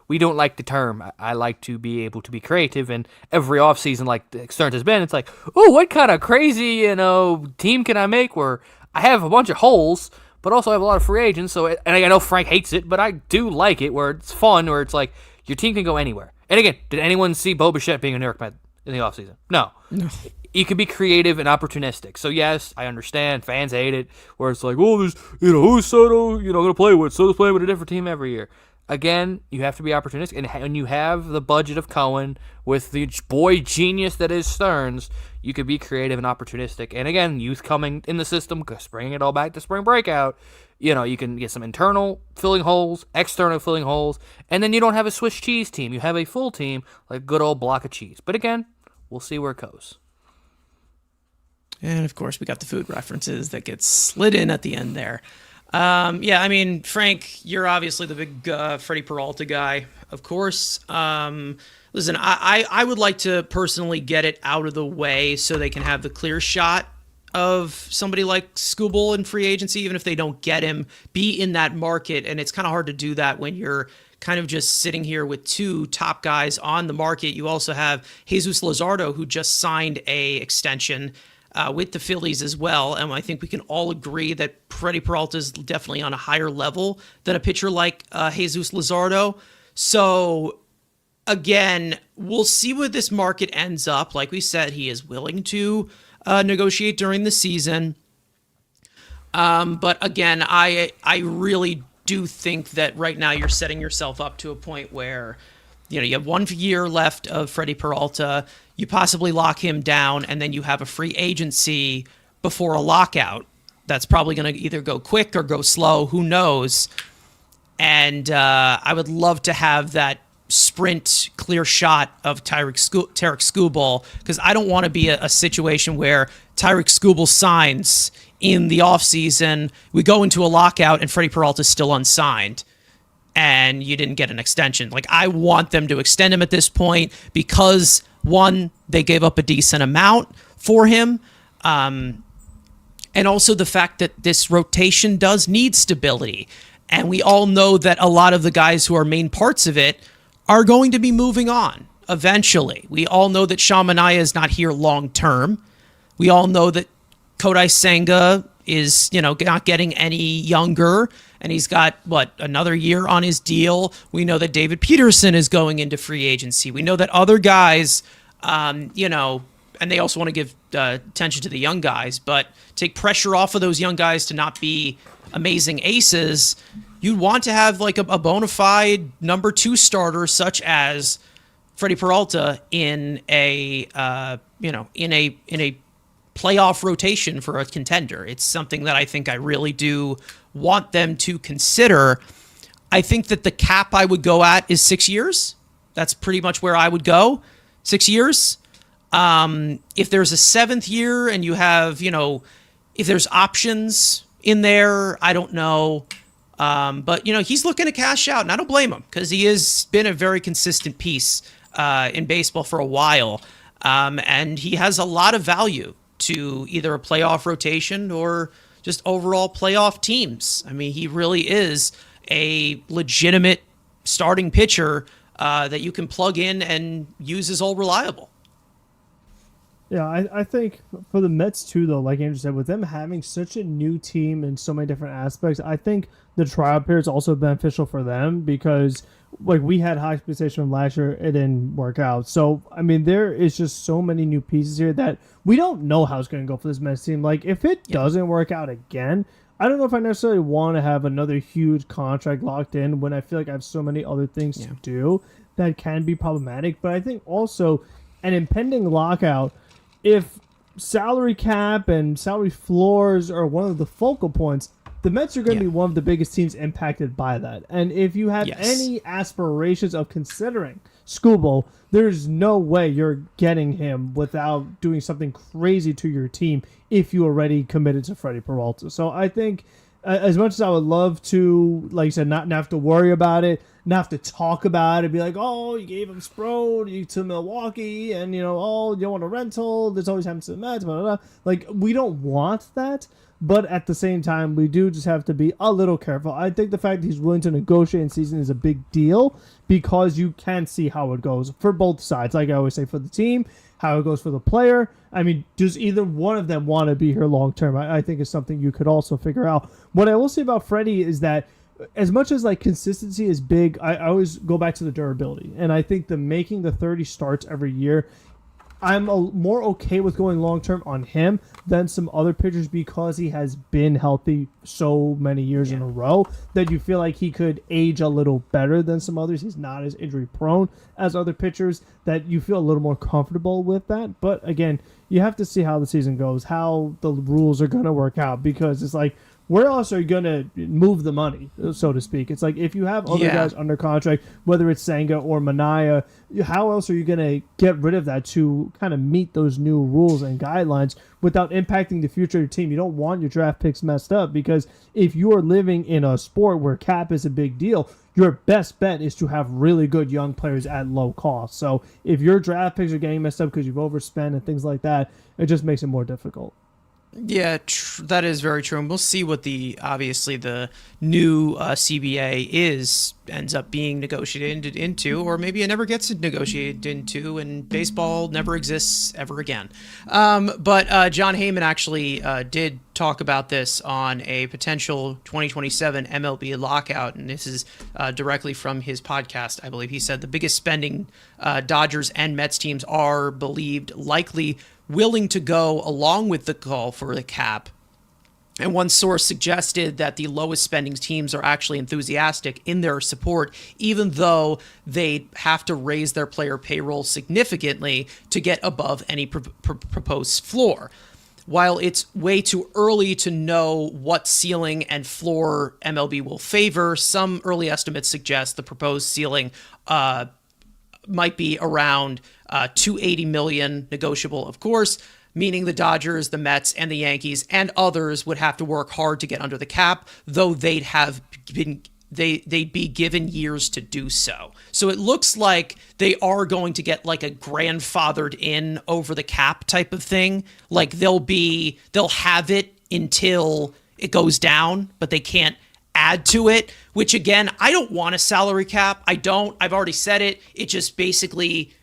we don't like the term. I like to be able to be creative, and every offseason, like Stearns has been, it's like, oh, what kind of crazy, team can I make where I have a bunch of holes, but also have a lot of free agents, and I know Frank hates it, but I do like it, where it's fun, where it's like, your team can go anywhere. And again, did anyone see Bo Bichette being a New York Met in the offseason? No. You can be creative and opportunistic. So, yes, I understand. Fans hate it, where it's like, oh, there's, who's Soto, going to play with? Soto's playing with a different team every year. Again, you have to be opportunistic. And you have the budget of Cohen with the boy genius that is Stearns, you could be creative and opportunistic. And, again, youth coming in the system, bringing it all back to spring breakout. You can get some internal filling holes, external filling holes, and then you don't have a Swiss cheese team. You have a full team, like a good old block of cheese. But, again, we'll see where it goes. And, of course, we got the food references that get slid in at the end there. Frank, you're obviously the big Freddie Peralta guy, of course. Listen, I would like to personally get it out of the way so they can have the clear shot of somebody like Skubal in free agency, even if they don't get him, be in that market. And it's kind of hard to do that when you're kind of just sitting here with two top guys on the market. You also have Jesus Luzardo, who just signed a extension with the Phillies as well. And I think we can all agree that Freddie Peralta is definitely on a higher level than a pitcher like Jesus Luzardo. So, again, we'll see where this market ends up. Like we said, he is willing to negotiate during the season. But, again, I really do think that right now you're setting yourself up to a point where, you have 1 year left of Freddie Peralta. You possibly lock him down, and then you have a free agency before a lockout. That's probably going to either go quick or go slow. Who knows? And I would love to have that sprint clear shot of Tarek Skubal, because I don't want to be a situation where Tarek Skubal signs in the offseason, we go into a lockout, and Freddie Peralta is still unsigned, and you didn't get an extension. Like, I want them to extend him at this point because, one, they gave up a decent amount for him, and also the fact that this rotation does need stability. And we all know that a lot of the guys who are main parts of it are going to be moving on eventually. We all know that Sean Manaea is not here long term. We all know that Kodai Senga is, not getting any younger, and he's got, another year on his deal. We know that David Peterson is going into free agency. We know that other guys, and they also want to give attention to the young guys, but take pressure off of those young guys to not be amazing aces. You'd want to have, a bona fide number 2 starter, such as Freddie Peralta in a in a playoff rotation for a contender. It's something that I think I really do want them to consider. I think that the cap I would go at is 6 years. That's pretty much where I would go. 6 years. If there's a 7th year and you have, if there's options in there, I don't know. But, he's looking to cash out, and I don't blame him because he has been a very consistent piece in baseball for a while. And he has a lot of value to either a playoff rotation or just overall playoff teams. I mean, he really is a legitimate starting pitcher that you can plug in and use as all reliable. Yeah, I think for the Mets too, though, like Andrew said, with them having such a new team in so many different aspects, I think the tryout period is also beneficial for them because, like, we had high expectations from last year, it didn't work out. So, I mean, there is just so many new pieces here that we don't know how it's going to go for this Mets team. Like, if it doesn't work out again, I don't know if I necessarily want to have another huge contract locked in when I feel like I have so many other things to do that can be problematic. But I think also an impending lockout, if salary cap and salary floors are one of the focal points, the Mets are going to be one of the biggest teams impacted by that. And if you have any aspirations of considering Skubal, there's no way you're getting him without doing something crazy to your team if you already committed to Freddie Peralta. So I think as much as I would love to, like you said, not have to worry about it, not have to talk about it, be like, oh, you gave him Sproul to Milwaukee, and, you don't want a rental, this always happens to the Mets, blah, blah, blah. Like, we don't want that, but at the same time, we do just have to be a little careful. I think the fact that he's willing to negotiate in season is a big deal because you can see how it goes for both sides. Like I always say, for the team, how it goes for the player. I mean, does either one of them want to be here long term? I think is something you could also figure out. What I will say about Freddie is that as much as like consistency is big, I always go back to the durability. And I think the making the 30 starts every year, I'm more okay with going long term on him than some other pitchers because he has been healthy so many years in a row that you feel like he could age a little better than some others. He's not as injury prone as other pitchers, that you feel a little more comfortable with that. But again, you have to see how the season goes, how the rules are going to work out, because it's like, where else are you going to move the money, so to speak? It's like if you have other guys under contract, whether it's Senga or Manaea, how else are you going to get rid of that to kind of meet those new rules and guidelines without impacting the future of your team? You don't want your draft picks messed up, because if you are living in a sport where cap is a big deal, your best bet is to have really good young players at low cost. So if your draft picks are getting messed up because you've overspent and things like that, it just makes it more difficult. Yeah, that is very true, and we'll see what obviously the new CBA ends up being negotiated into, or maybe it never gets negotiated into, and baseball never exists ever again. But John Heyman actually did talk about this on a potential 2027 MLB lockout, and this is directly from his podcast, I believe. He said the biggest spending Dodgers and Mets teams are believed likely willing to go along with the call for the cap. And one source suggested that the lowest spending teams are actually enthusiastic in their support, even though they have to raise their player payroll significantly to get above any proposed floor. While it's way too early to know what ceiling and floor MLB will favor, some early estimates suggest the proposed ceiling might be around $280 million, negotiable, of course, meaning the Dodgers, the Mets, and the Yankees and others would have to work hard to get under the cap, though they'd be given years to do so. So it looks like they are going to get like a grandfathered in over the cap type of thing. Like they'll have it until it goes down, but they can't add to it, which again, I don't want a salary cap. I've already said it. It just basically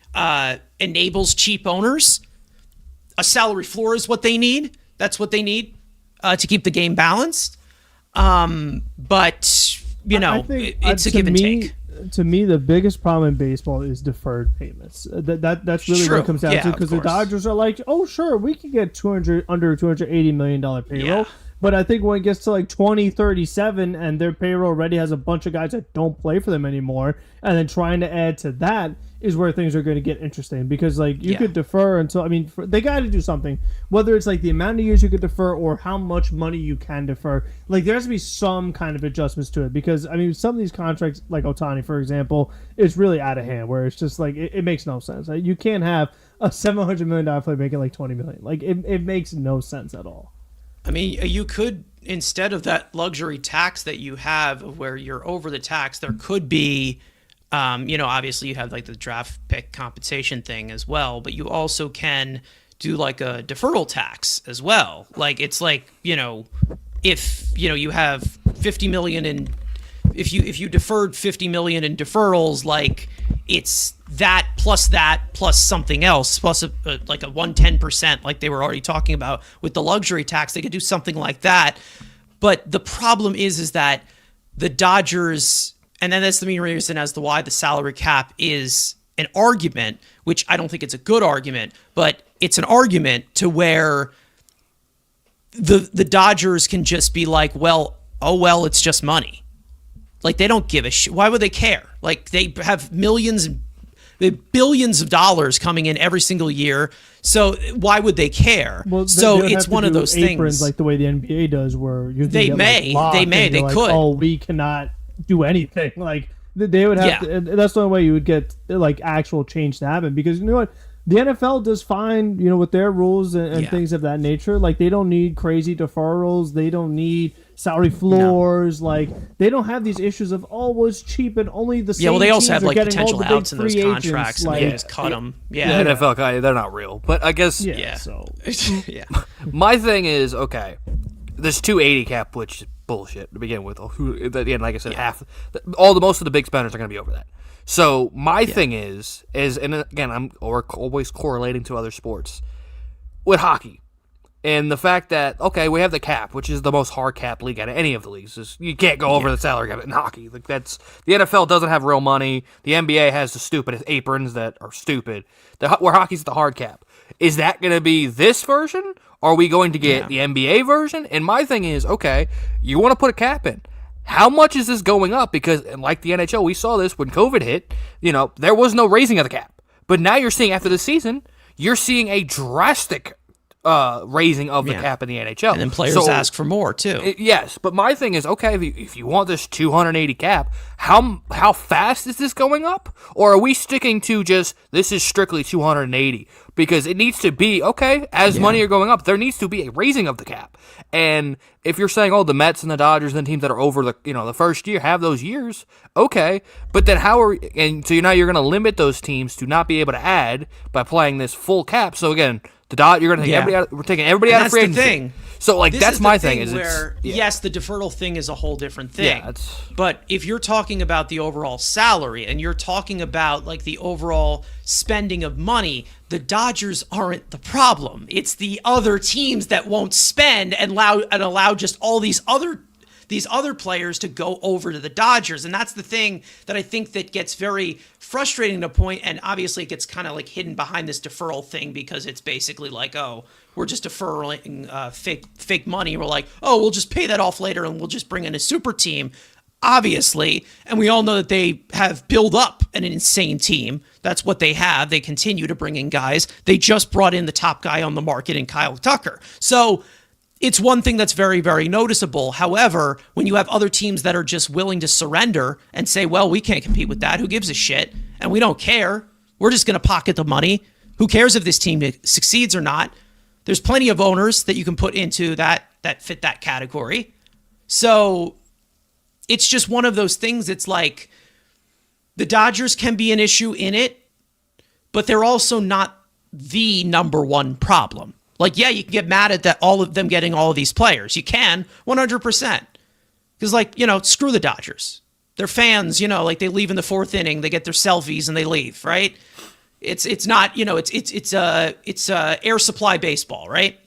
enables cheap owners. A salary floor is what they need. That's what they need to keep the game balanced. But I think, it's a give and take. To me, the biggest problem in baseball is deferred payments. That's really what it comes down to, because the Dodgers are like, oh, sure, we can get under $280 million payroll. But I think when it gets to like 2037 and their payroll already has a bunch of guys that don't play for them anymore, and then trying to add to that is where things are going to get interesting, because like you could defer until, I mean, they got to do something, whether it's like the amount of years you could defer or how much money you can defer. Like there has to be some kind of adjustments to it, because I mean some of these contracts, like Ohtani for example, is really out of hand, where it's just like it makes no sense. Like, you can't have a $700 million player making like 20 million. Like it makes no sense at all. I mean, you could, instead of that luxury tax that you have where you're over the tax, there could be, obviously you have like the draft pick compensation thing as well, but you also can do like a deferral tax as well. Like it's like, if, you have 50 million in, if you deferred 50 million in deferrals, like it's that plus something else, plus like a 110%, like they were already talking about with the luxury tax. They could do something like that. But the problem is that the Dodgers, and then that's the main reason as to why the salary cap is an argument, which I don't think it's a good argument, but it's an argument to where the Dodgers can just be like, well, it's just money. Like, they don't give a shit. Why would they care? Like, they have billions of dollars coming in every single year. So why would they care? Well, so it's one of those aprons things, like the way the NBA does, where you they may, they like, could. Oh, we cannot do anything. Like they would have to. And that's the only way you would get like actual change to happen, because you know what? The NFL does fine, with their rules and things of that nature. Like, they don't need crazy deferrals. They don't need salary floors. No. Like, they don't have these issues of, it's cheap and only the same. Yeah, well, they also teams have like potential outs in those agents. contracts, and they just cut them. Yeah, the NFL, they're not real. But I guess, So, my thing is, okay, there's 280 cap, which is bullshit to begin with. Like I said, most of the big spenders are going to be over that. So my thing is, and again, I'm always correlating to other sports with hockey, and the fact that we have the cap, which is the most hard cap league out of any of the leagues. You can't go over the salary cap in hockey. Like, that's the NFL doesn't have real money. The NBA has the stupid aprons that are stupid. Where hockey's the hard cap. Is that going to be this version? Or are we going to get the NBA version? And my thing is, you want to put a cap in. How much is this going up? Because, like the NHL, we saw this when COVID hit, there was no raising of the cap. But now you're seeing, after the season, you're seeing a drastic raising of the cap in the NHL. And then players ask for more, too. Yes, but my thing is, if you want this 280 cap, how fast is this going up? Or are we sticking to just, this is strictly 280? Because it needs to be, as money are going up, there needs to be a raising of the cap. And if you're saying, the Mets and the Dodgers and the teams that are over the first year have those years, but then so now you're going to limit those teams to not be able to add by playing this full cap. So again, you're going to take everybody out. We're taking everybody out of free agency. Thing. So that's my thing. Yes, the deferral thing is a whole different thing. Yeah, but if you're talking about the overall salary and you're talking about like the overall spending of money, the Dodgers aren't the problem. It's the other teams that won't spend and allow just all these other players to go over to the Dodgers. And that's the thing that I think that gets very frustrating to a point. And obviously it gets kind of like hidden behind this deferral thing, because it's basically like, we're just deferring fake money. We're like, we'll just pay that off later and we'll just bring in a super team. Obviously, and we all know that they have built up an insane team. That's what they have. They continue to bring in guys. They just brought in the top guy on the market in Kyle Tucker. So it's one thing that's very, very noticeable. However, when you have other teams that are just willing to surrender and say, well, we can't compete with that. Who gives a shit? And we don't care. We're just going to pocket the money. Who cares if this team succeeds or not? There's plenty of owners that you can put into that fit that category. So it's just one of those things. It's like the Dodgers can be an issue in it, but they're also not the number one problem. Like, you can get mad at that, all of them getting all of these players. You can, 100%. Because, screw the Dodgers. Their fans, like they leave in the fourth inning, they get their selfies and they leave, right? It's not, it's air supply baseball, right?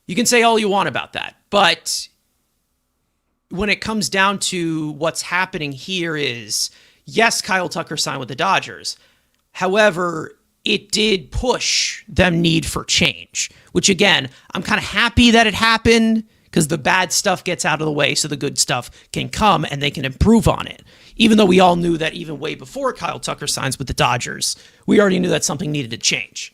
You can say all you want about that, but when it comes down to what's happening here is, yes, Kyle Tucker signed with the Dodgers. However, it did push them need for change, which again, I'm kind of happy that it happened because the bad stuff gets out of the way so the good stuff can come and they can improve on it. Even though we all knew that even way before Kyle Tucker signs with the Dodgers, we already knew that something needed to change.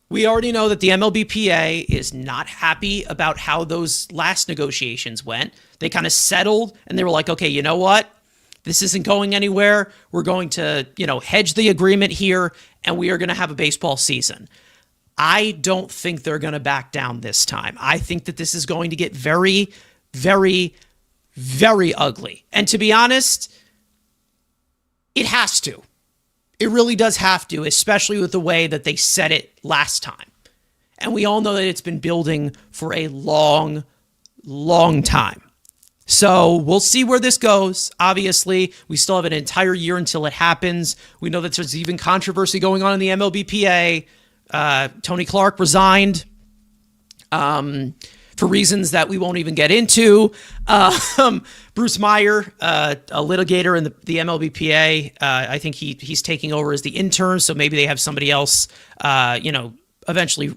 We already know that the MLBPA is not happy about how those last negotiations went. They kind of settled and they were like, okay, you know what? This isn't going anywhere. We're going to, hedge the agreement here and we are going to have a baseball season. I don't think they're going to back down this time. I think that this is going to get very, very, very ugly. And to be honest, it has to. It really does have to, especially with the way that they said it last time. And we all know that it's been building for a long, long time. So we'll see where this goes. Obviously, we still have an entire year until it happens. We know that there's even controversy going on in the MLBPA. Tony Clark resigned for reasons that we won't even get into. Bruce Meyer, a litigator in the MLBPA, I think he's taking over as the intern, so maybe they have somebody else, eventually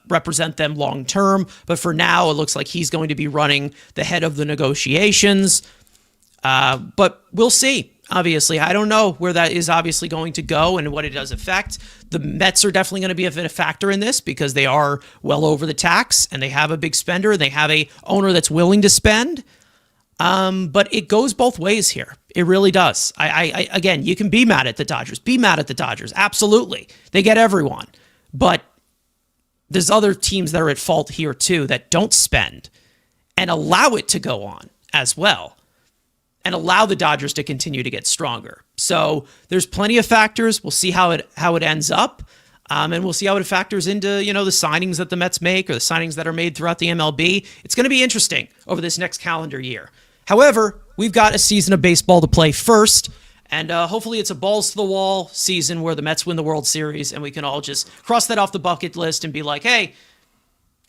represent them long term. But for now, it looks like he's going to be running the head of the negotiations. But we'll see. Obviously, I don't know where that is obviously going to go and what it does affect. The Mets are definitely going to be a factor in this because they are well over the tax and they have a big spender. They have a owner that's willing to spend. But it goes both ways here. It really does. Again, you can be mad at the Dodgers. Be mad at the Dodgers. Absolutely. They get everyone. But there's other teams that are at fault here too that don't spend and allow it to go on as well. And allow the Dodgers to continue to get stronger. So there's plenty of factors. We'll see how it ends up. And we'll see how it factors into, the signings that the Mets make or the signings that are made throughout the MLB. It's going to be interesting over this next calendar year. However, we've got a season of baseball to play first. And hopefully it's a balls to the wall season where the Mets win the World Series and we can all just cross that off the bucket list and be like, hey,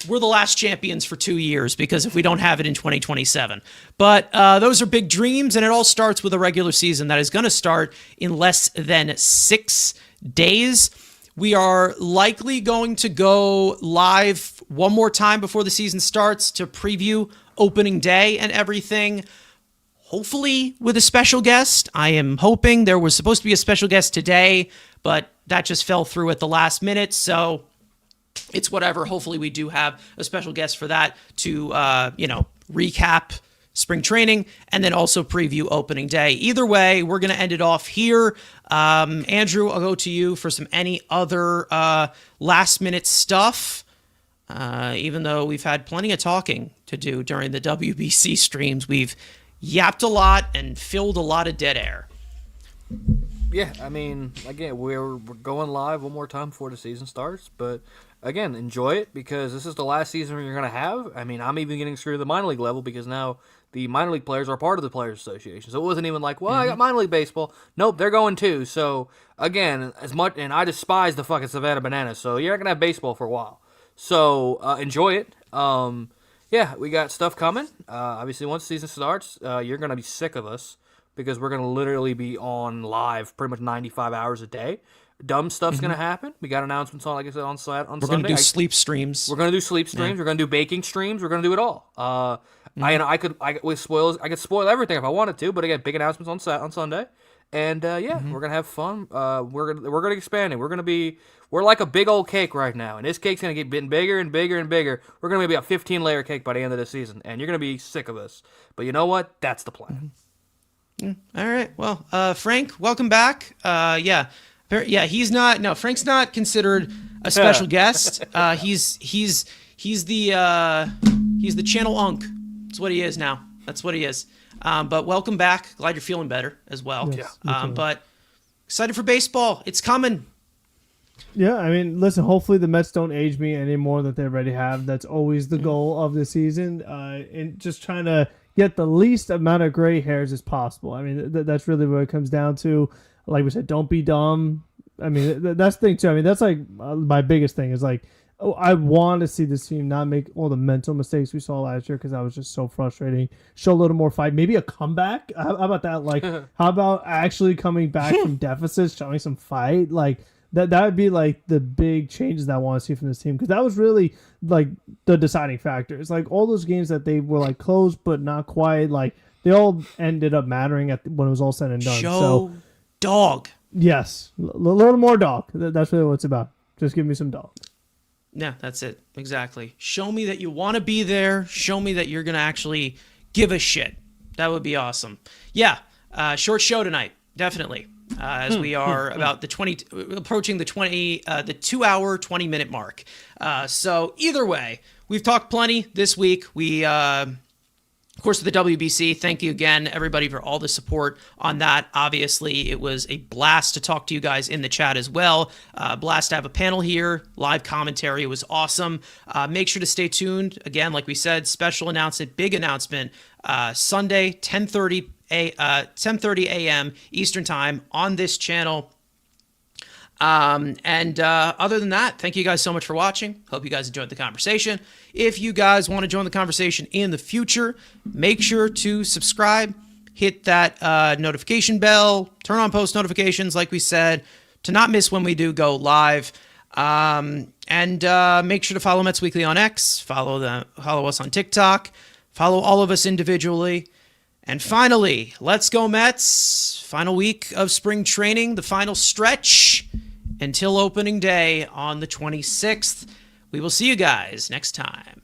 we're the last champions for 2 years because if we don't have it in 2027. But those are big dreams, and it all starts with a regular season that is going to start in less than 6 days. We are likely going to go live one more time before the season starts to preview opening day and everything. Hopefully with a special guest. I am hoping there was supposed to be a special guest today, but that just fell through at the last minute, so it's whatever. Hopefully we do have a special guest for that to, recap spring training and then also preview opening day. Either way, we're going to end it off here. Andrew, I'll go to you for any other last minute stuff. Even though we've had plenty of talking to do during the WBC streams, we've yapped a lot and filled a lot of dead air. Yeah, I mean, again, we're going live one more time before the season starts, but again, enjoy it because this is the last season you're going to have. I mean, I'm even getting screwed at the minor league level because now the minor league players are part of the Players Association. So it wasn't even like, well, I got minor league baseball. Nope, they're going too. So again, and I despise the fucking Savannah Bananas, so you're not going to have baseball for a while. So enjoy it. Yeah, we got stuff coming. Obviously, once the season starts, you're going to be sick of us because we're going to literally be on live pretty much 95 hours a day. Dumb stuff's going to happen. We got announcements on, like I said, on Sunday. We're going to do sleep streams. We're going to do sleep streams. Yeah. We're going to do baking streams. We're going to do it all. I could spoil everything if I wanted to, but again, big announcements on Sunday. And we're gonna have fun. We're gonna expand it. We're like a big old cake right now, and this cake's gonna get bigger and bigger and bigger. We're gonna be a 15-layer cake by the end of the season, and you're gonna be sick of us. But you know what? That's the plan. All right. Well, Frank, welcome back. Frank's not considered a special guest. He's the channel unk. That's what he is now. That's what he is. But welcome back. Glad you're feeling better as well. Yes, but excited for baseball. It's coming. Yeah, I mean, listen, hopefully the Mets don't age me any more than they already have. That's always the goal of the season. And just trying to get the least amount of gray hairs as possible. I mean, that's really what it comes down to. Like we said, don't be dumb. I mean, that's the thing, too. I mean, that's like my biggest thing is like, I want to see this team not make all the mental mistakes we saw last year because that was just so frustrating. Show a little more fight. Maybe a comeback. How about that? Like, how about actually coming back from deficits, showing some fight? Like, That would be like the big changes that I want to see from this team, because that was really like the deciding factor. It's like all those games that they were like close but not quite, like they all ended up mattering when it was all said and done. Show dog. Yes, a little more dog. That's really what it's about. Just give me some dog. Yeah, that's it. Exactly. Show me that you want to be there. Show me that you're going to actually give a shit. That would be awesome. Yeah, short show tonight, definitely. As we are about approaching the 2-hour, 20-minute mark. So either way, we've talked plenty this week. We, of course, the WBC, thank you again, everybody, for all the support on that. Obviously, it was a blast to talk to you guys in the chat as well. Blast to have a panel here. Live commentary. It was awesome. Make sure to stay tuned. Again, like we said, special announcement, big announcement, Sunday, 10:30 a.m. Eastern Time on this channel. Other than that, thank you guys so much for watching. Hope you guys enjoyed the conversation. If you guys want to join the conversation in the future, make sure to subscribe, hit that notification bell, turn on post notifications, like we said, to not miss when we do go live. Make sure to follow Mets Weekly on X, follow us on TikTok, follow all of us individually. And finally, let's go Mets. Final week of spring training, the final stretch until opening day on the 26th. We will see you guys next time.